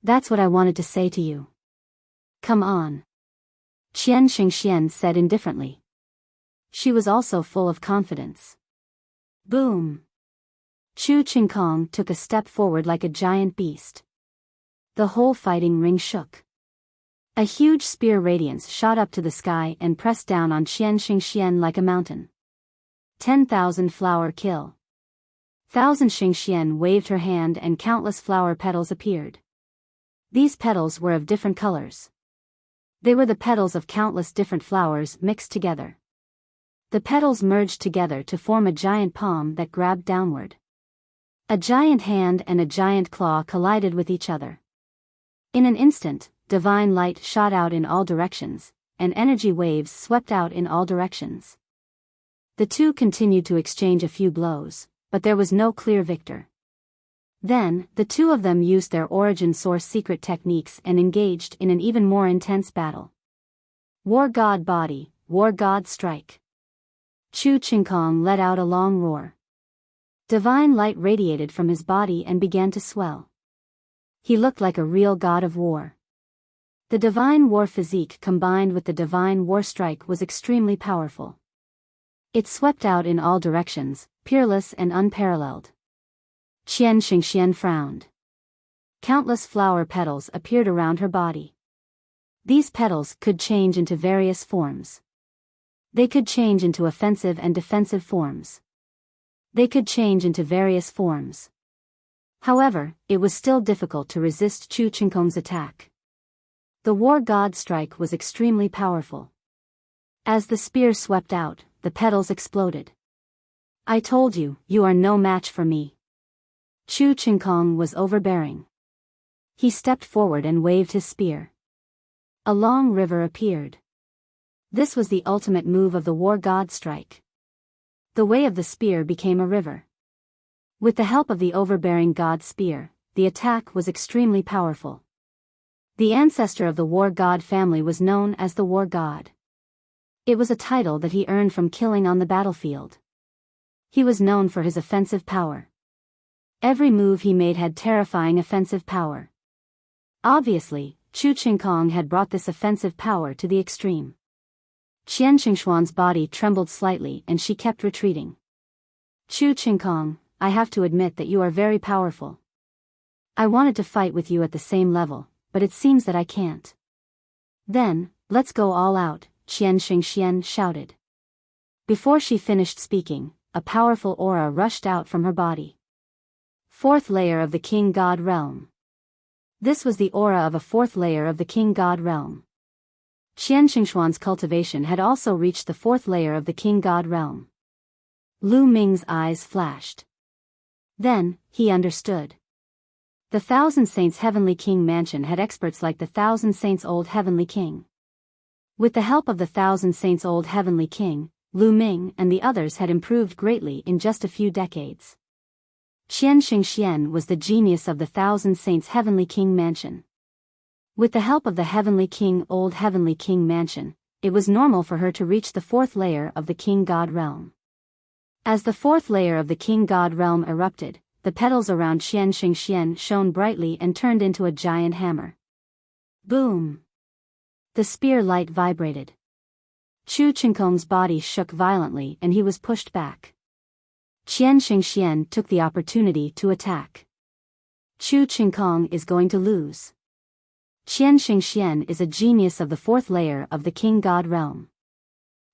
That's what I wanted to say to you. Come on. Qian Xingxian said indifferently. She was also full of confidence. Boom! Chu Qingkong took a step forward like a giant beast. The whole fighting ring shook. A huge spear radiance shot up to the sky and pressed down on Qian Xingxian like a mountain. 10,000 flower kill. 1,000 Xingxian waved her hand and countless flower petals appeared. These petals were of different colors. They were the petals of countless different flowers mixed together. The petals merged together to form a giant palm that grabbed downward. A giant hand and a giant claw collided with each other. In an instant, divine light shot out in all directions, and energy waves swept out in all directions. The two continued to exchange a few blows, but there was no clear victor. Then, the two of them used their origin source secret techniques and engaged in an even more intense battle. War God body, War God strike. Chu Qingkong let out a long roar. Divine light radiated from his body and began to swell. He looked like a real god of war. The divine war physique combined with the divine war strike was extremely powerful. It swept out in all directions, peerless and unparalleled. Qian Xingxian frowned. Countless flower petals appeared around her body. These petals could change into various forms. They could change into offensive and defensive forms. They could change into various forms. However, it was still difficult to resist Chu Qingkong's attack. The war god strike was extremely powerful. As the spear swept out, the petals exploded. I told you, you are no match for me. Chu Qingkong was overbearing. He stepped forward and waved his spear. A long river appeared. This was the ultimate move of the war god strike. The way of the spear became a river. With the help of the overbearing god spear, the attack was extremely powerful. The ancestor of the war god family was known as the war god. It was a title that he earned from killing on the battlefield. He was known for his offensive power. Every move he made had terrifying offensive power. Obviously, Chu Qingkong had brought this offensive power to the extreme. Qian Qingshuan's body trembled slightly and she kept retreating. Chu Qingkong, I have to admit that you are very powerful. I wanted to fight with you at the same level, but it seems that I can't. Then, let's go all out, Qian Xingxian shouted. Before she finished speaking, a powerful aura rushed out from her body. Fourth layer of the King God Realm. This was the aura of a fourth layer of the King God Realm. Qian Qingshuan's cultivation had also reached the fourth layer of the King God Realm. Lu Ming's eyes flashed. Then, he understood. The Thousand Saints Heavenly King Mansion had experts like the Thousand Saints Old Heavenly King. With the help of the Thousand Saints Old Heavenly King, Lu Ming and the others had improved greatly in just a few decades. Qian Xingxian was the genius of the Thousand Saints Heavenly King Mansion. With the help of the Heavenly King Old Heavenly King Mansion, it was normal for her to reach the fourth layer of the King God Realm. As the fourth layer of the King God Realm erupted, the petals around Qian Xingxian shone brightly and turned into a giant hammer. Boom! The spear light vibrated. Chu Qingkong's body shook violently and he was pushed back. Qian Xingxian took the opportunity to attack. Chu Qingkong is going to lose. Qian Xingxian is a genius of the fourth layer of the King God Realm.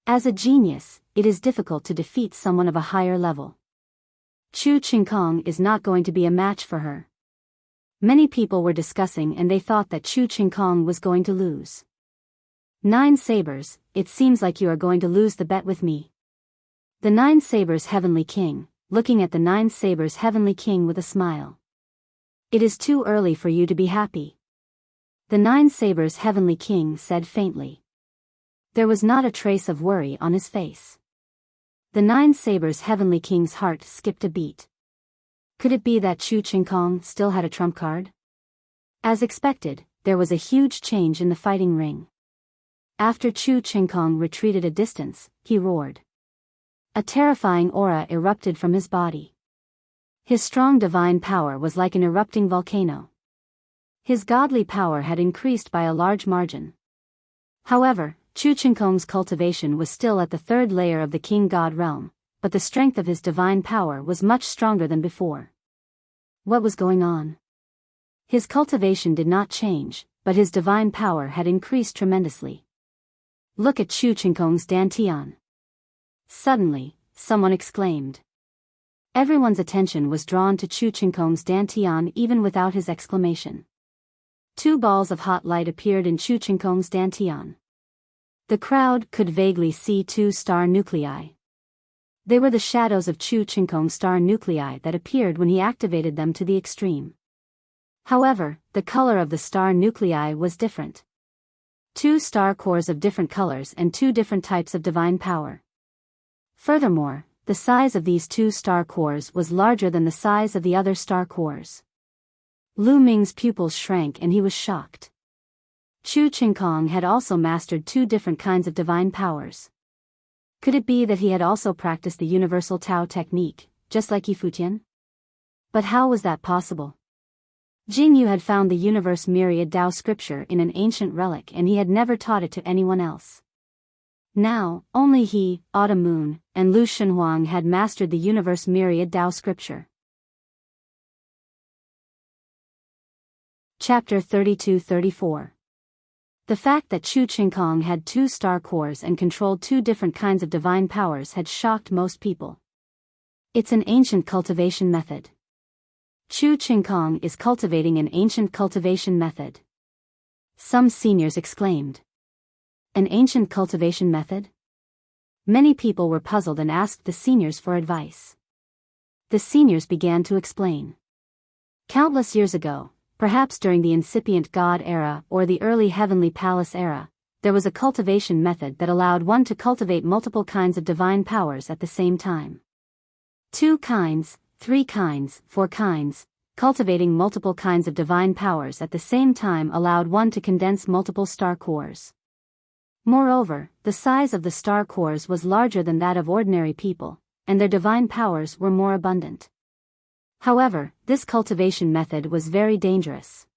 As a genius, it is difficult to defeat someone of a higher level. Chu Qingkong is not going to be a match for her. Many people were discussing and they thought that Chu Qingkong was going to lose. 9 sabers, it seems like you are going to lose the bet with me. The 9 sabers Heavenly King, looking at the 9 sabers Heavenly King with a smile. It is too early for you to be happy. The 9 sabers Heavenly King said faintly. There was not a trace of worry on his face. The 9 sabers Heavenly King's heart skipped a beat. Could it be that Chu Qingkong still had a trump card? As expected, there was a huge change in the fighting ring. After Chu Qingkong retreated a distance, he roared. A terrifying aura erupted from his body. His strong divine power was like an erupting volcano. His godly power had increased by a large margin. However, Chu Qingkong's cultivation was still at the third layer of the King God Realm, but the strength of his divine power was much stronger than before. What was going on? His cultivation did not change, but his divine power had increased tremendously. Look at Chu Qingkong's dantian. Suddenly, someone exclaimed. Everyone's attention was drawn to Chu Qingkong's dantian even without his exclamation. Two balls of hot light appeared in Chu Qingkong's dantian. The crowd could vaguely see two star nuclei. They were the shadows of Chu Qingkong's star nuclei that appeared when he activated them to the extreme. However, the color of the star nuclei was different. Two star cores of different colors and two different types of divine power. Furthermore, the size of these two star cores was larger than the size of the other star cores. Lu Ming's pupils shrank and he was shocked. Chu Qingkong had also mastered two different kinds of divine powers. Could it be that he had also practiced the universal Tao technique, just like Yifutian? But how was that possible? Jing Yu had found the universe myriad Tao scripture in an ancient relic and he had never taught it to anyone else. Now, only he, Autumn Moon, and Lu Shenhuang had mastered the universe myriad Tao scripture. Chapter 32-34. The fact that Chu Qingkong had two star cores and controlled two different kinds of divine powers had shocked most people. It's an ancient cultivation method. Chu Qingkong is cultivating an ancient cultivation method. Some seniors exclaimed. An ancient cultivation method? Many people were puzzled and asked the seniors for advice. The seniors began to explain. Countless years ago, perhaps during the incipient God era or the early Heavenly Palace era, there was a cultivation method that allowed one to cultivate multiple kinds of divine powers at the same time. 2 kinds, 3 kinds, 4 kinds, cultivating multiple kinds of divine powers at the same time allowed one to condense multiple star cores. Moreover, the size of the star cores was larger than that of ordinary people, and their divine powers were more abundant. However, this cultivation method was very dangerous.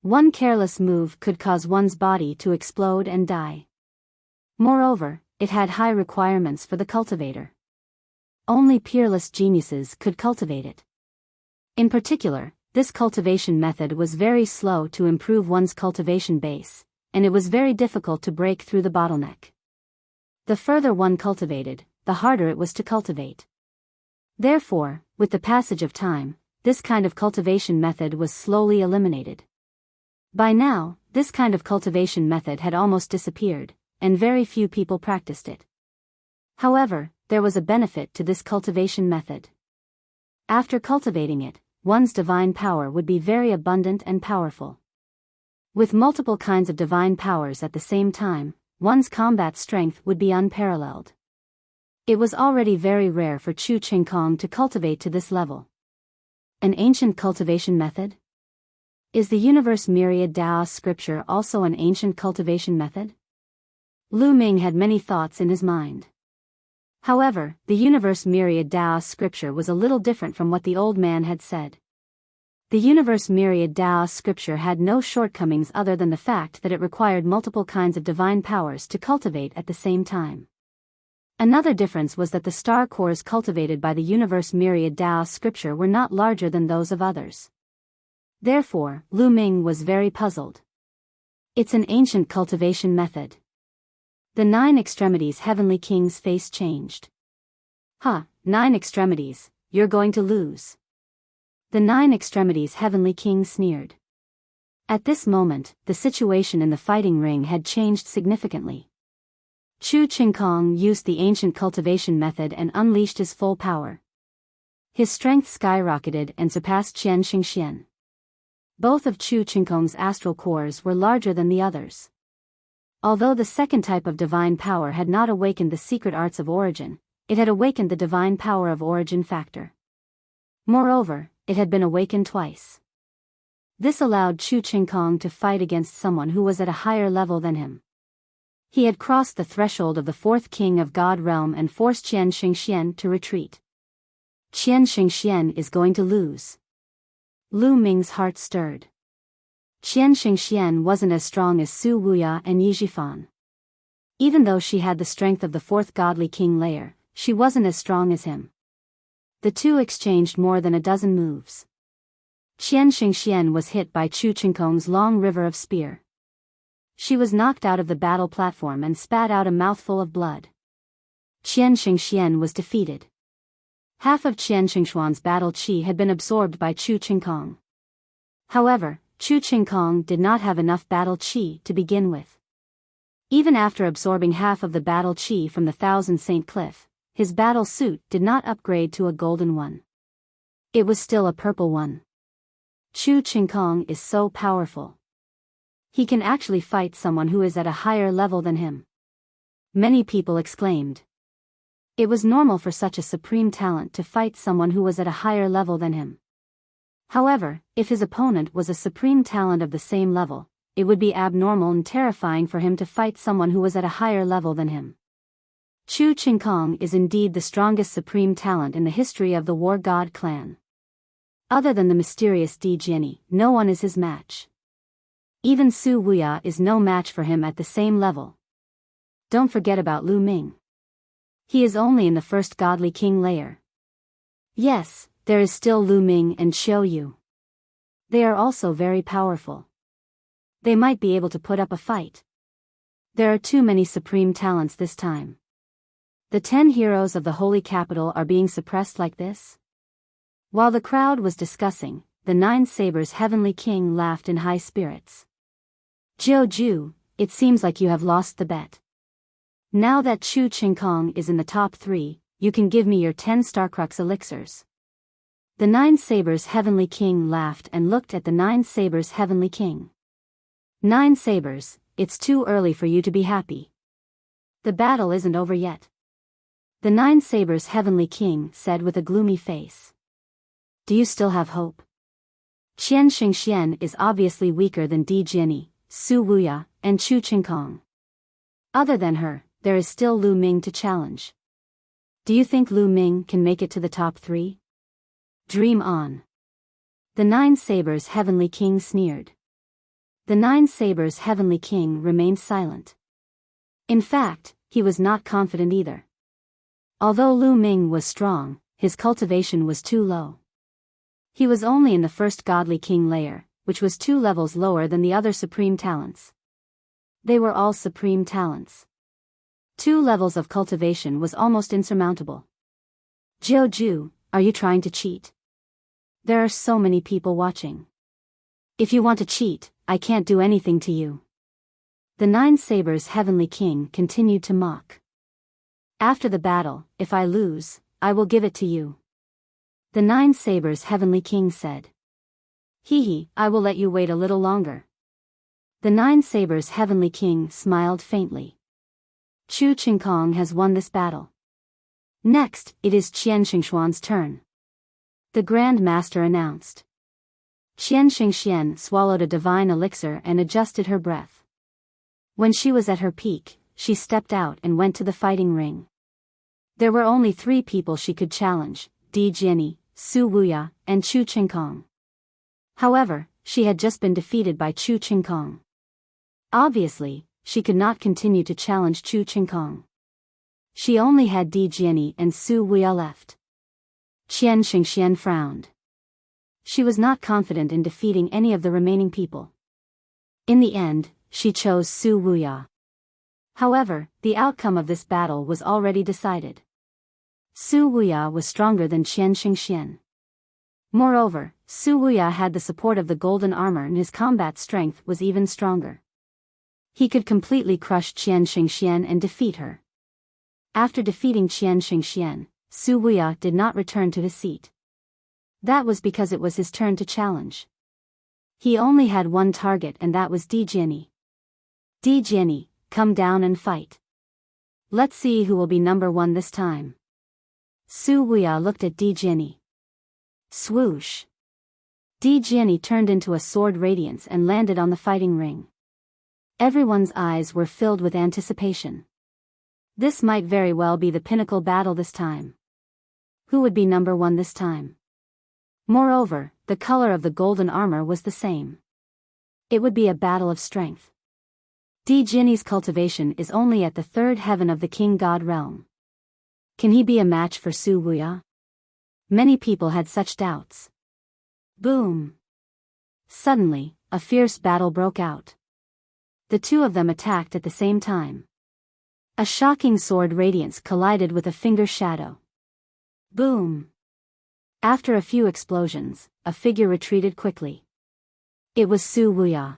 One careless move could cause one's body to explode and die. Moreover, it had high requirements for the cultivator. Only peerless geniuses could cultivate it. In particular, this cultivation method was very slow to improve one's cultivation base, and it was very difficult to break through the bottleneck. The further one cultivated, the harder it was to cultivate. Therefore, with the passage of time, this kind of cultivation method was slowly eliminated. By now, this kind of cultivation method had almost disappeared, and very few people practiced it. However, there was a benefit to this cultivation method. After cultivating it, one's divine power would be very abundant and powerful. With multiple kinds of divine powers at the same time, one's combat strength would be unparalleled. It was already very rare for Chu Qingkong to cultivate to this level. An ancient cultivation method? Is the universe myriad Tao scripture also an ancient cultivation method? Lu Ming had many thoughts in his mind. However, the universe myriad Tao scripture was a little different from what the old man had said. The universe myriad Tao scripture had no shortcomings other than the fact that it required multiple kinds of divine powers to cultivate at the same time. Another difference was that the star cores cultivated by the universe myriad Tao scripture were not larger than those of others. Therefore, Lu Ming was very puzzled. It's an ancient cultivation method. The 9 extremities heavenly king's face changed. 9 extremities, you're going to lose. The 9 extremities heavenly king sneered. At this moment, the situation in the fighting ring had changed significantly. Chu Qingkong used the ancient cultivation method and unleashed his full power. His strength skyrocketed and surpassed Qian Xingxian. Both of Chu Qingkong's astral cores were larger than the others. Although the second type of divine power had not awakened the secret arts of origin, it had awakened the divine power of origin factor. Moreover, it had been awakened twice. This allowed Chu Qingkong to fight against someone who was at a higher level than him. He had crossed the threshold of the 4th king of God realm and forced Qian Xingxian to retreat. Qian Xingxian is going to lose. Lu Ming's heart stirred. Qian Xingxian wasn't as strong as Su Wuya and Yi Zhifan. Even though she had the strength of the 4th godly king layer, she wasn't as strong as him. The two exchanged more than a dozen moves. Qian Xingxian was hit by Chu Qingkong's long river of spear. She was knocked out of the battle platform and spat out a mouthful of blood. Qian Xingxian was defeated. Half of Qian Xingshuan's battle chi had been absorbed by Chu Qingkong. However, Chu Qingkong did not have enough battle qi to begin with. Even after absorbing half of the battle qi from the Thousand Saint Cliff, his battle suit did not upgrade to a golden one. It was still a purple one. Chu Qingkong is so powerful. He can actually fight someone who is at a higher level than him. Many people exclaimed. It was normal for such a supreme talent to fight someone who was at a higher level than him. However, if his opponent was a supreme talent of the same level, it would be abnormal and terrifying for him to fight someone who was at a higher level than him. Chu Qingkong is indeed the strongest supreme talent in the history of the War God clan. Other than the mysterious Di Jianyi, no one is his match. Even Su Wuya is no match for him at the same level. Don't forget about Lu Ming. He is only in the first godly king layer. Yes, there is still Lu Ming and Xiao Yu. They are also very powerful. They might be able to put up a fight. There are too many supreme talents this time. The 10 heroes of the holy capital are being suppressed like this? While the crowd was discussing, the 9 Sabers' heavenly king laughed in high spirits. Jiu, it seems like you have lost the bet. Now that Chu Qingkong is in the top 3, you can give me your 10 Starcrux elixirs. The 9 Sabers' heavenly king laughed and looked at the 9 Sabers' heavenly king. 9 Sabers, it's too early for you to be happy. The battle isn't over yet. The 9 Sabers' heavenly king said with a gloomy face. Do you still have hope? Qian Xingxian is obviously weaker than Di Jianyi, Su Wuya, and Chu Qingkong. Other than her, there is still Lu Ming to challenge. Do you think Lu Ming can make it to the top 3? Dream on. The 9 Sabers' heavenly king sneered. The 9 Sabers' heavenly king remained silent. In fact, he was not confident either. Although Lu Ming was strong, his cultivation was too low. He was only in the first godly king layer, which was 2 levels lower than the other supreme talents. They were all supreme talents. 2 levels of cultivation was almost insurmountable. Jiu, are you trying to cheat? There are so many people watching. If you want to cheat, I can't do anything to you. The 9 Sabers' heavenly king continued to mock. After the battle, if I lose, I will give it to you. The 9 Sabers' heavenly king said. I will let you wait a little longer. The 9 Sabers' heavenly king smiled faintly. Chu Qingkong has won this battle. Next, it is Qian Xingxuan's turn. The Grand Master announced. Qian Xingxian swallowed a divine elixir and adjusted her breath. When she was at her peak, she stepped out and went to the fighting ring. There were only 3 people she could challenge, Di Jianyi, Su Wuya, and Chu Qingkong. However, she had just been defeated by Chu Qingkong. Obviously, she could not continue to challenge Chu Qingkong. She only had Di Jianyi and Su Wuya left. Qian Xingxian frowned. She was not confident in defeating any of the remaining people. In the end, she chose Su Wuya. However, the outcome of this battle was already decided. Su Wuya was stronger than Qian Xingxian. Moreover, Su Wuya had the support of the golden armor and his combat strength was even stronger. He could completely crush Qian Xingxian and defeat her. After defeating Qian Xingxian, Su Wuya did not return to his seat. That was because it was his turn to challenge. He only had one target and that was Di Jianyi. Di Jianyi, come down and fight. Let's see who will be number 1 this time. Su Wuya looked at Di Jianyi. Swoosh. Di Jianyi turned into a sword radiance and landed on the fighting ring. Everyone's eyes were filled with anticipation. This might very well be the pinnacle battle this time. Who would be number 1 this time? Moreover, the color of the golden armor was the same. It would be a battle of strength. Di Jianyi's cultivation is only at the 3rd heaven of the king god realm. Can he be a match for Su Wuya? Many people had such doubts. Boom! Suddenly, a fierce battle broke out. The 2 of them attacked at the same time. A shocking sword radiance collided with a finger shadow. Boom! After a few explosions, a figure retreated quickly. It was Su Wuya.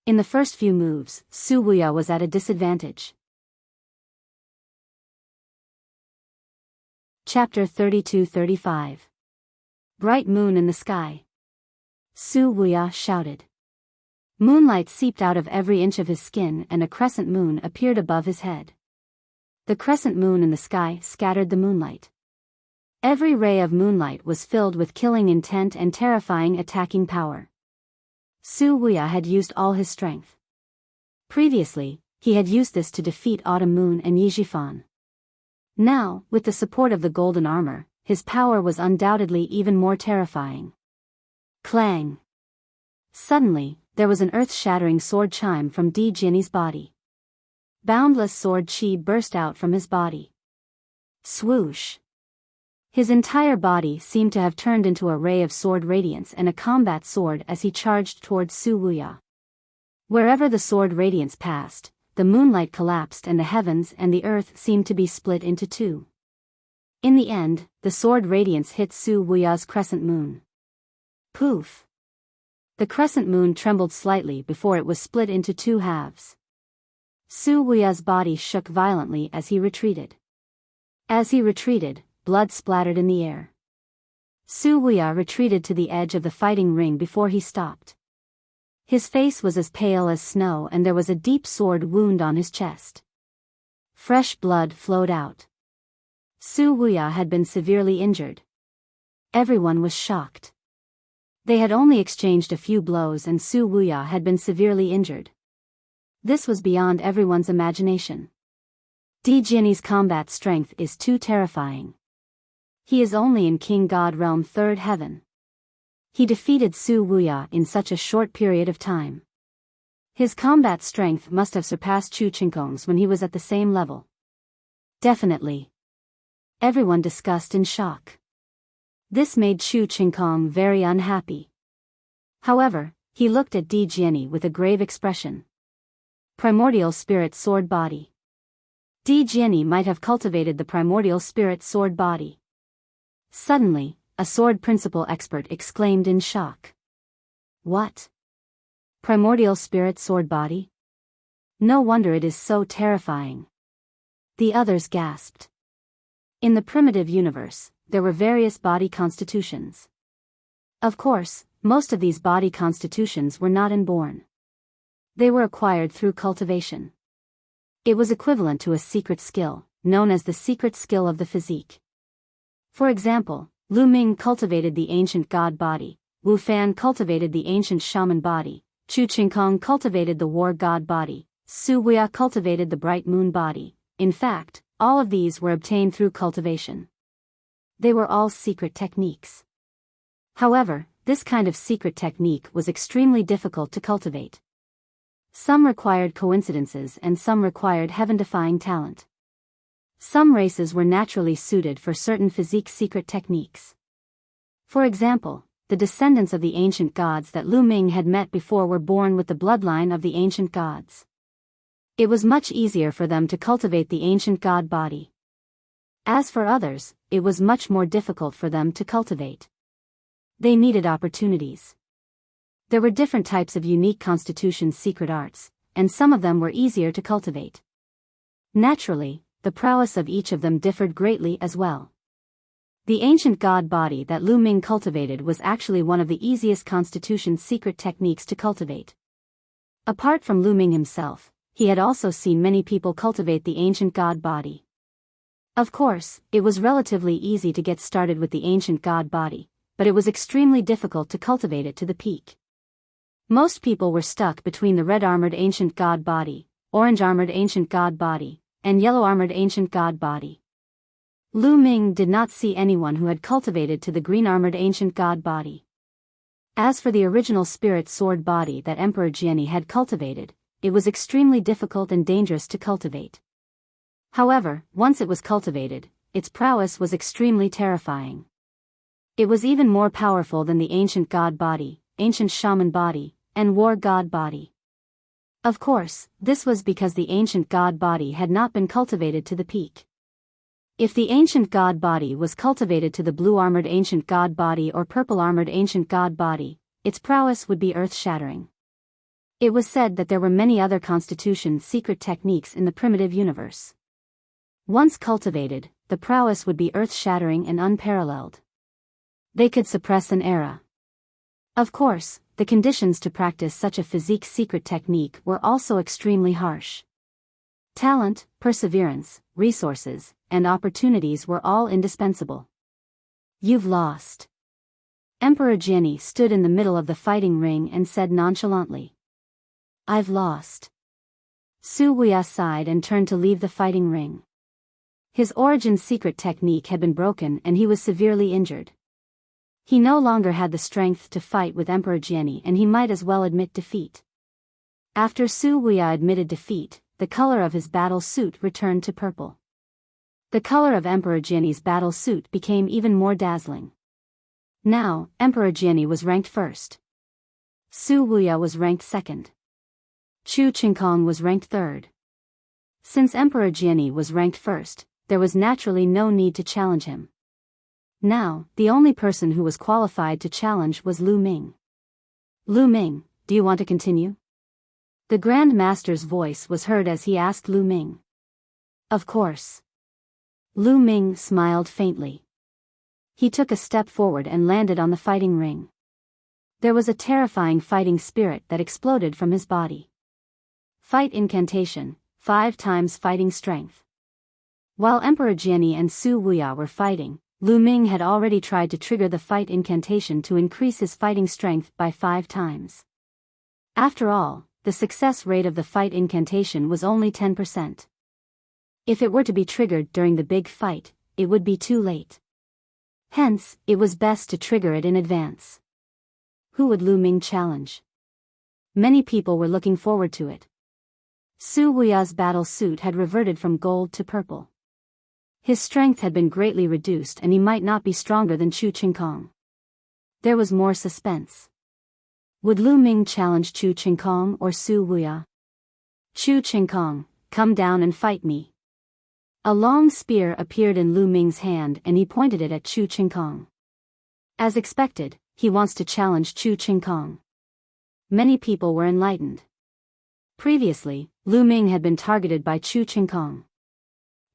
In the first few moves, Su Wuya was at a disadvantage. Chapter 32-35. Bright moon in the sky. Su Wuya shouted. Moonlight seeped out of every inch of his skin and a crescent moon appeared above his head. The crescent moon in the sky scattered the moonlight. Every ray of moonlight was filled with killing intent and terrifying attacking power. Su Wuya had used all his strength. Previously, he had used this to defeat Autumn Moon and Yizhifan. Now, with the support of the golden armor, his power was undoubtedly even more terrifying. Clang! Suddenly, there was an earth-shattering sword chime from Di Jinni's body. Boundless sword chi burst out from his body. Swoosh! His entire body seemed to have turned into a ray of sword radiance and a combat sword as he charged towards Su Wuya. Wherever the sword radiance passed, the moonlight collapsed and the heavens and the earth seemed to be split into two. In the end, the sword radiance hit Su Wuya's crescent moon. Poof! The crescent moon trembled slightly before it was split into two halves. Su Wuya's body shook violently as he retreated. As he retreated, blood splattered in the air. Su Wuya retreated to the edge of the fighting ring before he stopped. His face was as pale as snow and there was a deep sword wound on his chest. Fresh blood flowed out. Su Wuya had been severely injured. Everyone was shocked. They had only exchanged a few blows and Su Wuya had been severely injured. This was beyond everyone's imagination. Di Jinni's combat strength is too terrifying. He is only in King God Realm 3rd Heaven. He defeated Su Wuya in such a short period of time. His combat strength must have surpassed Chu Qinkong's when he was at the same level. Definitely. Everyone discussed in shock. This made Chu Qinkong very unhappy. However, he looked at Di Jinni with a grave expression. Primordial Spirit Sword Body. Di Jinni might have cultivated the Primordial Spirit Sword Body. Suddenly, a sword principle expert exclaimed in shock. What? Primordial Spirit Sword Body? No wonder it is so terrifying. The others gasped. In the primitive universe, there were various body constitutions. Of course, most of these body constitutions were not inborn. They were acquired through cultivation. It was equivalent to a secret skill, known as the secret skill of the physique. For example, Lu Ming cultivated the ancient god body, Wu Fan cultivated the ancient shaman body, Chu Qinkong cultivated the war god body, Su Wuya cultivated the bright moon body. In fact, all of these were obtained through cultivation. They were all secret techniques. However, this kind of secret technique was extremely difficult to cultivate. Some required coincidences and some required heaven-defying talent. Some races were naturally suited for certain physique secret techniques. For example, the descendants of the ancient gods that Lu Ming had met before were born with the bloodline of the ancient gods. It was much easier for them to cultivate the ancient god body. As for others, it was much more difficult for them to cultivate. They needed opportunities. There were different types of unique constitution secret arts, and some of them were easier to cultivate. Naturally, the prowess of each of them differed greatly as well. The ancient god body that Lu Ming cultivated was actually one of the easiest constitution secret techniques to cultivate. Apart from Lu Ming himself, he had also seen many people cultivate the ancient god body. Of course, it was relatively easy to get started with the ancient god body, but it was extremely difficult to cultivate it to the peak. Most people were stuck between the red-armored ancient god body, orange-armored ancient god body, and yellow-armored ancient god body. Lu Ming did not see anyone who had cultivated to the green-armored ancient god body. As for the original spirit sword body that Emperor Jiani had cultivated, it was extremely difficult and dangerous to cultivate. However, once it was cultivated, its prowess was extremely terrifying. It was even more powerful than the ancient god body, ancient shaman body, and war god body. Of course, this was because the ancient god body had not been cultivated to the peak. If the ancient god body was cultivated to the blue-armored ancient god body or purple-armored ancient god body, its prowess would be earth-shattering. It was said that there were many other Constitution's secret techniques in the primitive universe. Once cultivated, the prowess would be earth-shattering and unparalleled. They could suppress an era. Of course, the conditions to practice such a physique secret technique were also extremely harsh. Talent, perseverance, resources, and opportunities were all indispensable. You've lost. Emperor Jiani stood in the middle of the fighting ring and said nonchalantly. I've lost. Su Wuya sighed and turned to leave the fighting ring. His origin secret technique had been broken and he was severely injured. He no longer had the strength to fight with Emperor Jiani and he might as well admit defeat. After Su Wuya admitted defeat, the color of his battle suit returned to purple. The color of Emperor Jiani's battle suit became even more dazzling. Now, Emperor Jiani was ranked first. Su Wuya was ranked second. Chu Qingkong was ranked third. Since Emperor Jiani was ranked first, there was naturally no need to challenge him. Now, the only person who was qualified to challenge was Lu Ming. Lu Ming, do you want to continue? The Grand Master's voice was heard as he asked Lu Ming. Of course. Lu Ming smiled faintly. He took a step forward and landed on the fighting ring. There was a terrifying fighting spirit that exploded from his body. Fight incantation, 5 times fighting strength. While Emperor Jiani and Su Wuya were fighting, Lu Ming had already tried to trigger the fight incantation to increase his fighting strength by 5 times. After all, the success rate of the fight incantation was only 10%. If it were to be triggered during the big fight, it would be too late. Hence, it was best to trigger it in advance. Who would Lu Ming challenge? Many people were looking forward to it. Su Wuya's battle suit had reverted from gold to purple. His strength had been greatly reduced and he might not be stronger than Chu Qingkong. There was more suspense. Would Lu Ming challenge Chu Qingkong or Su Wuya? Chu Qingkong, come down and fight me. A long spear appeared in Lu Ming's hand and he pointed it at Chu Qingkong. As expected, he wants to challenge Chu Qingkong. Many people were enlightened. Previously, Lu Ming had been targeted by Chu Qingkong.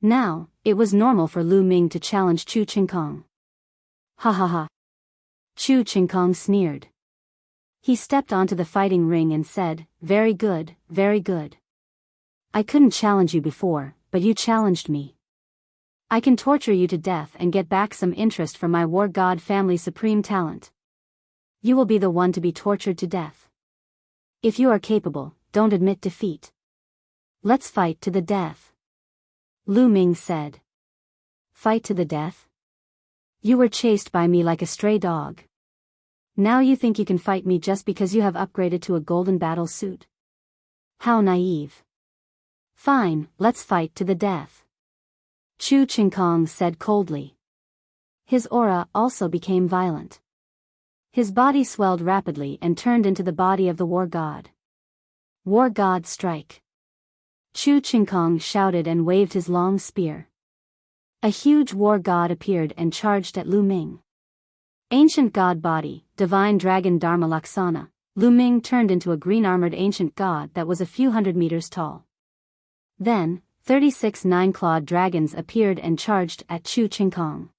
Now, it was normal for Lu Ming to challenge Chu Qingkong. Ha ha ha. Chu Qingkong sneered. He stepped onto the fighting ring and said, very good, very good. I couldn't challenge you before, but you challenged me. I can torture you to death and get back some interest from my war god family supreme talent. You will be the one to be tortured to death. If you are capable, don't admit defeat. Let's fight to the death. Lu Ming said. Fight to the death? You were chased by me like a stray dog. Now you think you can fight me just because you have upgraded to a golden battle suit? How naive. Fine, let's fight to the death. Chu Qingkong said coldly. His aura also became violent. His body swelled rapidly and turned into the body of the war god. War god strike. Chu Qingkong shouted and waved his long spear. A huge war god appeared and charged at Lu Ming. Ancient god body, divine dragon Dharma Laksana, Lu Ming turned into a green-armored ancient god that was a few hundred meters tall. Then, 36 nine-clawed dragons appeared and charged at Chu Qingkong.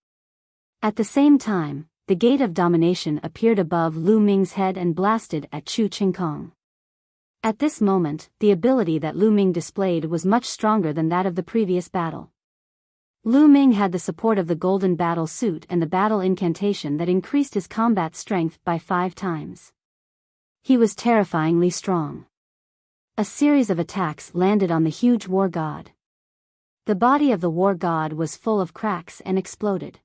At the same time, the gate of domination appeared above Lu Ming's head and blasted at Chu Qingkong. At this moment, the ability that Lu Ming displayed was much stronger than that of the previous battle. Lu Ming had the support of the golden battle suit and the battle incantation that increased his combat strength by 5 times. He was terrifyingly strong. A series of attacks landed on the huge war god. The body of the war god was full of cracks and exploded.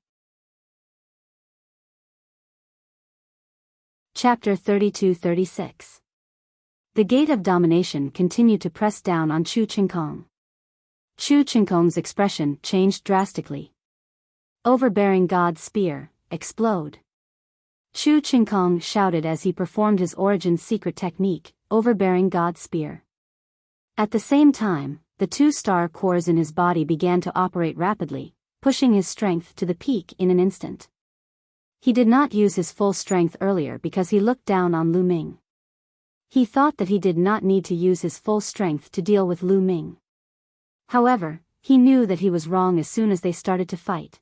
Chapter 32-36. The gate of domination continued to press down on Chu Qingkong. Chu Qingkong's expression changed drastically. Overbearing god spear, explode. Chu Qingkong shouted as he performed his origin secret technique, overbearing god spear. At the same time, the 2 star cores in his body began to operate rapidly, pushing his strength to the peak in an instant. He did not use his full strength earlier because he looked down on Lu Ming. He thought that he did not need to use his full strength to deal with Lu Ming. However, he knew that he was wrong as soon as they started to fight.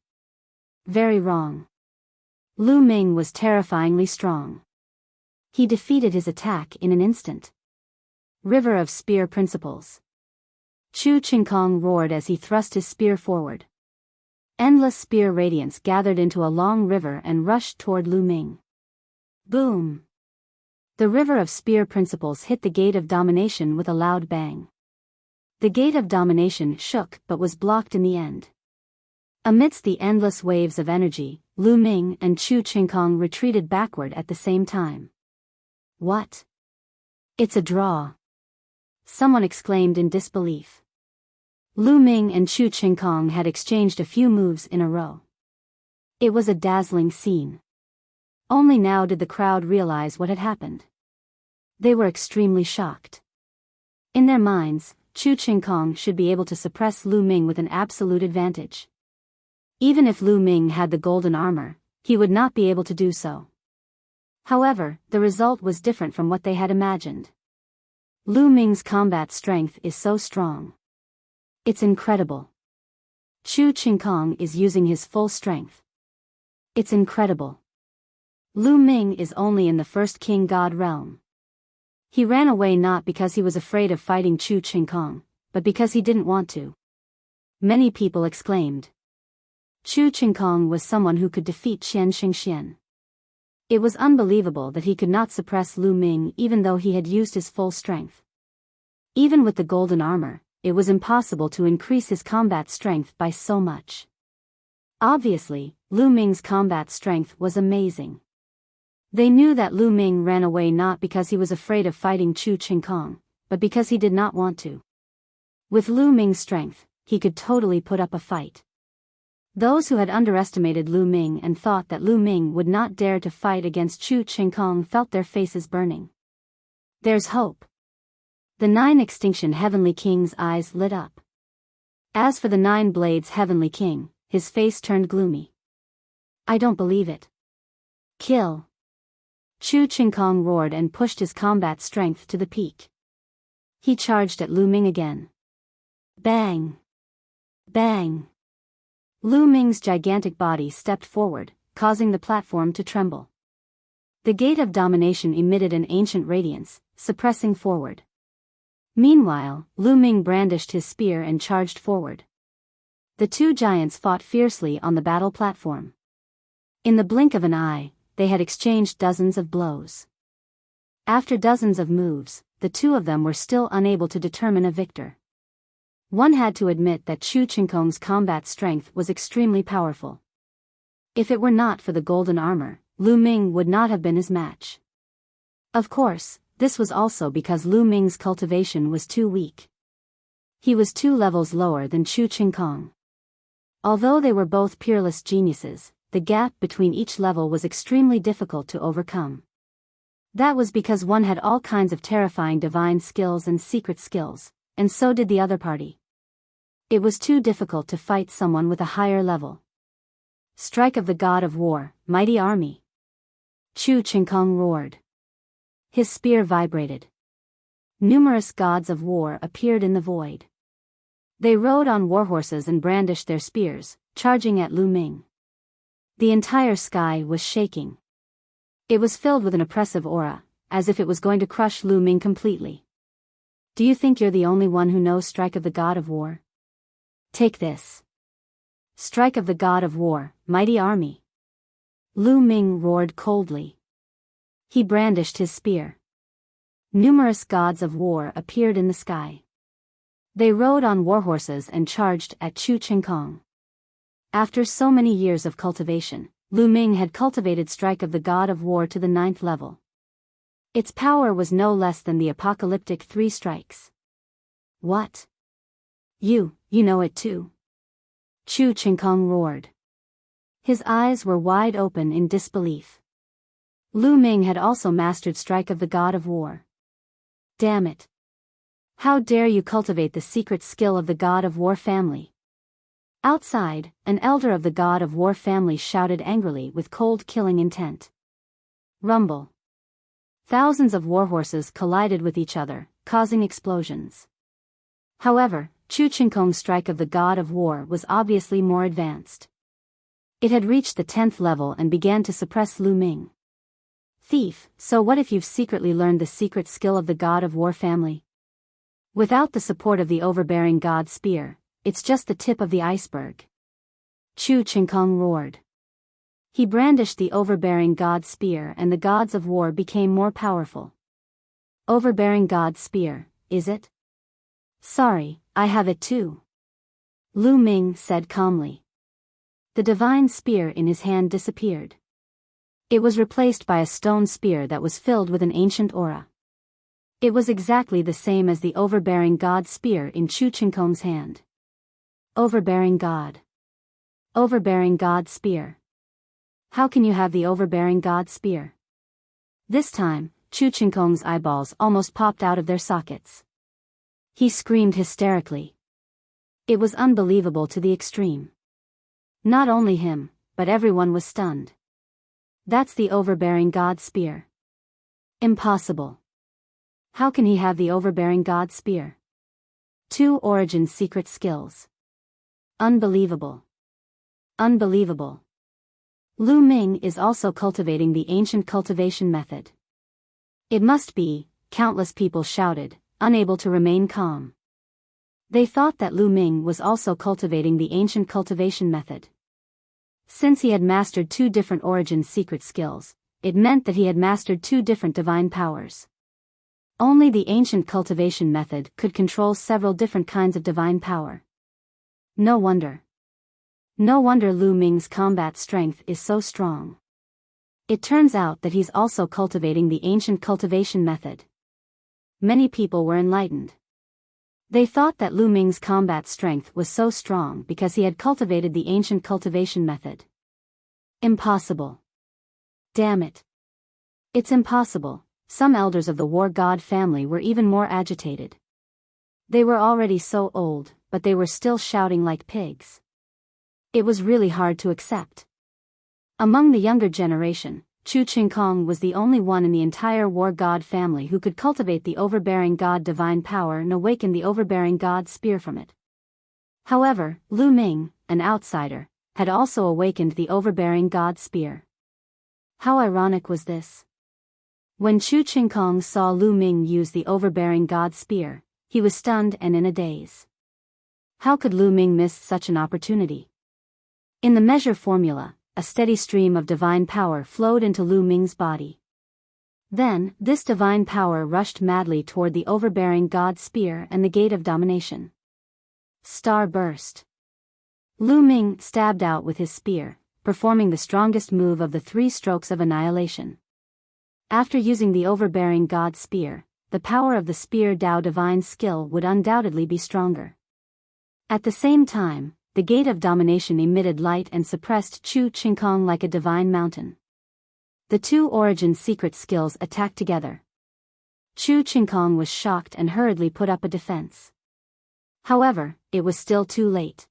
Very wrong. Lu Ming was terrifyingly strong. He defeated his attack in an instant. River of Spear Principles. Chu Qingkong roared as he thrust his spear forward. Endless spear radiance gathered into a long river and rushed toward Lu Ming. Boom! The River of Spear Principles hit the Gate of Domination with a loud bang. The Gate of Domination shook but was blocked in the end. Amidst the endless waves of energy, Lu Ming and Chu Qingkong retreated backward at the same time. What? It's a draw. Someone exclaimed in disbelief. Lu Ming and Chu Qingkong had exchanged a few moves in a row. It was a dazzling scene. Only now did the crowd realize what had happened. They were extremely shocked. In their minds, Chu Qingkong should be able to suppress Lu Ming with an absolute advantage. Even if Lu Ming had the golden armor, he would not be able to do so. However, the result was different from what they had imagined. Lu Ming's combat strength is so strong. It's incredible. Chu Qingkong is using his full strength. It's incredible. Lu Ming is only in the first king god realm. He ran away not because he was afraid of fighting Chu Qingkong, but because he didn't want to. Many people exclaimed. Chu Qingkong was someone who could defeat Qian Xingxian. It was unbelievable that he could not suppress Lu Ming even though he had used his full strength. Even with the golden armor, it was impossible to increase his combat strength by so much. Obviously, Lu Ming's combat strength was amazing. They knew that Lu Ming ran away not because he was afraid of fighting Chu Qingkong, but because he did not want to. With Lu Ming's strength, he could totally put up a fight. Those who had underestimated Lu Ming and thought that Lu Ming would not dare to fight against Chu Qingkong felt their faces burning. There's hope. The 9 Extinction Heavenly King's eyes lit up. As for the 9 Blades Heavenly King, his face turned gloomy. I don't believe it. Kill. Chu Qingkong roared and pushed his combat strength to the peak. He charged at Lu Ming again. Bang! Bang! Lu Ming's gigantic body stepped forward, causing the platform to tremble. The Gate of Domination emitted an ancient radiance, suppressing forward. Meanwhile, Lu Ming brandished his spear and charged forward. The 2 giants fought fiercely on the battle platform. In the blink of an eye, they had exchanged dozens of blows. After dozens of moves, the 2 of them were still unable to determine a victor. One had to admit that Chu Qingkong's combat strength was extremely powerful. If it were not for the golden armor, Lu Ming would not have been his match. Of course, this was also because Lu Ming's cultivation was too weak. He was 2 levels lower than Chu Qingkong. Although they were both peerless geniuses, the gap between each level was extremely difficult to overcome. That was because one had all kinds of terrifying divine skills and secret skills, and so did the other party. It was too difficult to fight someone with a higher level. Strike of the God of War, mighty army. Chu Qingkong roared. His spear vibrated. Numerous gods of war appeared in the void. They rode on warhorses and brandished their spears, charging at Lu Ming. The entire sky was shaking. It was filled with an oppressive aura, as if it was going to crush Lu Ming completely. Do you think you're the only one who knows Strike of the God of War? Take this. Strike of the God of War, mighty army. Lu Ming roared coldly. He brandished his spear. Numerous gods of war appeared in the sky. They rode on warhorses and charged at Chu Qingkong. After so many years of cultivation, Lu Ming had cultivated Strike of the God of War to the 9th level. Its power was no less than the apocalyptic 3 strikes. What? You know it too? Chu Qingkong roared. His eyes were wide open in disbelief. Lu Ming had also mastered Strike of the God of War. Damn it. How dare you cultivate the secret skill of the God of War family? Outside, an elder of the god of war family shouted angrily with cold killing intent. Rumble. Thousands of warhorses collided with each other, causing explosions. However, Chu Qinkong's strike of the god of war was obviously more advanced. It had reached the 10th level and began to suppress Lu Ming. Thief, so what if you've secretly learned the secret skill of the god of war family? Without the support of the overbearing god spear, it's just the tip of the iceberg. Chu Qinkong roared. He brandished the overbearing god spear and the gods of war became more powerful. Overbearing god spear, is it? Sorry, I have it too. Lu Ming said calmly. The divine spear in his hand disappeared. It was replaced by a stone spear that was filled with an ancient aura. It was exactly the same as the overbearing god spear in Chu Qinkong's hand. Overbearing god. Overbearing god spear. How can you have the overbearing god spear? This time, Chu Qinkong's eyeballs almost popped out of their sockets. He screamed hysterically. It was unbelievable to the extreme. Not only him, but everyone was stunned. That's the overbearing god spear. Impossible. How can he have the overbearing god spear? 2 origin secret skills. Unbelievable. Unbelievable. Lu Ming is also cultivating the ancient cultivation method. It must be, countless people shouted, unable to remain calm. They thought that Lu Ming was also cultivating the ancient cultivation method. Since he had mastered 2 different origin secret skills, it meant that he had mastered 2 different divine powers. Only the ancient cultivation method could control several different kinds of divine power. No wonder. No wonder Lu Ming's combat strength is so strong. It turns out that he's also cultivating the ancient cultivation method. Many people were enlightened. They thought that Lu Ming's combat strength was so strong because he had cultivated the ancient cultivation method. Impossible. Damn it. It's impossible. Some elders of the war god family were even more agitated. They were already so old, but they were still shouting like pigs. It was really hard to accept. Among the younger generation, Chu Qinkong was the only one in the entire war god family who could cultivate the overbearing god divine power and awaken the overbearing god spear from it. However, Lu Ming, an outsider, had also awakened the overbearing god spear. How ironic was this? When Chu Qinkong saw Lu Ming use the overbearing god spear, he was stunned and in a daze. How could Lu Ming miss such an opportunity? In the measure formula, a steady stream of divine power flowed into Lu Ming's body. Then, this divine power rushed madly toward the overbearing god spear and the gate of domination. Star burst. Lu Ming stabbed out with his spear, performing the strongest move of the 3 strokes of annihilation. After using the overbearing god spear, the power of the spear Dao divine skill would undoubtedly be stronger. At the same time, the gate of domination emitted light and suppressed Chu Qinkong like a divine mountain. The 2 origin secret skills attacked together. Chu Qinkong was shocked and hurriedly put up a defense. However, it was still too late.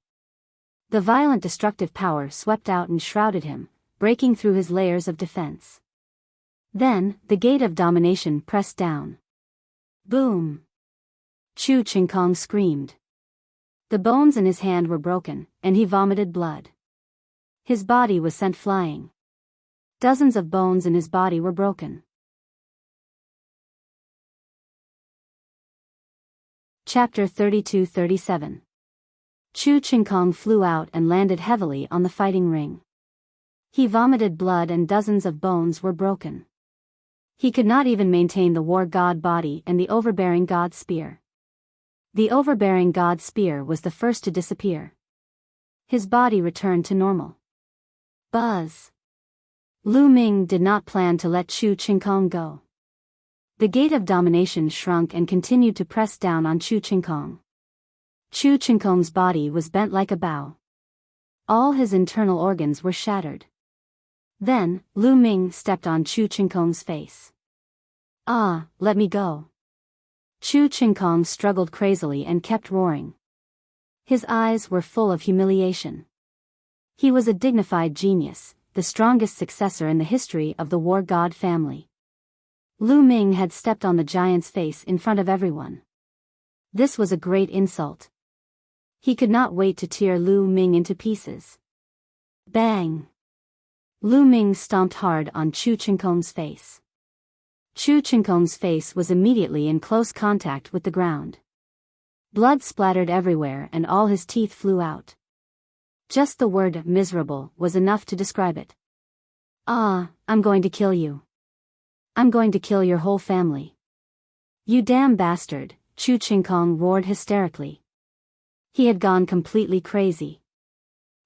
The violent destructive power swept out and shrouded him, breaking through his layers of defense. Then, the gate of domination pressed down. Boom! Chu Qinkong screamed. The bones in his hand were broken, and he vomited blood. His body was sent flying. Dozens of bones in his body were broken. Chapter 32-37. Chu Qinkong flew out and landed heavily on the fighting ring. He vomited blood and dozens of bones were broken. He could not even maintain the war god body and the overbearing god spear. The overbearing god spear was the first to disappear. His body returned to normal. Buzz. Lu Ming did not plan to let Chu Qinkong go. The gate of domination shrunk and continued to press down on Chu Qinkong. Chu Qinkong's body was bent like a bow. All his internal organs were shattered. Then, Lu Ming stepped on Chu Qinkong's face. Ah, let me go. Chu Qinkong struggled crazily and kept roaring. His eyes were full of humiliation. He was a dignified genius, the strongest successor in the history of the war god family. Lu Ming had stepped on the giant's face in front of everyone. This was a great insult. He could not wait to tear Lu Ming into pieces. Bang! Lu Ming stomped hard on Chu Qinkong's face. Chu Qinkong's face was immediately in close contact with the ground. Blood splattered everywhere and all his teeth flew out. Just the word miserable was enough to describe it. Ah, I'm going to kill you. I'm going to kill your whole family. You damn bastard, Chu Qinkong roared hysterically. He had gone completely crazy.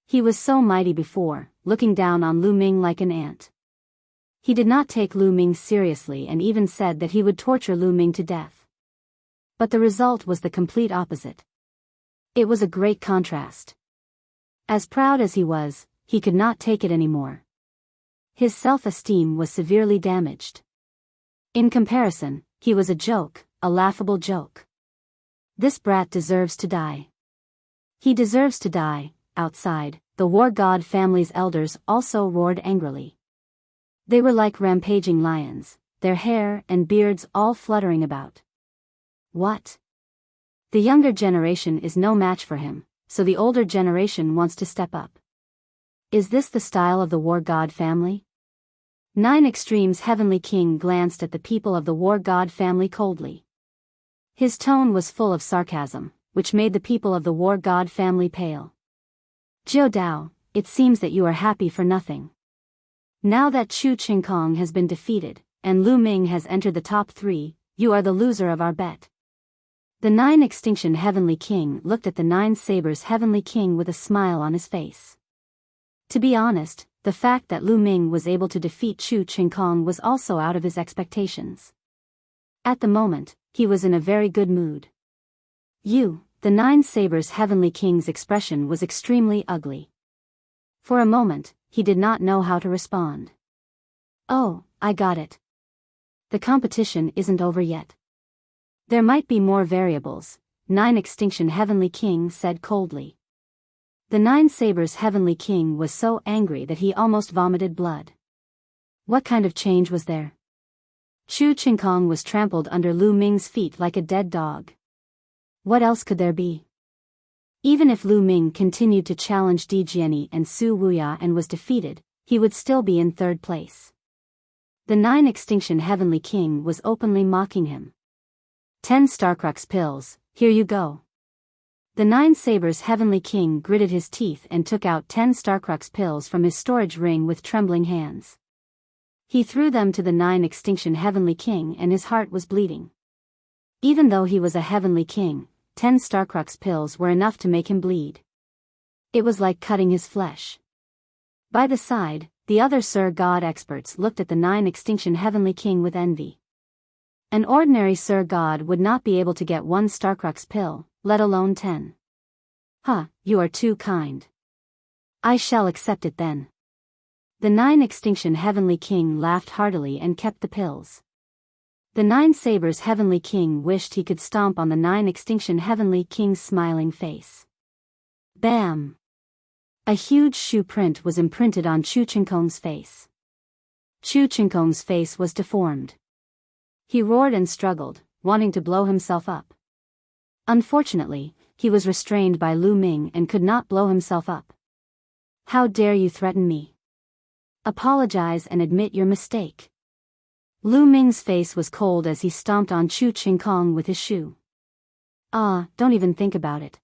He was so mighty before, looking down on Lu Ming like an ant. He did not take Lu Ming seriously and even said that he would torture Lu Ming to death. But the result was the complete opposite. It was a great contrast. As proud as he was, he could not take it anymore. His self-esteem was severely damaged. In comparison, he was a joke, a laughable joke. This brat deserves to die. He deserves to die. Outside, the war god family's elders also roared angrily. They were like rampaging lions, their hair and beards all fluttering about. What? The younger generation is no match for him, so the older generation wants to step up. Is this the style of the war god family? Nine Extremes' heavenly king glanced at the people of the war god family coldly. His tone was full of sarcasm, which made the people of the war god family pale. Jiu Dao, it seems that you are happy for nothing. Now that Chu Qinkong has been defeated, and Lu Ming has entered the top 3, you are the loser of our bet. The Nine Extinction Heavenly King looked at the Nine Sabers Heavenly King with a smile on his face. To be honest, the fact that Lu Ming was able to defeat Chu Qinkong was also out of his expectations. At the moment, he was in a very good mood. The Nine Sabers Heavenly King's expression was extremely ugly. For a moment, he did not know how to respond. Oh, I got it. The competition isn't over yet. There might be more variables, Nine Extinction Heavenly King said coldly. The Nine Sabers Heavenly King was so angry that he almost vomited blood. What kind of change was there? Chu Qinkong was trampled under Lu Ming's feet like a dead dog. What else could there be? Even if Lu Ming continued to challenge Di Jiani and Su Wuya and was defeated, he would still be in 3rd place. The Nine Extinction Heavenly King was openly mocking him. 10 Starcrux pills, here you go. The Nine Sabers Heavenly King gritted his teeth and took out 10 Starcrux pills from his storage ring with trembling hands. He threw them to the Nine Extinction Heavenly King and his heart was bleeding. Even though he was a Heavenly King, 10 Starcrux pills were enough to make him bleed. It was like cutting his flesh. By the side, the other Sir God experts looked at the Nine Extinction Heavenly King with envy. An ordinary Sir God would not be able to get 1 Starcrux pill, let alone 10. You are too kind. I shall accept it then. The Nine Extinction Heavenly King laughed heartily and kept the pills. The Nine Sabers Heavenly King wished he could stomp on the Nine Extinction Heavenly King's smiling face. Bam! A huge shoe print was imprinted on Chu Qinkong's face. Chu Qinkong's face was deformed. He roared and struggled, wanting to blow himself up. Unfortunately, he was restrained by Lu Ming and could not blow himself up. How dare you threaten me? Apologize and admit your mistake. Lu Ming's face was cold as he stomped on Chu Qinkong with his shoe. Don't even think about it.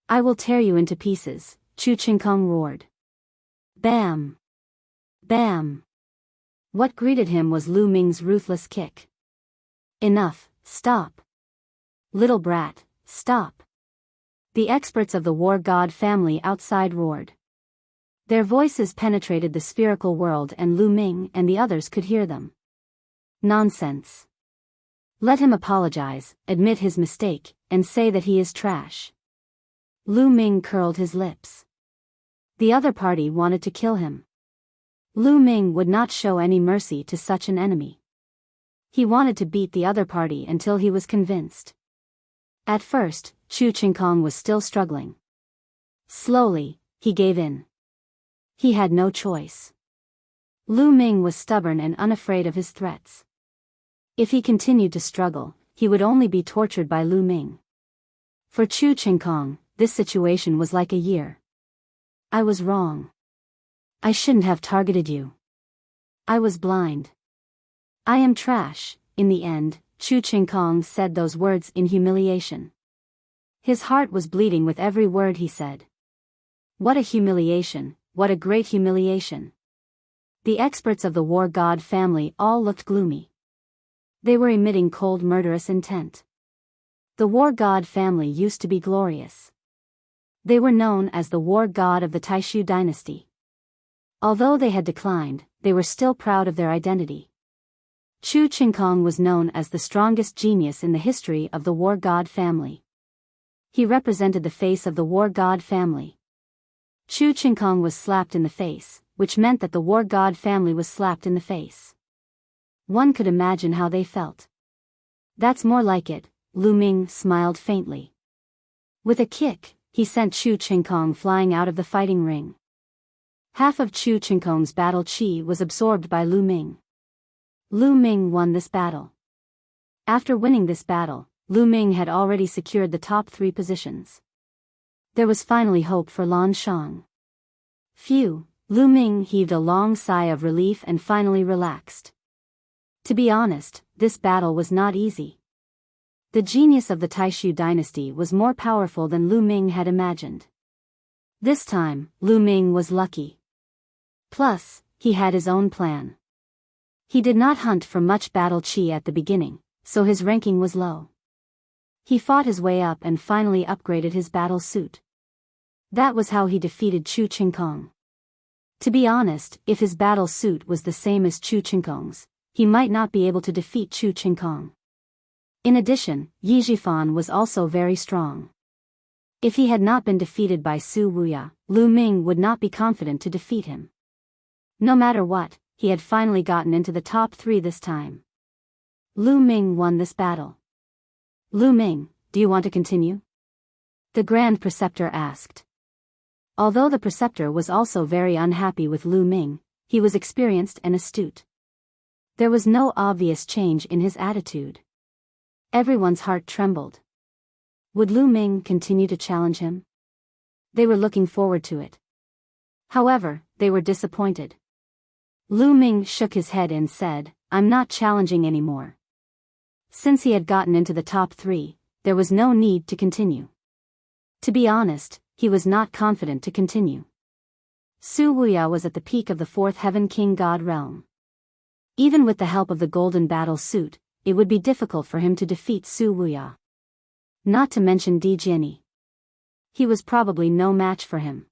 I will tear you into pieces, Chu Qinkong roared. Bam! Bam! What greeted him was Lu Ming's ruthless kick. Enough, stop. Little brat, stop. The experts of the war god family outside roared. Their voices penetrated the spherical world and Lu Ming and the others could hear them. Nonsense. Let him apologize, admit his mistake, and say that he is trash. Lu Ming curled his lips. The other party wanted to kill him. Lu Ming would not show any mercy to such an enemy. He wanted to beat the other party until he was convinced. At first, Chu Qingkong was still struggling. Slowly, he gave in. He had no choice. Lu Ming was stubborn and unafraid of his threats. If he continued to struggle, he would only be tortured by Lu Ming. For Chu Qingkong, this situation was like a year. I was wrong. I shouldn't have targeted you. I was blind. I am trash. In the end, Chu Qingkong said those words in humiliation. His heart was bleeding with every word he said. What a humiliation, what a great humiliation. The experts of the war god family all looked gloomy. They were emitting cold murderous intent. The war god family used to be glorious. They were known as the war god of the Taishu dynasty. Although they had declined, they were still proud of their identity. Chu Qingkong was known as the strongest genius in the history of the war god family. He represented the face of the war god family. Chu Qingkong was slapped in the face, which meant that the war god family was slapped in the face. One could imagine how they felt. That's more like it, Lu Ming smiled faintly. With a kick, he sent Chu Qingkong flying out of the fighting ring. Half of Chu Qingkong's battle chi was absorbed by Lu Ming. Lu Ming won this battle. After winning this battle, Lu Ming had already secured the top 3 positions. There was finally hope for Lan Shang. Phew, Lu Ming heaved a long sigh of relief and finally relaxed. To be honest, this battle was not easy. The genius of the Taishu dynasty was more powerful than Lu Ming had imagined. This time, Lu Ming was lucky. Plus, he had his own plan. He did not hunt for much battle chi at the beginning, so his ranking was low. He fought his way up and finally upgraded his battle suit. That was how he defeated Chu Qingkong. To be honest, if his battle suit was the same as Chu Qingkong's, he might not be able to defeat Chu Qingkong. In addition, Yi Jifan was also very strong. If he had not been defeated by Su Wuya, Lu Ming would not be confident to defeat him. No matter what, he had finally gotten into the top 3 this time. Lu Ming won this battle. Lu Ming, do you want to continue? The Grand Preceptor asked. Although the Preceptor was also very unhappy with Lu Ming, he was experienced and astute. There was no obvious change in his attitude. Everyone's heart trembled. Would Lu Ming continue to challenge him? They were looking forward to it. However, they were disappointed. Lu Ming shook his head and said, I'm not challenging anymore. Since he had gotten into the top 3, there was no need to continue. To be honest, he was not confident to continue. Su Wuya was at the peak of the 4th Heaven King God realm. Even with the help of the golden battle suit, it would be difficult for him to defeat Su Wuya. Not to mention Di Jiani. He was probably no match for him.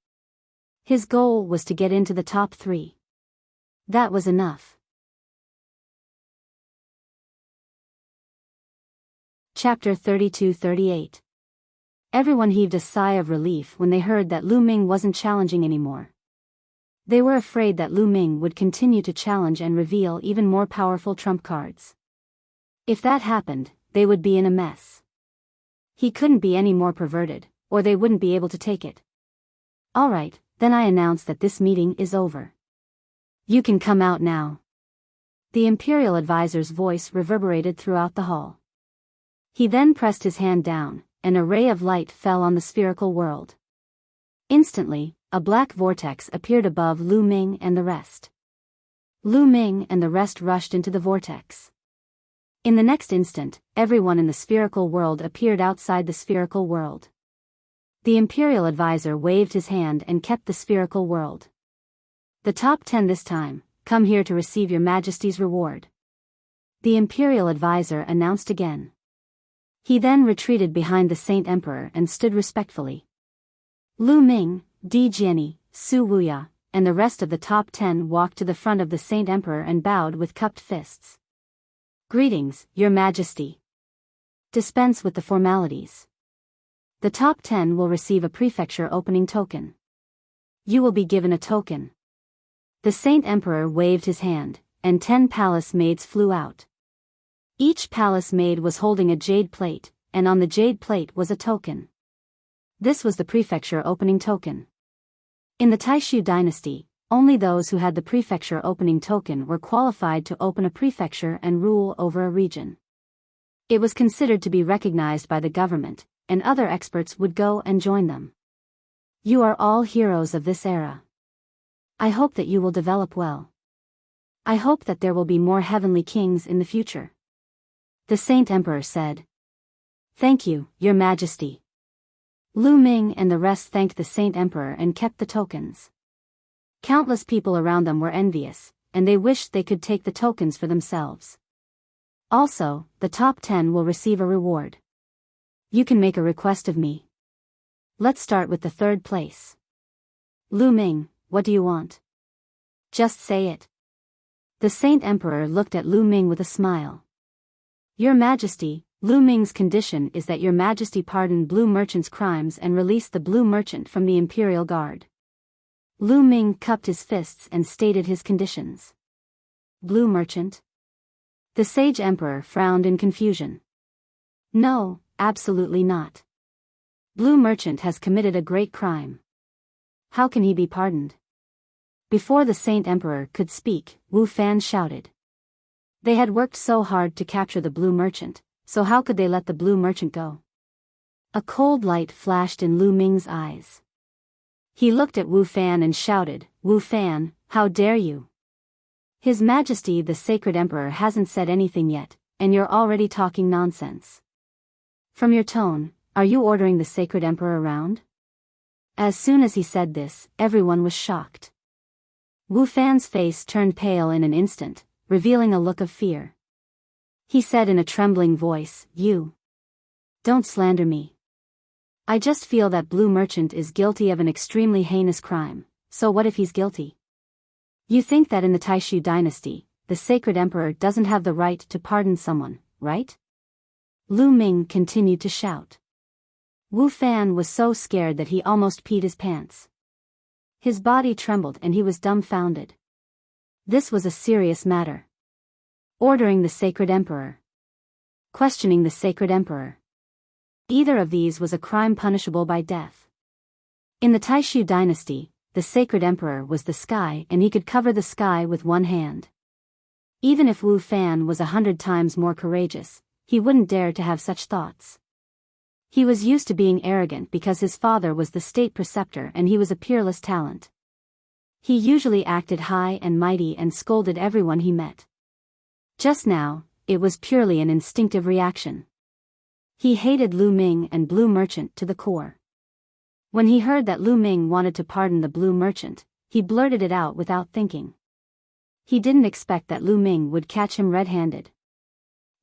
His goal was to get into the top 3. That was enough. Chapter 32-38. Everyone heaved a sigh of relief when they heard that Lu Ming wasn't challenging anymore. They were afraid that Lu Ming would continue to challenge and reveal even more powerful trump cards. If that happened, they would be in a mess. He couldn't be any more perverted, or they wouldn't be able to take it. Alright, then I announce that this meeting is over. You can come out now. The Imperial Advisor's voice reverberated throughout the hall. He then pressed his hand down, and a ray of light fell on the spherical world. Instantly, a black vortex appeared above Lu Ming and the rest. Lu Ming and the rest rushed into the vortex. In the next instant, everyone in the spherical world appeared outside the spherical world. The Imperial Advisor waved his hand and kept the spherical world. The top 10 this time, come here to receive your Majesty's reward. The Imperial Advisor announced again. He then retreated behind the Saint Emperor and stood respectfully. Lu Ming, Di Jiani, Su Wuya, and the rest of the top 10 walked to the front of the Saint Emperor and bowed with cupped fists. Greetings, Your Majesty. Dispense with the formalities. The top 10 will receive a prefecture opening token. You will be given a token. The Saint Emperor waved his hand, and 10 palace maids flew out. Each palace maid was holding a jade plate, and on the jade plate was a token. This was the prefecture opening token. In the Taishu dynasty, only those who had the prefecture opening token were qualified to open a prefecture and rule over a region. It was considered to be recognized by the government, and other experts would go and join them. You are all heroes of this era. I hope that you will develop well. I hope that there will be more heavenly kings in the future. The Saint Emperor said. Thank you, Your Majesty. Lu Ming and the rest thanked the Saint Emperor and kept the tokens. Countless people around them were envious, and they wished they could take the tokens for themselves. Also, the top 10 will receive a reward. You can make a request of me. Let's start with the third place. Lu Ming, what do you want? Just say it. The Saint Emperor looked at Lu Ming with a smile. Your Majesty, Lu Ming's condition is that Your Majesty pardon Blue Merchant's crimes and release the Blue Merchant from the Imperial Guard. Lu Ming cupped his fists and stated his conditions. Blue Merchant? The Sage Emperor frowned in confusion. No, absolutely not. Blue Merchant has committed a great crime. How can he be pardoned? Before the Saint Emperor could speak, Wu Fan shouted. They had worked so hard to capture the Blue Merchant, so how could they let the Blue Merchant go? A cold light flashed in Lu Ming's eyes. He looked at Wu Fan and shouted, Wu Fan, how dare you? His Majesty the Sacred Emperor hasn't said anything yet, and you're already talking nonsense. From your tone, are you ordering the Sacred Emperor around? As soon as he said this, everyone was shocked. Wu Fan's face turned pale in an instant, revealing a look of fear. He said in a trembling voice, You. Don't slander me. I just feel that Blue Merchant is guilty of an extremely heinous crime, so what if he's guilty? You think that in the Taishu dynasty, the Sacred Emperor doesn't have the right to pardon someone, right? Lu Ming continued to shout. Wu Fan was so scared that he almost peed his pants. His body trembled and he was dumbfounded. This was a serious matter. Ordering the Sacred Emperor. Questioning the Sacred Emperor. Either of these was a crime punishable by death. In the Taishu dynasty, the Sacred Emperor was the sky and he could cover the sky with one hand. Even if Wu Fan was 100 times more courageous, he wouldn't dare to have such thoughts. He was used to being arrogant because his father was the state preceptor and he was a peerless talent. He usually acted high and mighty and scolded everyone he met. Just now, it was purely an instinctive reaction. He hated Lu Ming and Blue Merchant to the core. When he heard that Lu Ming wanted to pardon the Blue Merchant, he blurted it out without thinking. He didn't expect that Lu Ming would catch him red-handed.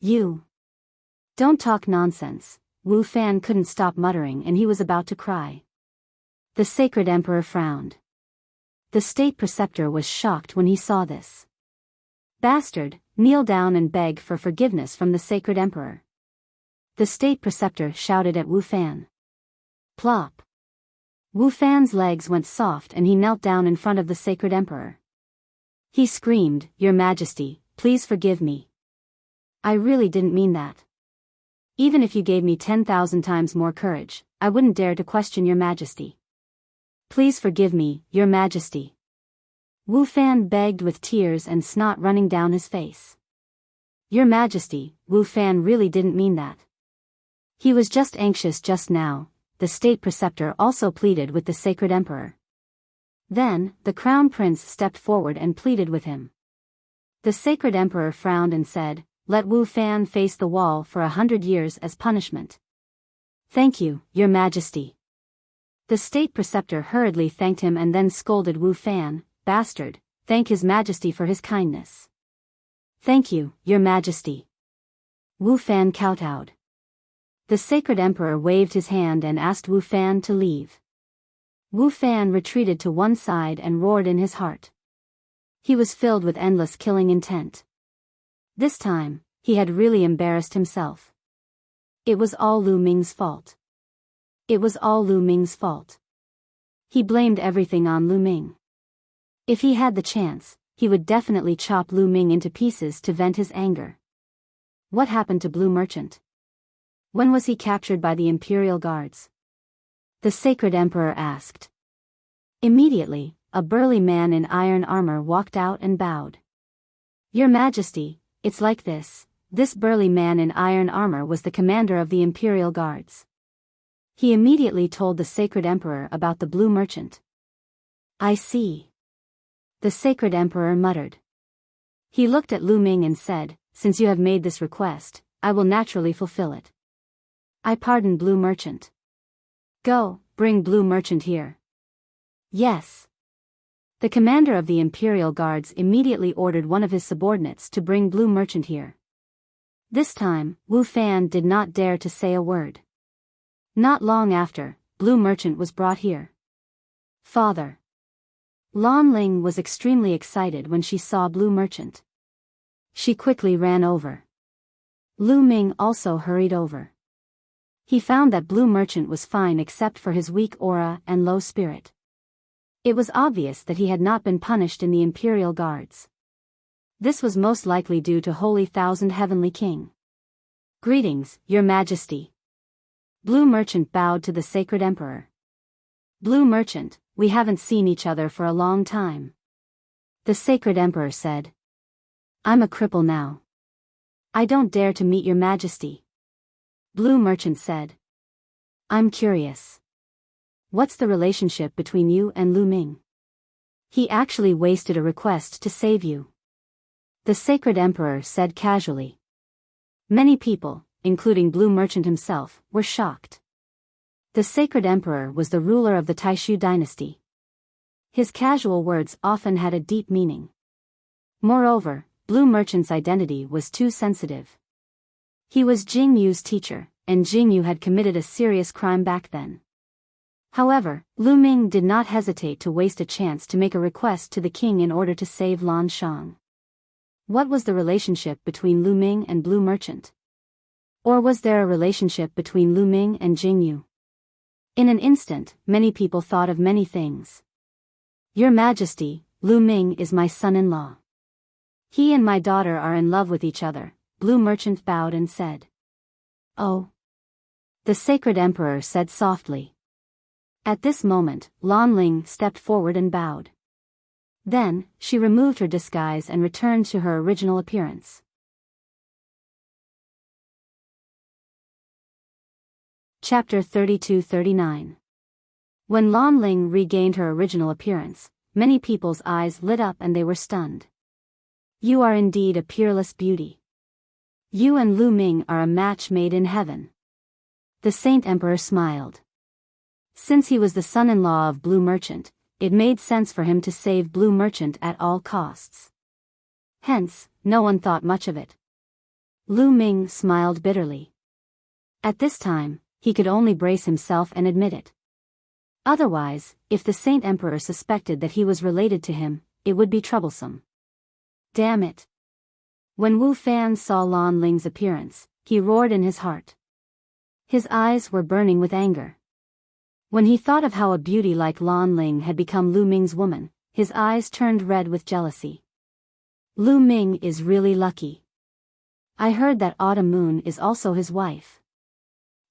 You. Don't talk nonsense, Wu Fan couldn't stop muttering and he was about to cry. The Sacred Emperor frowned. The state preceptor was shocked when he saw this. Bastard, kneel down and beg for forgiveness from the Sacred Emperor. The state preceptor shouted at Wu Fan. Plop. Wu Fan's legs went soft and he knelt down in front of the Sacred Emperor. He screamed, Your Majesty, please forgive me. I really didn't mean that. Even if you gave me 10,000 times more courage, I wouldn't dare to question Your Majesty. Please forgive me, Your Majesty. Wu Fan begged with tears and snot running down his face. Your Majesty, Wu Fan really didn't mean that. He was just anxious just now, the state preceptor also pleaded with the Sacred Emperor. Then, the Crown Prince stepped forward and pleaded with him. The Sacred Emperor frowned and said, Let Wu Fan face the wall for 100 years as punishment. Thank you, Your Majesty. The state preceptor hurriedly thanked him and then scolded Wu Fan, Bastard, thank His Majesty for his kindness. Thank you, Your Majesty. Wu Fan kowtowed. The Sacred Emperor waved his hand and asked Wu Fan to leave. Wu Fan retreated to one side and roared in his heart. He was filled with endless killing intent. This time, he had really embarrassed himself. It was all Lu Ming's fault. It was all Lu Ming's fault. He blamed everything on Lu Ming. If he had the chance, he would definitely chop Lu Ming into pieces to vent his anger. What happened to Blue Merchant? When was he captured by the imperial guards? The sacred emperor asked. Immediately, a burly man in iron armor walked out and bowed. Your Majesty, it's like this. This burly man in iron armor was the commander of the imperial guards. He immediately told the sacred emperor about the blue merchant. I see. The sacred emperor muttered. He looked at Lu Ming and said, since you have made this request, I will naturally fulfill it. I pardon Blue Merchant. Go, bring Blue Merchant here. Yes. The commander of the Imperial Guards immediately ordered one of his subordinates to bring Blue Merchant here. This time, Wu Fan did not dare to say a word. Not long after, Blue Merchant was brought here. Father. Lan Ling was extremely excited when she saw Blue Merchant. She quickly ran over. Lu Ming also hurried over. He found that Blue Merchant was fine except for his weak aura and low spirit. It was obvious that he had not been punished in the Imperial Guards. This was most likely due to Holy Thousand Heavenly King. Greetings, Your Majesty. Blue Merchant bowed to the Sacred Emperor. Blue Merchant, we haven't seen each other for a long time. The Sacred Emperor said. I'm a cripple now. I don't dare to meet Your Majesty. Blue Merchant said. I'm curious. What's the relationship between you and Lu Ming? He actually wasted a request to save you. The Sacred Emperor said casually. Many people, including Blue Merchant himself, were shocked. The Sacred Emperor was the ruler of the Taishu dynasty. His casual words often had a deep meaning. Moreover, Blue Merchant's identity was too sensitive. He was Jing Yu's teacher, and Jing Yu had committed a serious crime back then. However, Lu Ming did not hesitate to waste a chance to make a request to the king in order to save Lan Shang. What was the relationship between Lu Ming and Blue Merchant? Or was there a relationship between Lu Ming and Jing Yu? In an instant, many people thought of many things. Your Majesty, Lu Ming is my son-in-law. He and my daughter are in love with each other. Blue Merchant bowed and said. Oh. The Sacred Emperor said softly. At this moment, Lan Ling stepped forward and bowed. Then, she removed her disguise and returned to her original appearance. Chapter 32-39. When Lan Ling regained her original appearance, many people's eyes lit up and they were stunned. You are indeed a peerless beauty. You and Lu Ming are a match made in heaven. The Saint Emperor smiled. Since he was the son-in-law of Blue Merchant, it made sense for him to save Blue Merchant at all costs. Hence, no one thought much of it. Lu Ming smiled bitterly. At this time, he could only brace himself and admit it. Otherwise, if the Saint Emperor suspected that he was related to him, it would be troublesome. Damn it. When Wu Fan saw Lan Ling's appearance, he roared in his heart. His eyes were burning with anger. When he thought of how a beauty like Lan Ling had become Lu Ming's woman, his eyes turned red with jealousy. Lu Ming is really lucky. I heard that Autumn Moon is also his wife.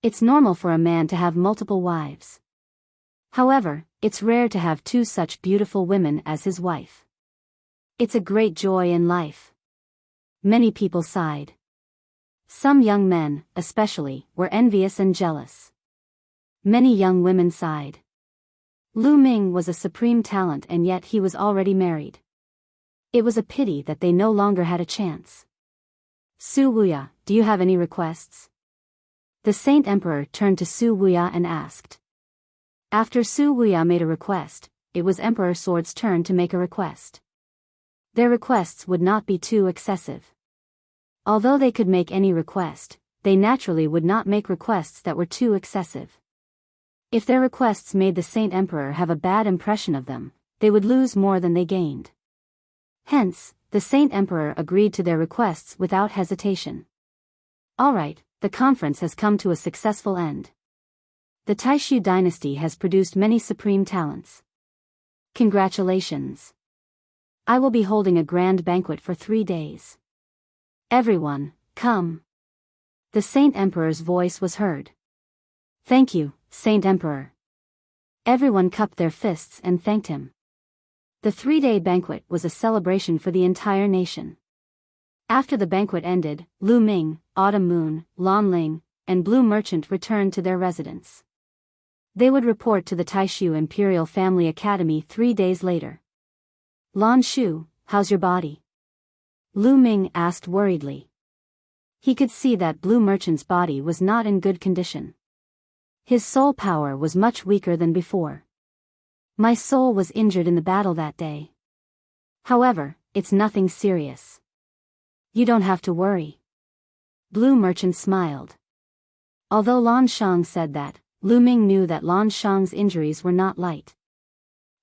It's normal for a man to have multiple wives. However, it's rare to have two such beautiful women as his wife. It's a great joy in life. Many people sighed. Some young men, especially, were envious and jealous. Many young women sighed. Lu Ming was a supreme talent and yet he was already married. It was a pity that they no longer had a chance. Su Wuya, do you have any requests? The Saint Emperor turned to Su Wuya and asked. After Su Wuya made a request, it was Emperor Sword's turn to make a request. Their requests would not be too excessive. Although they could make any request, they naturally would not make requests that were too excessive. If their requests made the Saint Emperor have a bad impression of them, they would lose more than they gained. Hence, the Saint Emperor agreed to their requests without hesitation. Alright, the conference has come to a successful end. The Taishu dynasty has produced many supreme talents. Congratulations. I will be holding a grand banquet for 3 days. Everyone, come. The Saint Emperor's voice was heard. "Thank you, Saint Emperor." Everyone cupped their fists and thanked him. The 3-day banquet was a celebration for the entire nation. After the banquet ended, Lu Ming, Autumn Moon, Lan Ling, and Blue Merchant returned to their residence. They would report to the Taishu Imperial Family Academy 3 days later. "Lan Shu, how's your body?" Lu Ming asked worriedly. He could see that Blue Merchant's body was not in good condition. His soul power was much weaker than before. "My soul was injured in the battle that day. However, it's nothing serious. You don't have to worry." Blue Merchant smiled. Although Lan Shang said that, Lu Ming knew that Lan Shang's injuries were not light.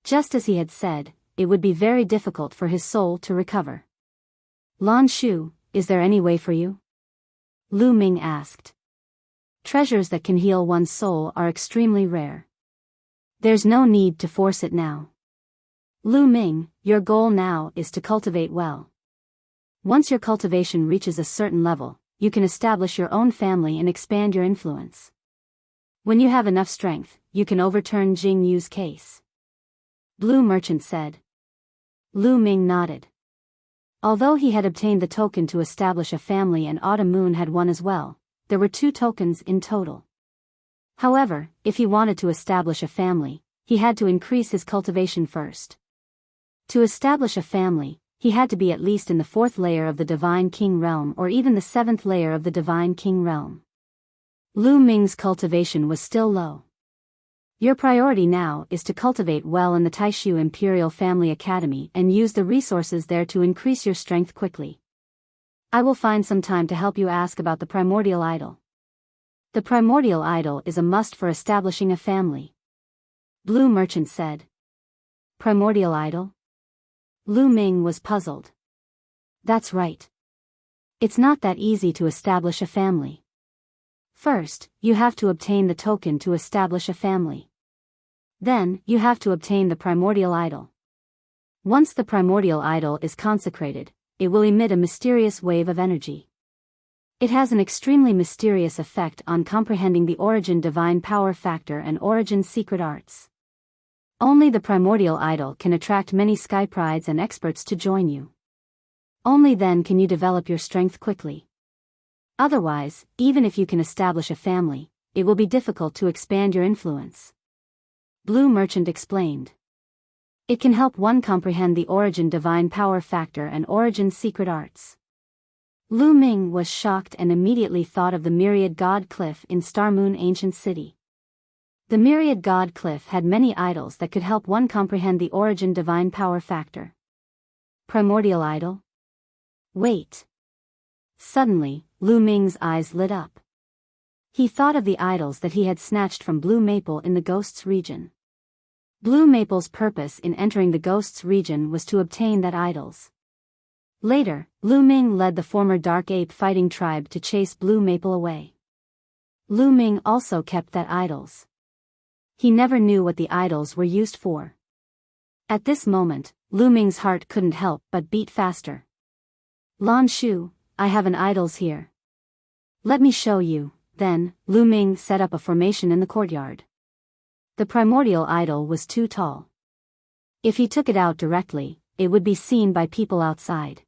Just as he had said, it would be very difficult for his soul to recover. "Lan Shu, is there any way for you?" Lu Ming asked. Treasures that can heal one's soul are extremely rare. There's no need to force it now. Lu Ming, your goal now is to cultivate well. Once your cultivation reaches a certain level, you can establish your own family and expand your influence. When you have enough strength, you can overturn Jing Yu's case. Blue Merchant said. Lu Ming nodded. Although he had obtained the token to establish a family and Autumn Moon had one as well, there were 2 tokens in total. However, if he wanted to establish a family, he had to increase his cultivation first. To establish a family, he had to be at least in the 4th layer of the Divine King Realm or even the 7th layer of the Divine King Realm. Lu Ming's cultivation was still low. Your priority now is to cultivate well in the Taishu Imperial Family Academy and use the resources there to increase your strength quickly. I will find some time to help you ask about the primordial idol. The primordial idol is a must for establishing a family. Blue Merchant said. Primordial idol? Lu Ming was puzzled. That's right. It's not that easy to establish a family. First, you have to obtain the token to establish a family. Then, you have to obtain the primordial idol. Once the primordial idol is consecrated, it will emit a mysterious wave of energy. It has an extremely mysterious effect on comprehending the origin divine power factor and origin secret arts. Only the primordial idol can attract many sky prides and experts to join you. Only then can you develop your strength quickly. Otherwise, even if you can establish a family, it will be difficult to expand your influence. Blue Merchant explained. It can help one comprehend the origin divine power factor and origin secret arts. Lu Ming was shocked and immediately thought of the Myriad God Cliff in Star Moon Ancient City. The Myriad God Cliff had many idols that could help one comprehend the origin divine power factor. Primordial idol? Wait. Suddenly, Lu Ming's eyes lit up. He thought of the idols that he had snatched from Blue Maple in the Ghosts region. Blue Maple's purpose in entering the Ghosts region was to obtain that idols. Later, Lu Ming led the former Dark Ape fighting tribe to chase Blue Maple away. Lu Ming also kept that idols. He never knew what the idols were used for. At this moment, Lu Ming's heart couldn't help but beat faster. Lan Shu, I have an idols here. Let me show you. Then, Lu Ming set up a formation in the courtyard. The primordial idol was too tall. If he took it out directly, it would be seen by people outside.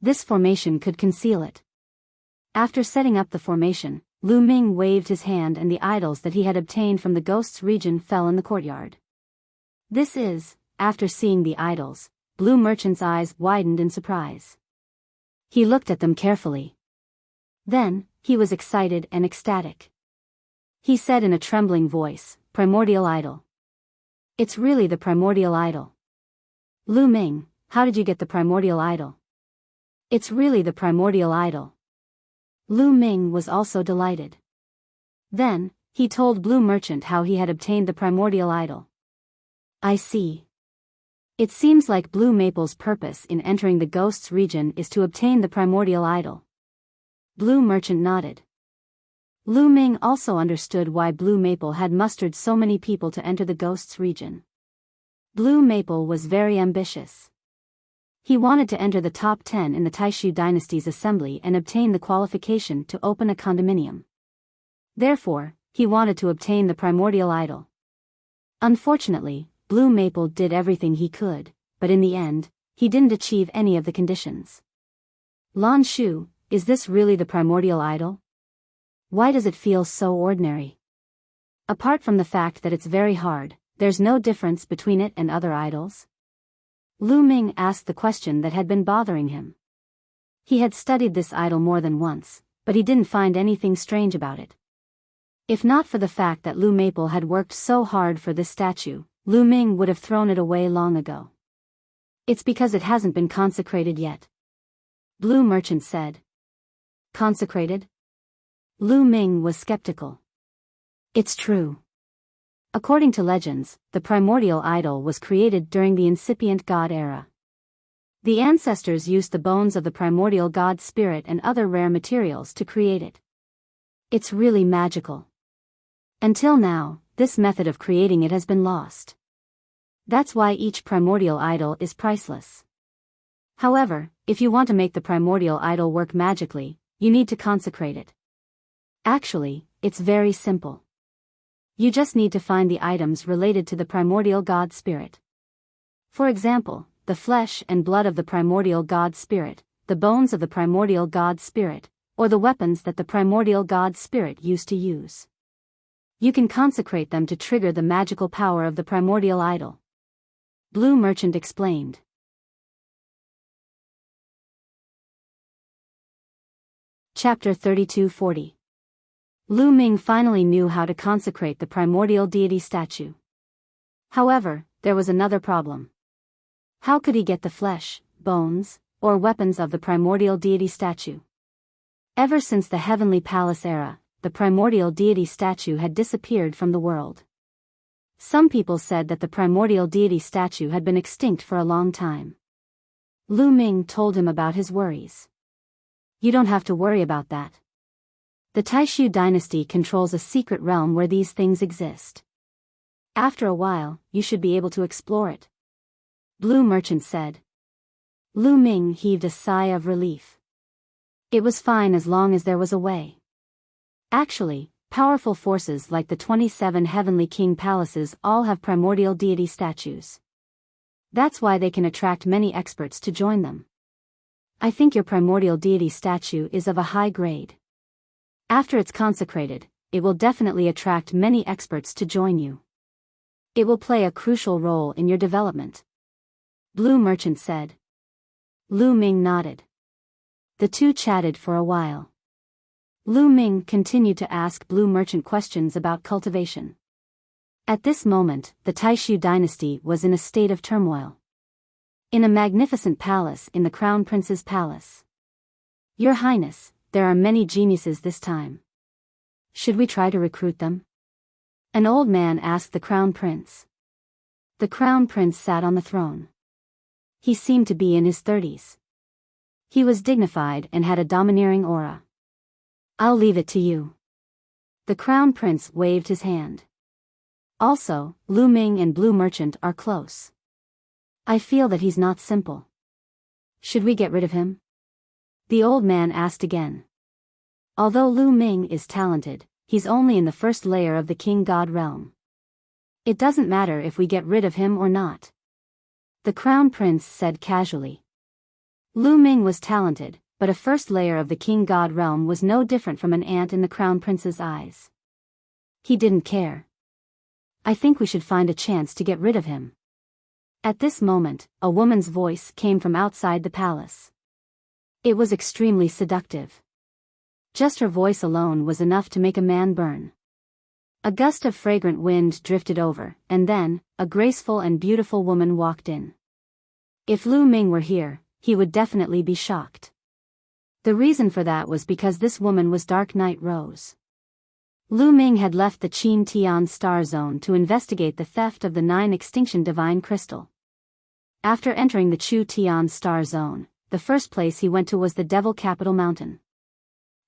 This formation could conceal it. After setting up the formation, Lu Ming waved his hand and the idols that he had obtained from the Ghosts region fell in the courtyard. This is, after seeing the idols, Blue Merchant's eyes widened in surprise. He looked at them carefully. Then, he was excited and ecstatic. He said in a trembling voice, Primordial idol. It's really the primordial idol. Lu Ming, how did you get the primordial idol? It's really the primordial idol. Lu Ming was also delighted. Then, he told Blue Merchant how he had obtained the primordial idol. I see. It seems like Blue Maple's purpose in entering the Ghosts region is to obtain the primordial idol. Blue Merchant nodded. Lu Ming also understood why Blue Maple had mustered so many people to enter the Ghosts region. Blue Maple was very ambitious. He wanted to enter the top 10 in the Taishu dynasty's assembly and obtain the qualification to open a condominium. Therefore, he wanted to obtain the primordial idol. Unfortunately, Blue Maple did everything he could, but in the end, he didn't achieve any of the conditions. Lan Shu, is this really the primordial idol? Why does it feel so ordinary? Apart from the fact that it's very hard, there's no difference between it and other idols? Lu Ming asked the question that had been bothering him. He had studied this idol more than once, but he didn't find anything strange about it. If not for the fact that Lu Maple had worked so hard for this statue, Lu Ming would have thrown it away long ago. It's because it hasn't been consecrated yet. Blue Merchant said. Consecrated? Lu Ming was skeptical. It's true. According to legends, the primordial idol was created during the incipient god era. The ancestors used the bones of the primordial god spirit and other rare materials to create it. It's really magical. Until now, this method of creating it has been lost. That's why each primordial idol is priceless. However, if you want to make the primordial idol work magically, you need to consecrate it. Actually, it's very simple. You just need to find the items related to the primordial god spirit. For example, the flesh and blood of the primordial god spirit, the bones of the primordial god spirit, or the weapons that the primordial god spirit used to use. You can consecrate them to trigger the magical power of the primordial idol. Blue Merchant explained. Chapter 3240. Lu Ming finally knew how to consecrate the primordial deity statue. However, there was another problem. How could he get the flesh, bones, or weapons of the primordial deity statue? Ever since the Heavenly Palace era, the primordial deity statue had disappeared from the world. Some people said that the primordial deity statue had been extinct for a long time. Lu Ming told him about his worries. You don't have to worry about that. The Taishu dynasty controls a secret realm where these things exist. After a while, you should be able to explore it. Blue Merchant said. Lu Ming heaved a sigh of relief. It was fine as long as there was a way. Actually, powerful forces like the 27 Heavenly King palaces all have primordial deity statues. That's why they can attract many experts to join them. I think your primordial deity statue is of a high grade. After it's consecrated, it will definitely attract many experts to join you. It will play a crucial role in your development. Blue Merchant said. Lu Ming nodded. The two chatted for a while. Lu Ming continued to ask Blue Merchant questions about cultivation. At this moment, the Taishu dynasty was in a state of turmoil. In a magnificent palace in the Crown Prince's palace. Your Highness, there are many geniuses this time. Should we try to recruit them? An old man asked the Crown Prince. The Crown Prince sat on the throne. He seemed to be in his 30s. He was dignified and had a domineering aura. I'll leave it to you. The Crown Prince waved his hand. Also, Lu Ming and Blue Merchant are close. I feel that he's not simple. Should we get rid of him? The old man asked again. Although Lu Ming is talented, he's only in the first layer of the King God realm. It doesn't matter if we get rid of him or not. The Crown Prince said casually. Lu Ming was talented, but a first layer of the King God realm was no different from an ant in the Crown Prince's eyes. He didn't care. I think we should find a chance to get rid of him. At this moment, a woman's voice came from outside the palace. It was extremely seductive. Just her voice alone was enough to make a man burn. A gust of fragrant wind drifted over, and then, a graceful and beautiful woman walked in. If Lu Ming were here, he would definitely be shocked. The reason for that was because this woman was Dark Knight Rose. Lu Ming had left the Qin Tian Star Zone to investigate the theft of the 9 Extinction Divine Crystal. After entering the Chu Tian Star Zone, the first place he went to was the Devil Capital Mountain.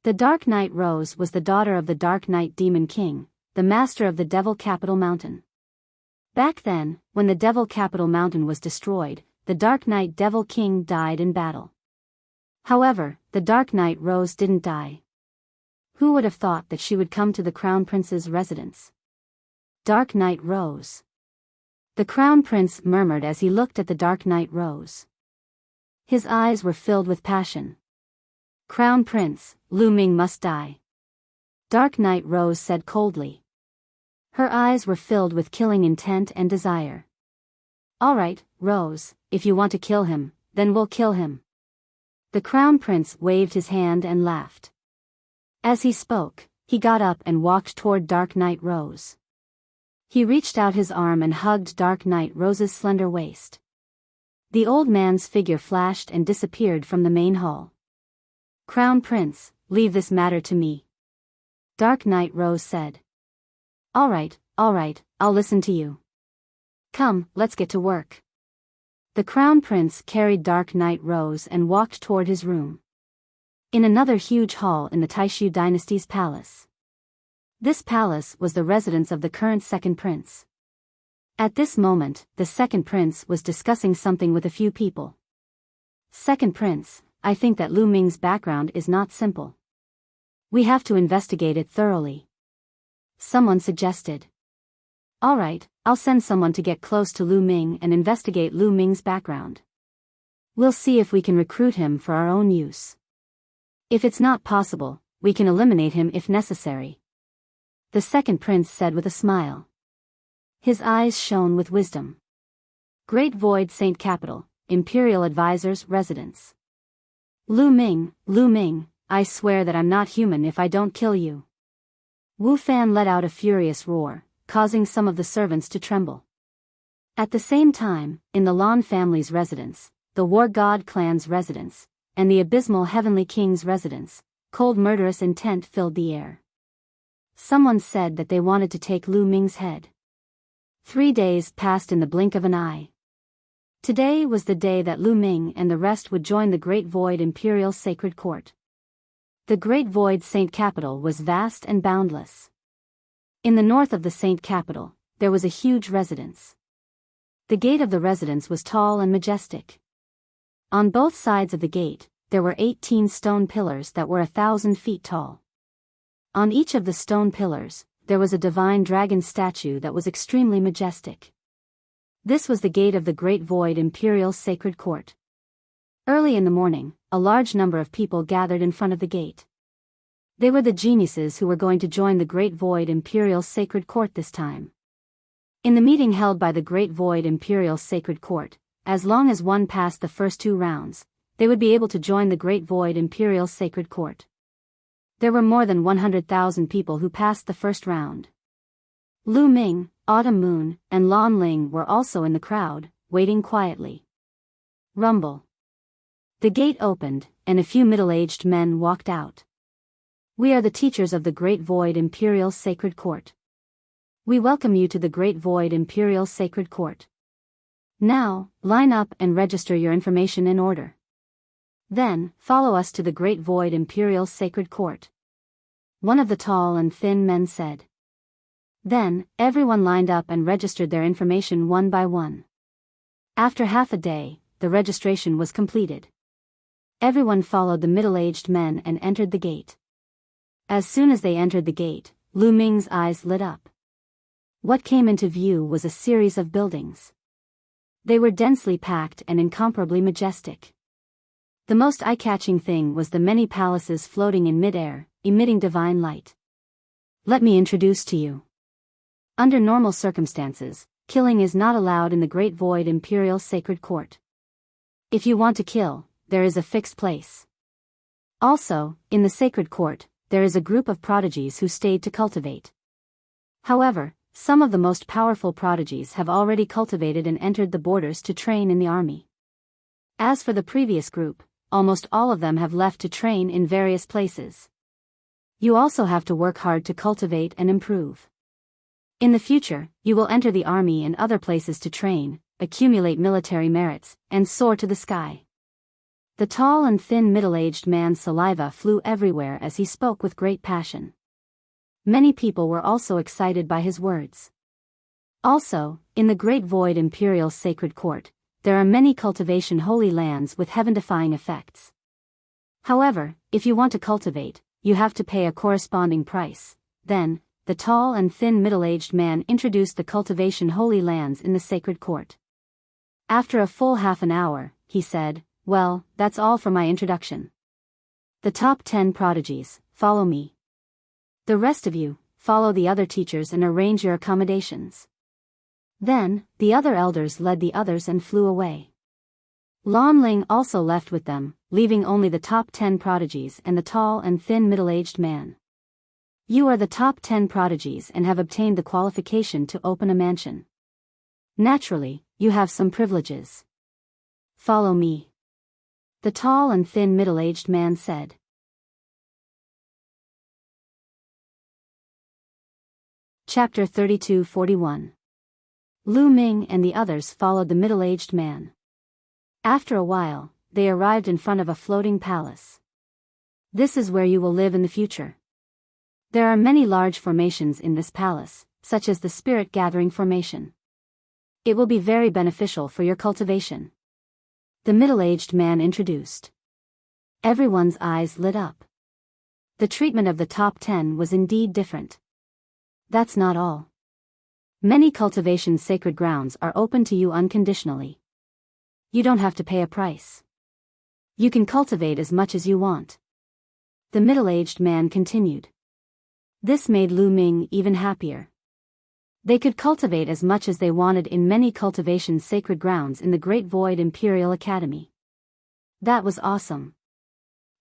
The Dark Knight Rose was the daughter of the Dark Knight Demon King, the master of the Devil Capital Mountain. Back then, when the Devil Capital Mountain was destroyed, the Dark Knight Devil King died in battle. However, the Dark Knight Rose didn't die. Who would have thought that she would come to the Crown Prince's residence? Dark Knight Rose. The Crown Prince murmured as he looked at the Dark Knight Rose. His eyes were filled with passion. Crown Prince, Lu Ming must die. Dark Knight Rose said coldly. Her eyes were filled with killing intent and desire. All right, Rose, if you want to kill him, then we'll kill him. The Crown Prince waved his hand and laughed. As he spoke, he got up and walked toward Dark Knight Rose. He reached out his arm and hugged Dark Knight Rose's slender waist. The old man's figure flashed and disappeared from the main hall. Crown Prince, leave this matter to me. Dark Knight Rose said. All right, I'll listen to you. Come, let's get to work. The Crown Prince carried Dark Knight Rose and walked toward his room. In another huge hall in the Taishu dynasty's palace. This palace was the residence of the current second prince. At this moment, the second prince was discussing something with a few people. Second prince, I think that Lu Ming's background is not simple. We have to investigate it thoroughly. Someone suggested. All right, I'll send someone to get close to Lu Ming and investigate Lu Ming's background. We'll see if we can recruit him for our own use. If it's not possible, we can eliminate him if necessary. The second prince said with a smile. His eyes shone with wisdom. Great Void Saint Capital, Imperial Advisor's residence. Lu Ming, I swear that I'm not human if I don't kill you. Wu Fan let out a furious roar, causing some of the servants to tremble. At the same time, in the Lan family's residence, the War God clan's residence, and the Abysmal Heavenly King's residence, cold murderous intent filled the air. Someone said that they wanted to take Lu Ming's head. 3 days passed in the blink of an eye. Today was the day that Lu Ming and the rest would join the Great Void Imperial Sacred Court. The Great Void Saint Capital was vast and boundless. In the north of the Saint Capital, there was a huge residence. The gate of the residence was tall and majestic. On both sides of the gate, there were 18 stone pillars that were 1,000 feet tall. On each of the stone pillars, there was a divine dragon statue that was extremely majestic. This was the gate of the Great Void Imperial Sacred Court. Early in the morning, a large number of people gathered in front of the gate. They were the geniuses who were going to join the Great Void Imperial Sacred Court this time. In the meeting held by the Great Void Imperial Sacred Court, as long as one passed the first 2 rounds, they would be able to join the Great Void Imperial Sacred Court. There were more than 100,000 people who passed the first round. Lu Ming, Autumn Moon, and Lan Ling were also in the crowd, waiting quietly. Rumble. The gate opened, and a few middle-aged men walked out. We are the teachers of the Great Void Imperial Sacred Court. We welcome you to the Great Void Imperial Sacred Court. Now, line up and register your information in order. Then, follow us to the Great Void Imperial Sacred Court. One of the tall and thin men said. Then, everyone lined up and registered their information one by one. After half a day, the registration was completed. Everyone followed the middle-aged men and entered the gate. As soon as they entered the gate, Lu Ming's eyes lit up. What came into view was a series of buildings. They were densely packed and incomparably majestic. The most eye-catching thing was the many palaces floating in mid-air, emitting divine light. Let me introduce to you. Under normal circumstances, killing is not allowed in the Great Void Imperial Sacred Court. If you want to kill, there is a fixed place. Also, in the Sacred Court, there is a group of prodigies who stayed to cultivate. However, some of the most powerful prodigies have already cultivated and entered the borders to train in the army. As for the previous group, almost all of them have left to train in various places. You also have to work hard to cultivate and improve. In the future, you will enter the army and other places to train, accumulate military merits, and soar to the sky. The tall and thin middle-aged man's saliva flew everywhere as he spoke with great passion. Many people were also excited by his words. Also, in the Great Void Imperial Sacred Court, there are many cultivation holy lands with heaven-defying effects. However, if you want to cultivate, you have to pay a corresponding price. Then, the tall and thin middle-aged man introduced the cultivation holy lands in the sacred court. After a full half an hour, he said, "Well, that's all for my introduction. The top 10 prodigies, follow me. The rest of you, follow the other teachers and arrange your accommodations." Then, the other elders led the others and flew away. Lan Ling also left with them, leaving only the top 10 prodigies and the tall and thin middle-aged man. "You are the top 10 prodigies and have obtained the qualification to open a mansion. Naturally, you have some privileges. Follow me," the tall and thin middle-aged man said. Chapter 32:41. Lu Ming and the others followed the middle-aged man. After a while, they arrived in front of a floating palace. "This is where you will live in the future. There are many large formations in this palace, such as the Spirit Gathering Formation. It will be very beneficial for your cultivation," the middle-aged man introduced. Everyone's eyes lit up. The treatment of the top 10 was indeed different. That's not all. Many cultivation sacred grounds are open to you unconditionally. You don't have to pay a price. You can cultivate as much as you want. The middle-aged man continued. This made Lu Ming even happier. They could cultivate as much as they wanted in many cultivation sacred grounds in the Great Void Imperial Academy. That was awesome.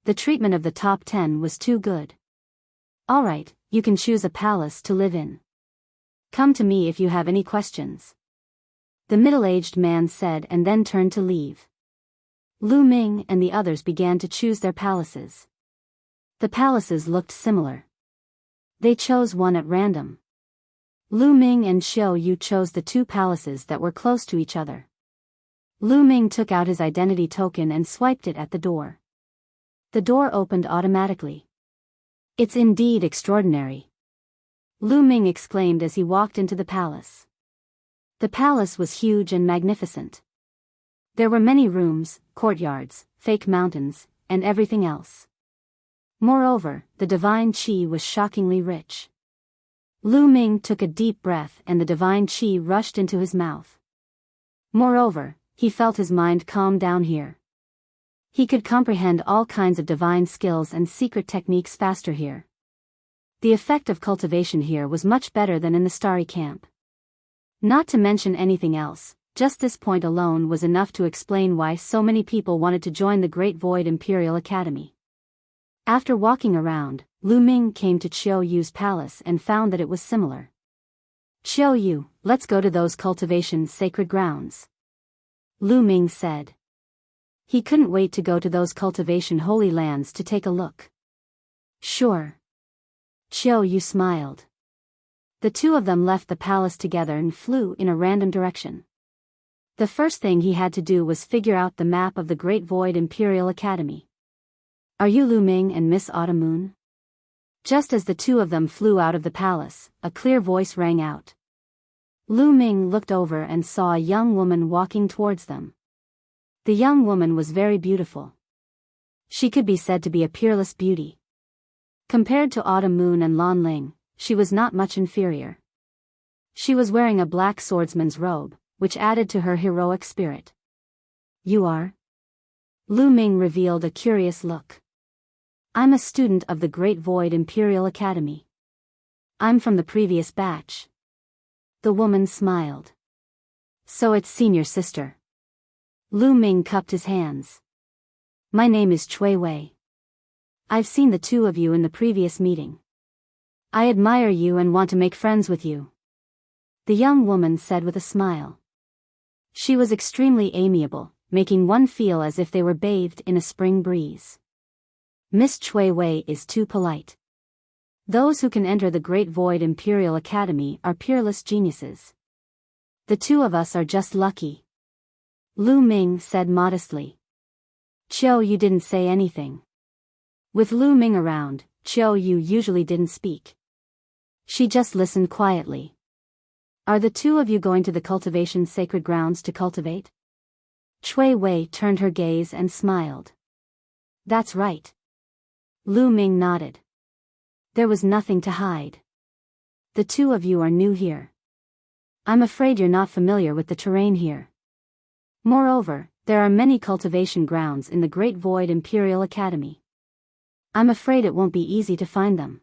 The treatment of the top 10 was too good. "Alright, you can choose a palace to live in. Come to me if you have any questions," the middle-aged man said and then turned to leave. Lu Ming and the others began to choose their palaces. The palaces looked similar. They chose one at random. Lu Ming and Xiao Yu chose the two palaces that were close to each other. Lu Ming took out his identity token and swiped it at the door. The door opened automatically. "It's indeed extraordinary," Lu Ming exclaimed as he walked into the palace. The palace was huge and magnificent. There were many rooms, courtyards, fake mountains, and everything else. Moreover, the divine qi was shockingly rich. Lu Ming took a deep breath and the divine qi rushed into his mouth. Moreover, he felt his mind calm down here. He could comprehend all kinds of divine skills and secret techniques faster here. The effect of cultivation here was much better than in the starry camp. Not to mention anything else, just this point alone was enough to explain why so many people wanted to join the Great Void Imperial Academy. After walking around, Lu Ming came to Xiao Yu's palace and found that it was similar. "Xiao Yu, let's go to those cultivation sacred grounds," Lu Ming said. He couldn't wait to go to those cultivation holy lands to take a look. "Sure." Xiao Yu smiled. The two of them left the palace together and flew in a random direction. The first thing he had to do was figure out the map of the Great Void Imperial Academy. "Are you Lu Ming and Miss Autumn Moon?" Just as the two of them flew out of the palace, a clear voice rang out. Lu Ming looked over and saw a young woman walking towards them. The young woman was very beautiful. She could be said to be a peerless beauty. Compared to Autumn Moon and Lan Ling, she was not much inferior. She was wearing a black swordsman's robe, which added to her heroic spirit. "You are?" Lu Ming revealed a curious look. "I'm a student of the Great Void Imperial Academy. I'm from the previous batch." The woman smiled. "So it's senior sister." Lu Ming cupped his hands. "My name is Chui Wei. I've seen the two of you in the previous meeting. I admire you and want to make friends with you," the young woman said with a smile. She was extremely amiable, making one feel as if they were bathed in a spring breeze. "Miss Chui Wei is too polite. Those who can enter the Great Void Imperial Academy are peerless geniuses. The two of us are just lucky," Lu Ming said modestly. Xiao Yu didn't say anything. With Lu Ming around, Xiao Yu usually didn't speak. She just listened quietly. "Are the two of you going to the cultivation sacred grounds to cultivate?" Chui Wei turned her gaze and smiled. That's right. Lu Ming nodded. There was nothing to hide. The two of you are new here. I'm afraid you're not familiar with the terrain here. Moreover, there are many cultivation grounds in the Great Void Imperial Academy. I'm afraid it won't be easy to find them.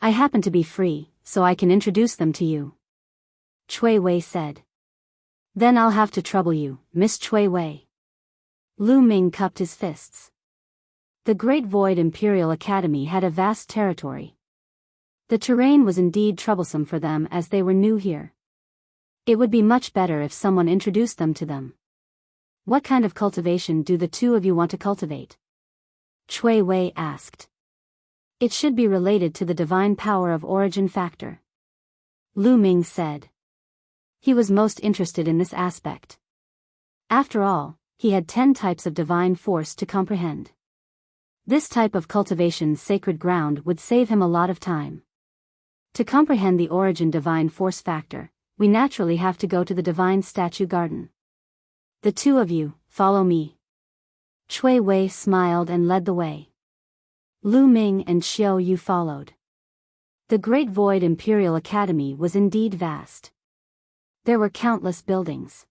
I happen to be free, so I can introduce them to you. Chui Wei said. Then I'll have to trouble you, Miss Chui Wei. Lu Ming cupped his fists. The Great Void Imperial Academy had a vast territory. The terrain was indeed troublesome for them as they were new here. It would be much better if someone introduced them to them. What kind of cultivation do the two of you want to cultivate? Chui Wei asked. It should be related to the divine power of origin factor. Lu Ming said. He was most interested in this aspect. After all, he had 10 types of divine force to comprehend. This type of cultivation's sacred ground would save him a lot of time. To comprehend the origin divine force factor, we naturally have to go to the divine statue garden. The two of you, follow me. Chui Wei smiled and led the way. Lu Ming and Xiao Yu followed. The Great Void Imperial Academy was indeed vast. There were countless buildings.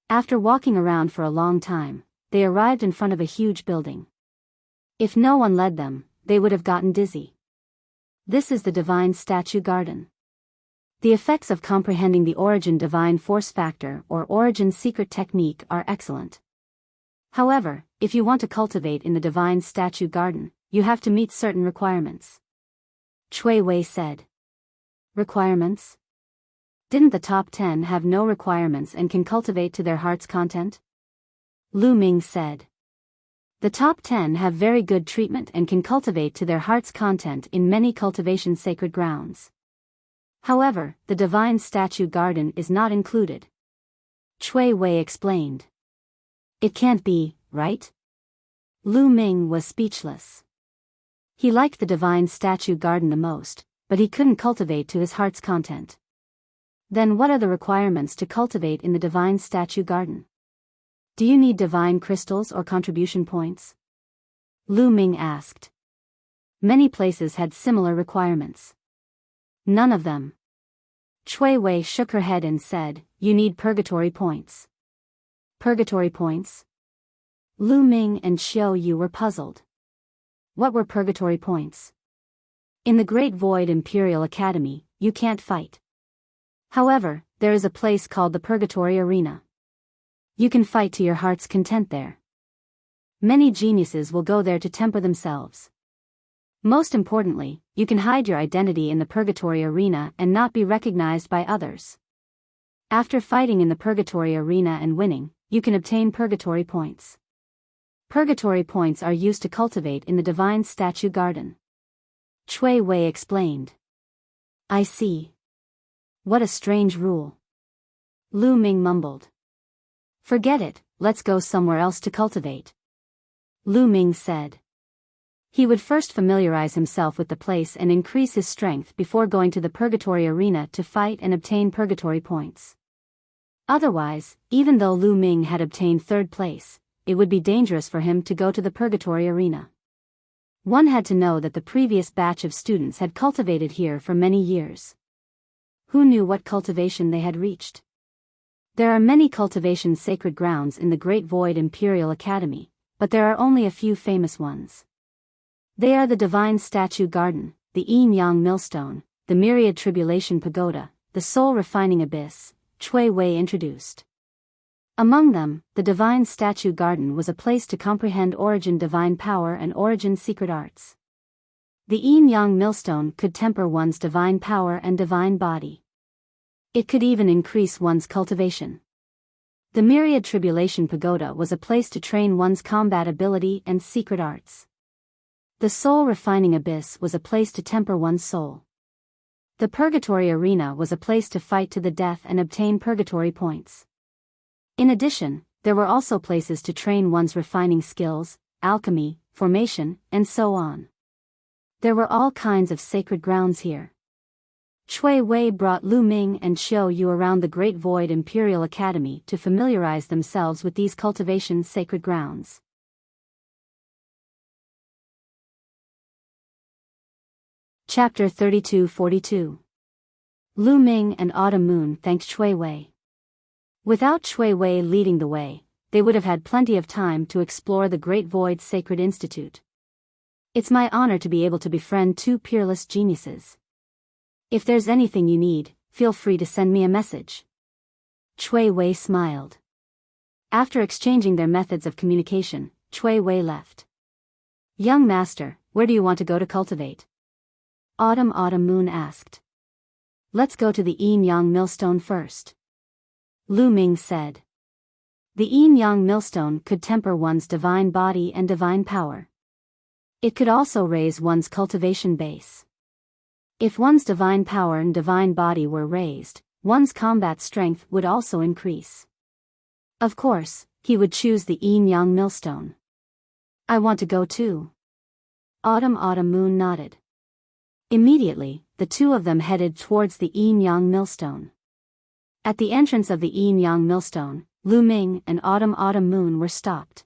After walking around for a long time, they arrived in front of a huge building. If no one led them, they would have gotten dizzy. This is the Divine Statue Garden. The effects of comprehending the origin divine force factor or origin secret technique are excellent. However, if you want to cultivate in the Divine Statue Garden, you have to meet certain requirements. Chui Wei said. Requirements? Didn't the top 10 have no requirements and can cultivate to their heart's content? Lu Ming said. The top 10 have very good treatment and can cultivate to their heart's content in many cultivation sacred grounds. However, the Divine Statue Garden is not included. Chui Wei explained. It can't be, right? Lu Ming was speechless. He liked the Divine Statue Garden the most, but he couldn't cultivate to his heart's content. Then what are the requirements to cultivate in the Divine Statue Garden? Do you need divine crystals or contribution points? Lu Ming asked. Many places had similar requirements. None of them. Chui Wei shook her head and said, you need purgatory points. Purgatory points? Lu Ming and Xiao Yu were puzzled. What were purgatory points? In the Great Void Imperial Academy, you can't fight. However, there is a place called the Purgatory Arena. You can fight to your heart's content there. Many geniuses will go there to temper themselves. Most importantly, you can hide your identity in the Purgatory Arena and not be recognized by others. After fighting in the Purgatory Arena and winning, you can obtain Purgatory points. Purgatory points are used to cultivate in the Divine Statue Garden. Chui Wei explained. I see. What a strange rule. Lu Ming mumbled. Forget it, let's go somewhere else to cultivate. Lu Ming said. He would first familiarize himself with the place and increase his strength before going to the Purgatory Arena to fight and obtain Purgatory points. Otherwise, even though Lu Ming had obtained third place, it would be dangerous for him to go to the Purgatory Arena. One had to know that the previous batch of students had cultivated here for many years. Who knew what cultivation they had reached? There are many cultivation sacred grounds in the Great Void Imperial Academy, but there are only a few famous ones. They are the Divine Statue Garden, the Yin Yang Millstone, the Myriad Tribulation Pagoda, the Soul Refining Abyss, Chui Wei introduced. Among them, the Divine Statue Garden was a place to comprehend origin divine power and origin secret arts. The Yin Yang Millstone could temper one's divine power and divine body. It could even increase one's cultivation. The Myriad Tribulation Pagoda was a place to train one's combat ability and secret arts. The Soul Refining Abyss was a place to temper one's soul. The Purgatory Arena was a place to fight to the death and obtain purgatory points. In addition, there were also places to train one's refining skills, alchemy, formation, and so on. There were all kinds of sacred grounds here. Shui Wei brought Lu Ming and Xiao Yu around the Great Void Imperial Academy to familiarize themselves with these cultivation's sacred grounds. Chapter 32-42. Lu Ming and Autumn Moon thanked Shui Wei. Without Shui Wei leading the way, they would have had plenty of time to explore the Great Void Sacred Institute. It's my honor to be able to befriend two peerless geniuses. If there's anything you need, feel free to send me a message. Shui Wei smiled. After exchanging their methods of communication, Shui Wei left. Young master, where do you want to go to cultivate? Autumn Moon asked. Let's go to the Yin-Yang Millstone first. Lu Ming said. The Yin-Yang Millstone could temper one's divine body and divine power. It could also raise one's cultivation base. If one's divine power and divine body were raised, one's combat strength would also increase. Of course, he would choose the Yin-Yang Millstone. I want to go too. Autumn Moon nodded. Immediately, the two of them headed towards the Yin-Yang Millstone. At the entrance of the Yin-Yang Millstone, Lu Ming and Autumn Moon were stopped.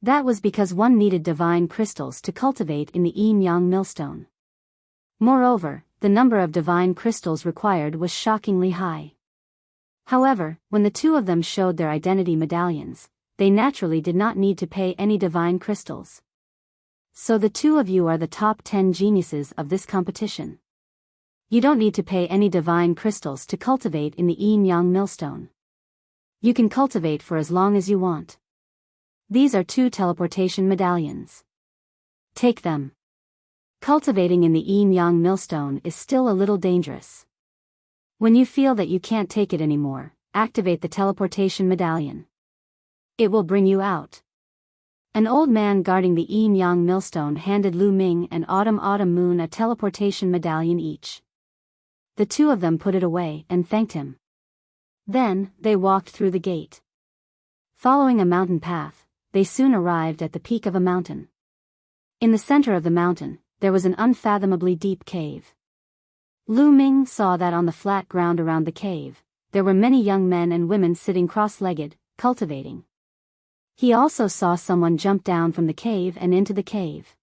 That was because one needed divine crystals to cultivate in the Yin-Yang Millstone. Moreover, the number of divine crystals required was shockingly high. However, when the two of them showed their identity medallions, they naturally did not need to pay any divine crystals. So the two of you are the top 10 geniuses of this competition. You don't need to pay any divine crystals to cultivate in the Yin-Yang Millstone. You can cultivate for as long as you want. These are 2 teleportation medallions. Take them. Cultivating in the Yin-Yang Millstone is still a little dangerous. When you feel that you can't take it anymore, activate the teleportation medallion. It will bring you out. An old man guarding the Yin-Yang Millstone handed Lu Ming and Autumn Moon a teleportation medallion each. The two of them put it away and thanked him. Then, they walked through the gate. Following a mountain path, they soon arrived at the peak of a mountain. In the center of the mountain, there was an unfathomably deep cave. Lu Ming saw that on the flat ground around the cave, there were many young men and women sitting cross-legged, cultivating. He also saw someone jump down from the cave and into the cave.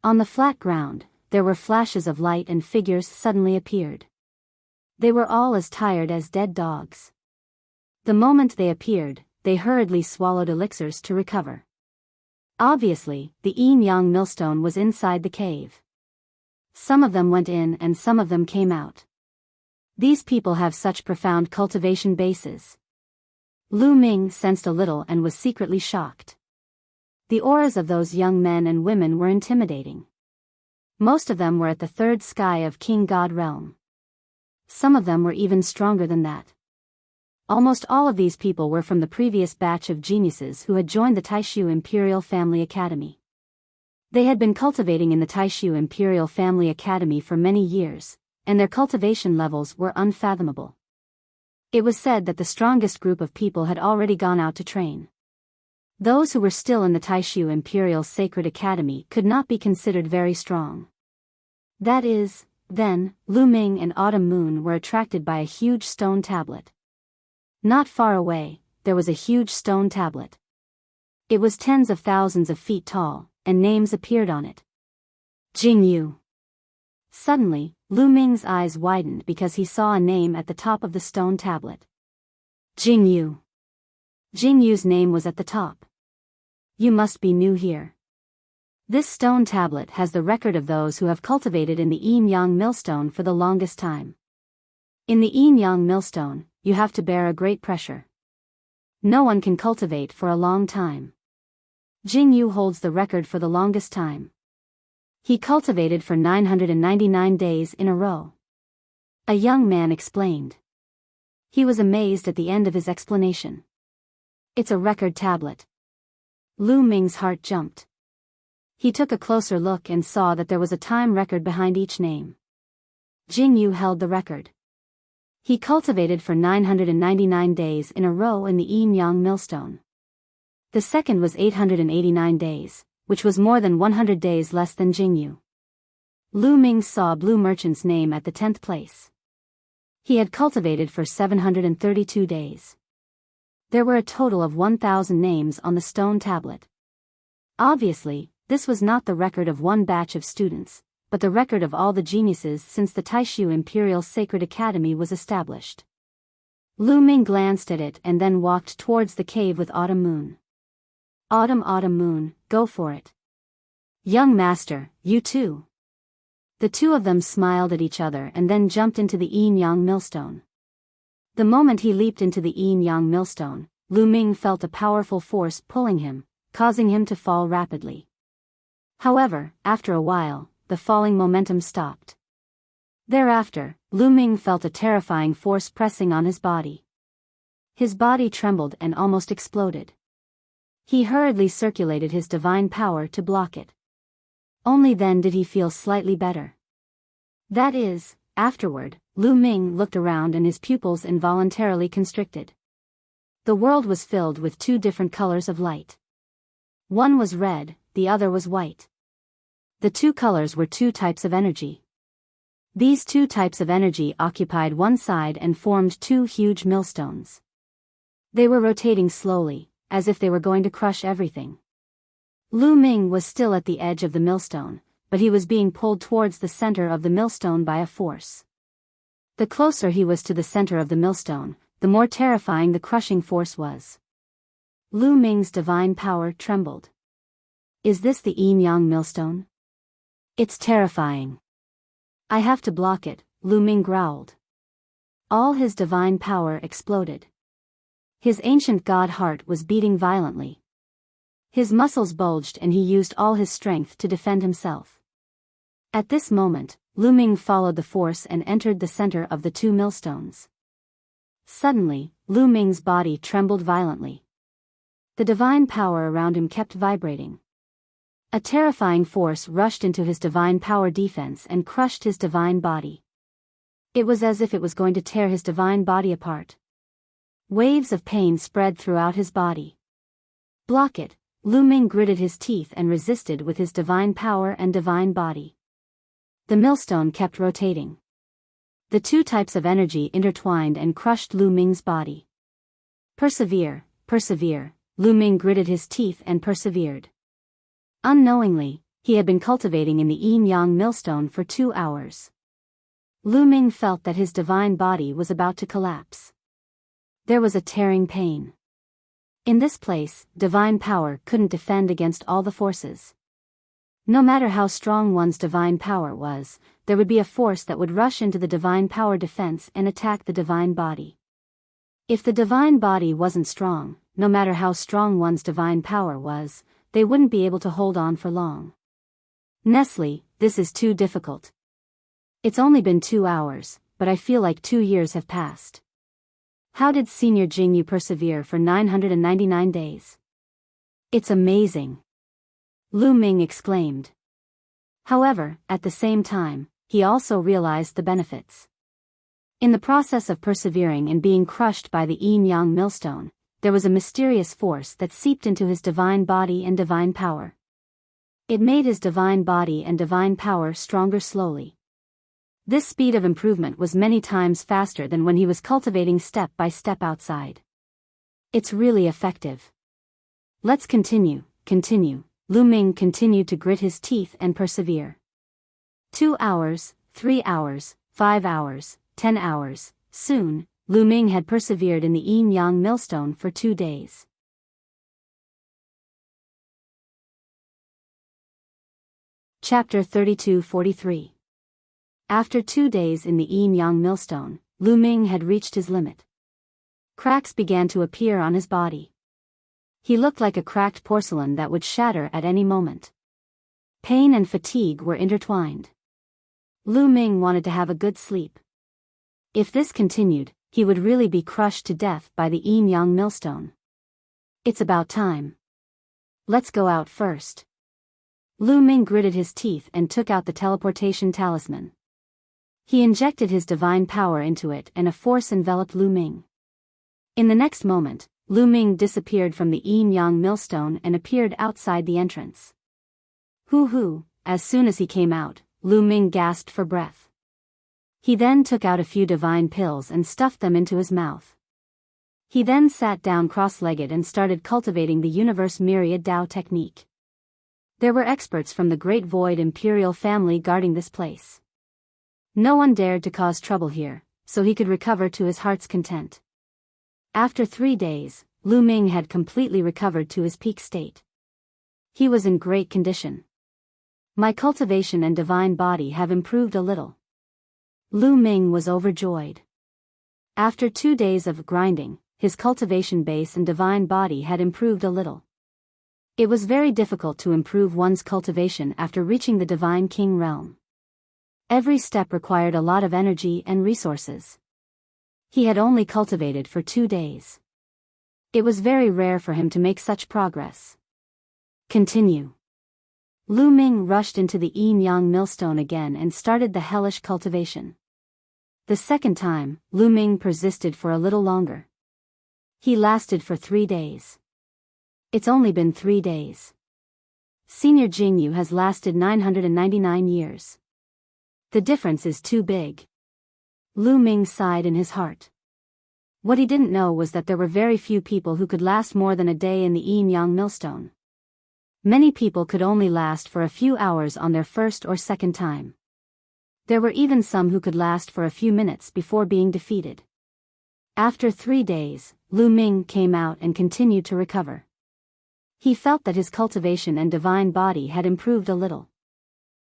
On the flat ground, there were flashes of light and figures suddenly appeared. They were all as tired as dead dogs. The moment they appeared, they hurriedly swallowed elixirs to recover. Obviously, the Yin-Yang Millstone was inside the cave. Some of them went in and some of them came out. These people have such profound cultivation bases. Lu Ming sensed a little and was secretly shocked. The auras of those young men and women were intimidating. Most of them were at the 3rd sky of King God realm. Some of them were even stronger than that. Almost all of these people were from the previous batch of geniuses who had joined the Taishu Imperial Family Academy. They had been cultivating in the Taishu Imperial Family Academy for many years, and their cultivation levels were unfathomable. It was said that the strongest group of people had already gone out to train. Those who were still in the Taishu Imperial Sacred Academy could not be considered very strong. That is, then, Lu Ming and Autumn Moon were attracted by a huge stone tablet. Not far away, there was a huge stone tablet. It was tens of thousands of feet tall, and names appeared on it. Jingyu. Suddenly, Lu Ming's eyes widened because he saw a name at the top of the stone tablet. Jingyu. Jingyu's name was at the top. You must be new here. This stone tablet has the record of those who have cultivated in the Yin-Yang Millstone for the longest time. In the Yin-Yang Millstone, you have to bear a great pressure. No one can cultivate for a long time. Jingyu holds the record for the longest time. He cultivated for 999 days in a row. A young man explained. He was amazed at the end of his explanation. It's a record tablet. Lu Ming's heart jumped. He took a closer look and saw that there was a time record behind each name. Jingyu held the record. He cultivated for 999 days in a row in the Yin-Yang Millstone. The second was 889 days, which was more than 100 days less than Jingyu. Lu Ming saw Blue Merchant's name at the 10th place. He had cultivated for 732 days. There were a total of 1,000 names on the stone tablet. Obviously, this was not the record of one batch of students, but the record of all the geniuses since the Taishu Imperial Sacred Academy was established. Lu Ming glanced at it and then walked towards the cave with Autumn Moon. Autumn Moon, go for it. Young master, you too. The two of them smiled at each other and then jumped into the yin-yang millstone. The moment he leaped into the yin-yang millstone, Lu Ming felt a powerful force pulling him, causing him to fall rapidly. However, after a while, the falling momentum stopped. Thereafter, Lu Ming felt a terrifying force pressing on his body. His body trembled and almost exploded. He hurriedly circulated his divine power to block it. Only then did he feel slightly better. That is, afterward, Lu Ming looked around and his pupils involuntarily constricted. The world was filled with two different colors of light. One was red, the other was white. The two colors were two types of energy. These two types of energy occupied one side and formed two huge millstones. They were rotating slowly, as if they were going to crush everything. Lu Ming was still at the edge of the millstone, but he was being pulled towards the center of the millstone by a force. The closer he was to the center of the millstone, the more terrifying the crushing force was. Lu Ming's divine power trembled. Is this the yin-yang millstone? It's terrifying. I have to block it, Lu Ming growled. All his divine power exploded. His ancient god heart was beating violently. His muscles bulged and he used all his strength to defend himself. At this moment, Lu Ming followed the force and entered the center of the two millstones. Suddenly, Lu Ming's body trembled violently. The divine power around him kept vibrating. A terrifying force rushed into his divine power defense and crushed his divine body. It was as if it was going to tear his divine body apart. Waves of pain spread throughout his body. Block it, Lu Ming gritted his teeth and resisted with his divine power and divine body. The millstone kept rotating. The two types of energy intertwined and crushed Lu Ming's body. Persevere, persevere, Lu Ming gritted his teeth and persevered. Unknowingly, he had been cultivating in the yin-yang millstone for 2 hours. Lu Ming felt that his divine body was about to collapse. There was a tearing pain. In this place, divine power couldn't defend against all the forces. No matter how strong one's divine power was, there would be a force that would rush into the divine power defense and attack the divine body. If the divine body wasn't strong, no matter how strong one's divine power was, they wouldn't be able to hold on for long. Nestle, this is too difficult. It's only been 2 hours, but I feel like 2 years have passed. How did Senior Jingyu persevere for 999 days? It's amazing! Lu Ming exclaimed. However, at the same time, he also realized the benefits. In the process of persevering and being crushed by the yin-yang millstone, there was a mysterious force that seeped into his divine body and divine power. It made his divine body and divine power stronger slowly. This speed of improvement was many times faster than when he was cultivating step by step outside. It's really effective. Let's continue. Lu Ming continued to grit his teeth and persevere. 2 hours, 3 hours, 5 hours, 10 hours, soon, Lu Ming had persevered in the yin-yang millstone for 2 days. Chapter 32-43. After 2 days in the yin-yang millstone, Lu Ming had reached his limit. Cracks began to appear on his body. He looked like a cracked porcelain that would shatter at any moment. Pain and fatigue were intertwined. Lu Ming wanted to have a good sleep. If this continued, he would really be crushed to death by the yin-yang millstone. It's about time. Let's go out first. Lu Ming gritted his teeth and took out the teleportation talisman. He injected his divine power into it and a force enveloped Lu Ming. In the next moment, Lu Ming disappeared from the yin-yang millstone and appeared outside the entrance. Hoo-hoo, as soon as he came out, Lu Ming gasped for breath. He then took out a few divine pills and stuffed them into his mouth. He then sat down cross-legged and started cultivating the universe myriad Tao technique. There were experts from the Great Void imperial family guarding this place. No one dared to cause trouble here, so he could recover to his heart's content. After 3 days, Lu Ming had completely recovered to his peak state. He was in great condition. My cultivation and divine body have improved a little. Lu Ming was overjoyed. After 2 days of grinding, his cultivation base and divine body had improved a little. It was very difficult to improve one's cultivation after reaching the Divine King realm. Every step required a lot of energy and resources. He had only cultivated for 2 days. It was very rare for him to make such progress. Continue. Lu Ming rushed into the yin-yang millstone again and started the hellish cultivation. The second time, Lu Ming persisted for a little longer. He lasted for 3 days. It's only been 3 days. Senior Jingyu has lasted 999 years. The difference is too big. Lu Ming sighed in his heart. What he didn't know was that there were very few people who could last more than a day in the yin-yang millstone. Many people could only last for a few hours on their first or second time. There were even some who could last for a few minutes before being defeated. After 3 days, Lu Ming came out and continued to recover. He felt that his cultivation and divine body had improved a little.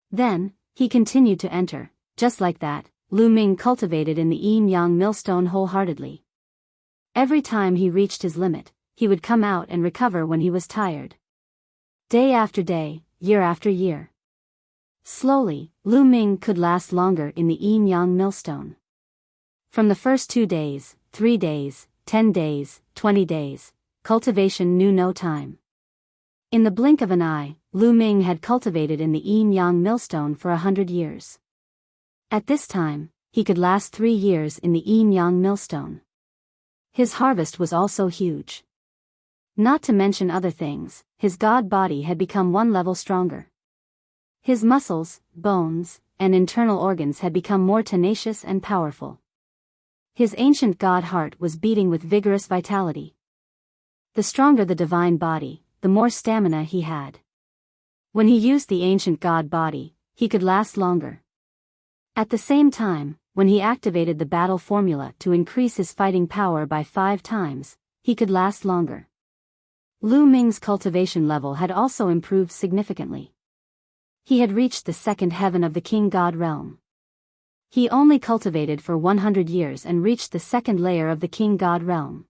Then, he continued to enter. Just like that, Lu Ming cultivated in the yin-yang millstone wholeheartedly. Every time he reached his limit, he would come out and recover when he was tired. Day after day, year after year. Slowly, Lu Ming could last longer in the yin-yang millstone. From the first 2 days, 3 days, 10 days, 20 days, cultivation knew no time. In the blink of an eye, Lu Ming had cultivated in the yin-yang millstone for 100 years. At this time, he could last 3 years in the yin-yang millstone. His harvest was also huge. Not to mention other things, his god body had become 1 level stronger. His muscles, bones, and internal organs had become more tenacious and powerful. His ancient god heart was beating with vigorous vitality. The stronger the divine body, the more stamina he had. When he used the ancient god body, he could last longer. At the same time, when he activated the battle formula to increase his fighting power by 5 times, he could last longer. Lu Ming's cultivation level had also improved significantly. He had reached the 2nd heaven of the King God realm. He only cultivated for 100 years and reached the 2nd layer of the King God realm.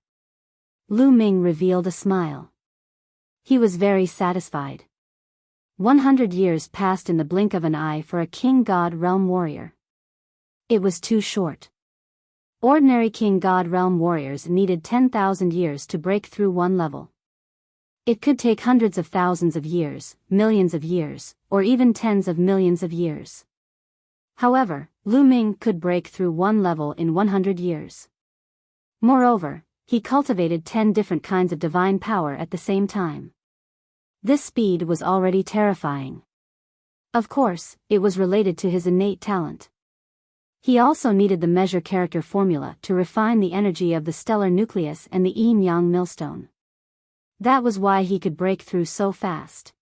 Lu Ming revealed a smile. He was very satisfied. 100 years passed in the blink of an eye for a King God realm warrior. It was too short. Ordinary King God realm warriors needed 10,000 years to break through 1 level. It could take hundreds of thousands of years, millions of years, or even tens of millions of years. However, Lu Ming could break through 1 level in 100 years. Moreover, he cultivated 10 different kinds of divine power at the same time. This speed was already terrifying. Of course, it was related to his innate talent. He also needed the measure character formula to refine the energy of the stellar nucleus and the yin-yang millstone. That was why he could break through so fast.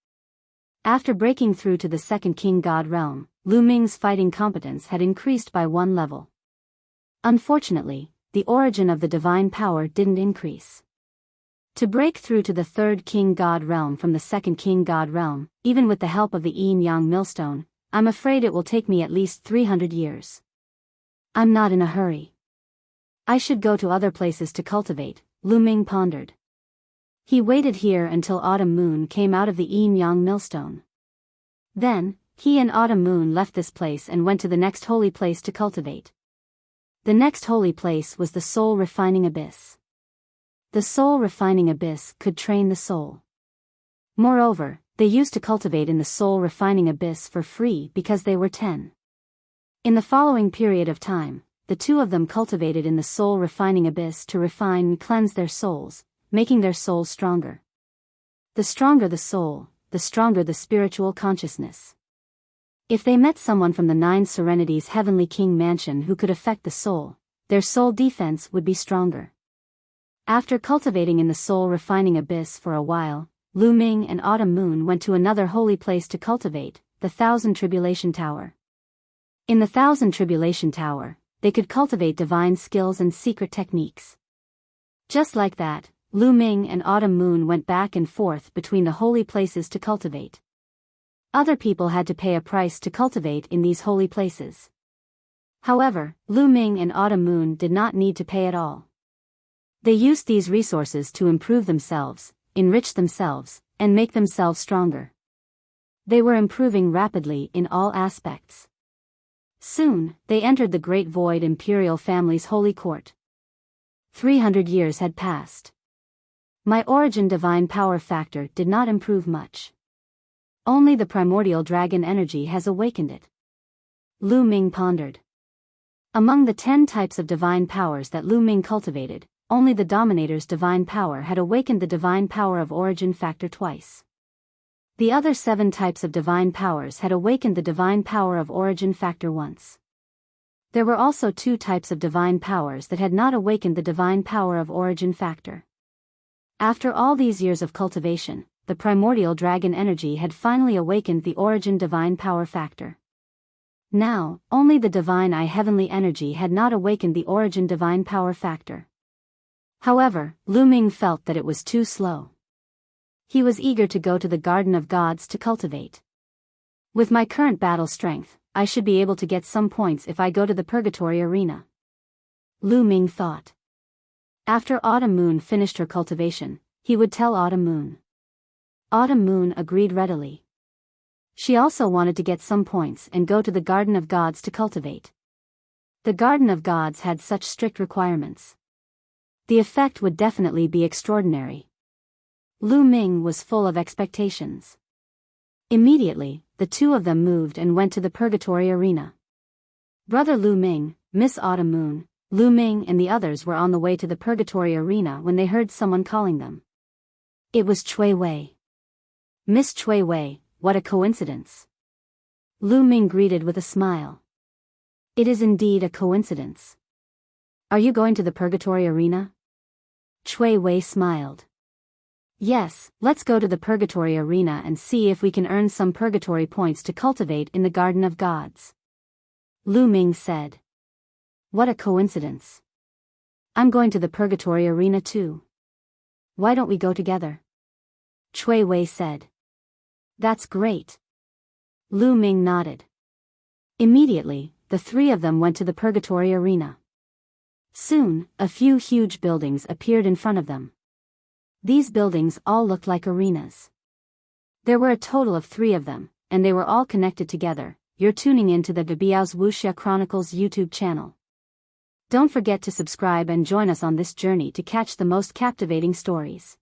After breaking through to the 2nd King God realm, Lu Ming's fighting competence had increased by 1 level. Unfortunately, the origin of the divine power didn't increase. To break through to the 3rd King God realm from the 2nd King God realm, even with the help of the yin-yang millstone, I'm afraid it will take me at least 300 years. I'm not in a hurry. I should go to other places to cultivate, Lu Ming pondered. He waited here until Autumn Moon came out of the yin-yang millstone. Then, he and Autumn Moon left this place and went to the next holy place to cultivate. The next holy place was the Soul Refining Abyss. The Soul Refining Abyss could train the soul. Moreover, they used to cultivate in the Soul Refining Abyss for free because they were 10. In the following period of time, the 2 of them cultivated in the Soul Refining Abyss to refine and cleanse their souls, making their souls stronger. The stronger the soul, the stronger the spiritual consciousness. If they met someone from the Nine Serenities Heavenly King Mansion who could affect the soul, their soul defense would be stronger. After cultivating in the soul refining abyss for a while, Lu Ming and Autumn Moon went to another holy place to cultivate, the Thousand Tribulation Tower. In the Thousand Tribulation Tower, they could cultivate divine skills and secret techniques. Just like that, Lu Ming and Autumn Moon went back and forth between the holy places to cultivate. Other people had to pay a price to cultivate in these holy places. However, Lu Ming and Autumn Moon did not need to pay at all. They used these resources to improve themselves, enrich themselves, and make themselves stronger. They were improving rapidly in all aspects. Soon, they entered the Great Void Imperial Family's holy court. 300 years had passed. My origin divine power factor did not improve much. Only the primordial dragon energy has awakened it. Lu Ming pondered. Among the 10 types of divine powers that Lu Ming cultivated, only the Dominator's divine power had awakened the divine power of origin factor twice. The other 7 types of divine powers had awakened the divine power of origin factor once. There were also 2 types of divine powers that had not awakened the divine power of origin factor. After all these years of cultivation, the primordial dragon energy had finally awakened the origin divine power factor. Now, only the divine eye heavenly energy had not awakened the origin divine power factor. However, Lu Ming felt that it was too slow. He was eager to go to the Garden of Gods to cultivate. With my current battle strength, I should be able to get some points if I go to the Purgatory Arena. Lu Ming thought. After Autumn Moon finished her cultivation, he would tell Autumn Moon. Autumn Moon agreed readily. She also wanted to get some points and go to the Garden of Gods to cultivate. The Garden of Gods had such strict requirements. The effect would definitely be extraordinary. Lu Ming was full of expectations. Immediately, the 2 of them moved and went to the Purgatory Arena. Brother Lu Ming, Miss Autumn Moon, Lu Ming and the others were on the way to the Purgatory Arena when they heard someone calling them. It was Cui Wei. Miss Cui Wei, what a coincidence. Lu Ming greeted with a smile. It is indeed a coincidence. Are you going to the Purgatory Arena? Cui Wei smiled. Yes, let's go to the Purgatory Arena and see if we can earn some Purgatory points to cultivate in the Garden of Gods. Lu Ming said. What a coincidence. I'm going to the Purgatory Arena too. Why don't we go together? Cui Wei said. That's great. Lu Ming nodded. Immediately, the 3 of them went to the Purgatory Arena. Soon, a few huge buildings appeared in front of them. These buildings all looked like arenas. There were a total of 3 of them, and they were all connected together. You're tuning in to the Biyao's Wuxia Chronicles YouTube channel. Don't forget to subscribe and join us on this journey to catch the most captivating stories.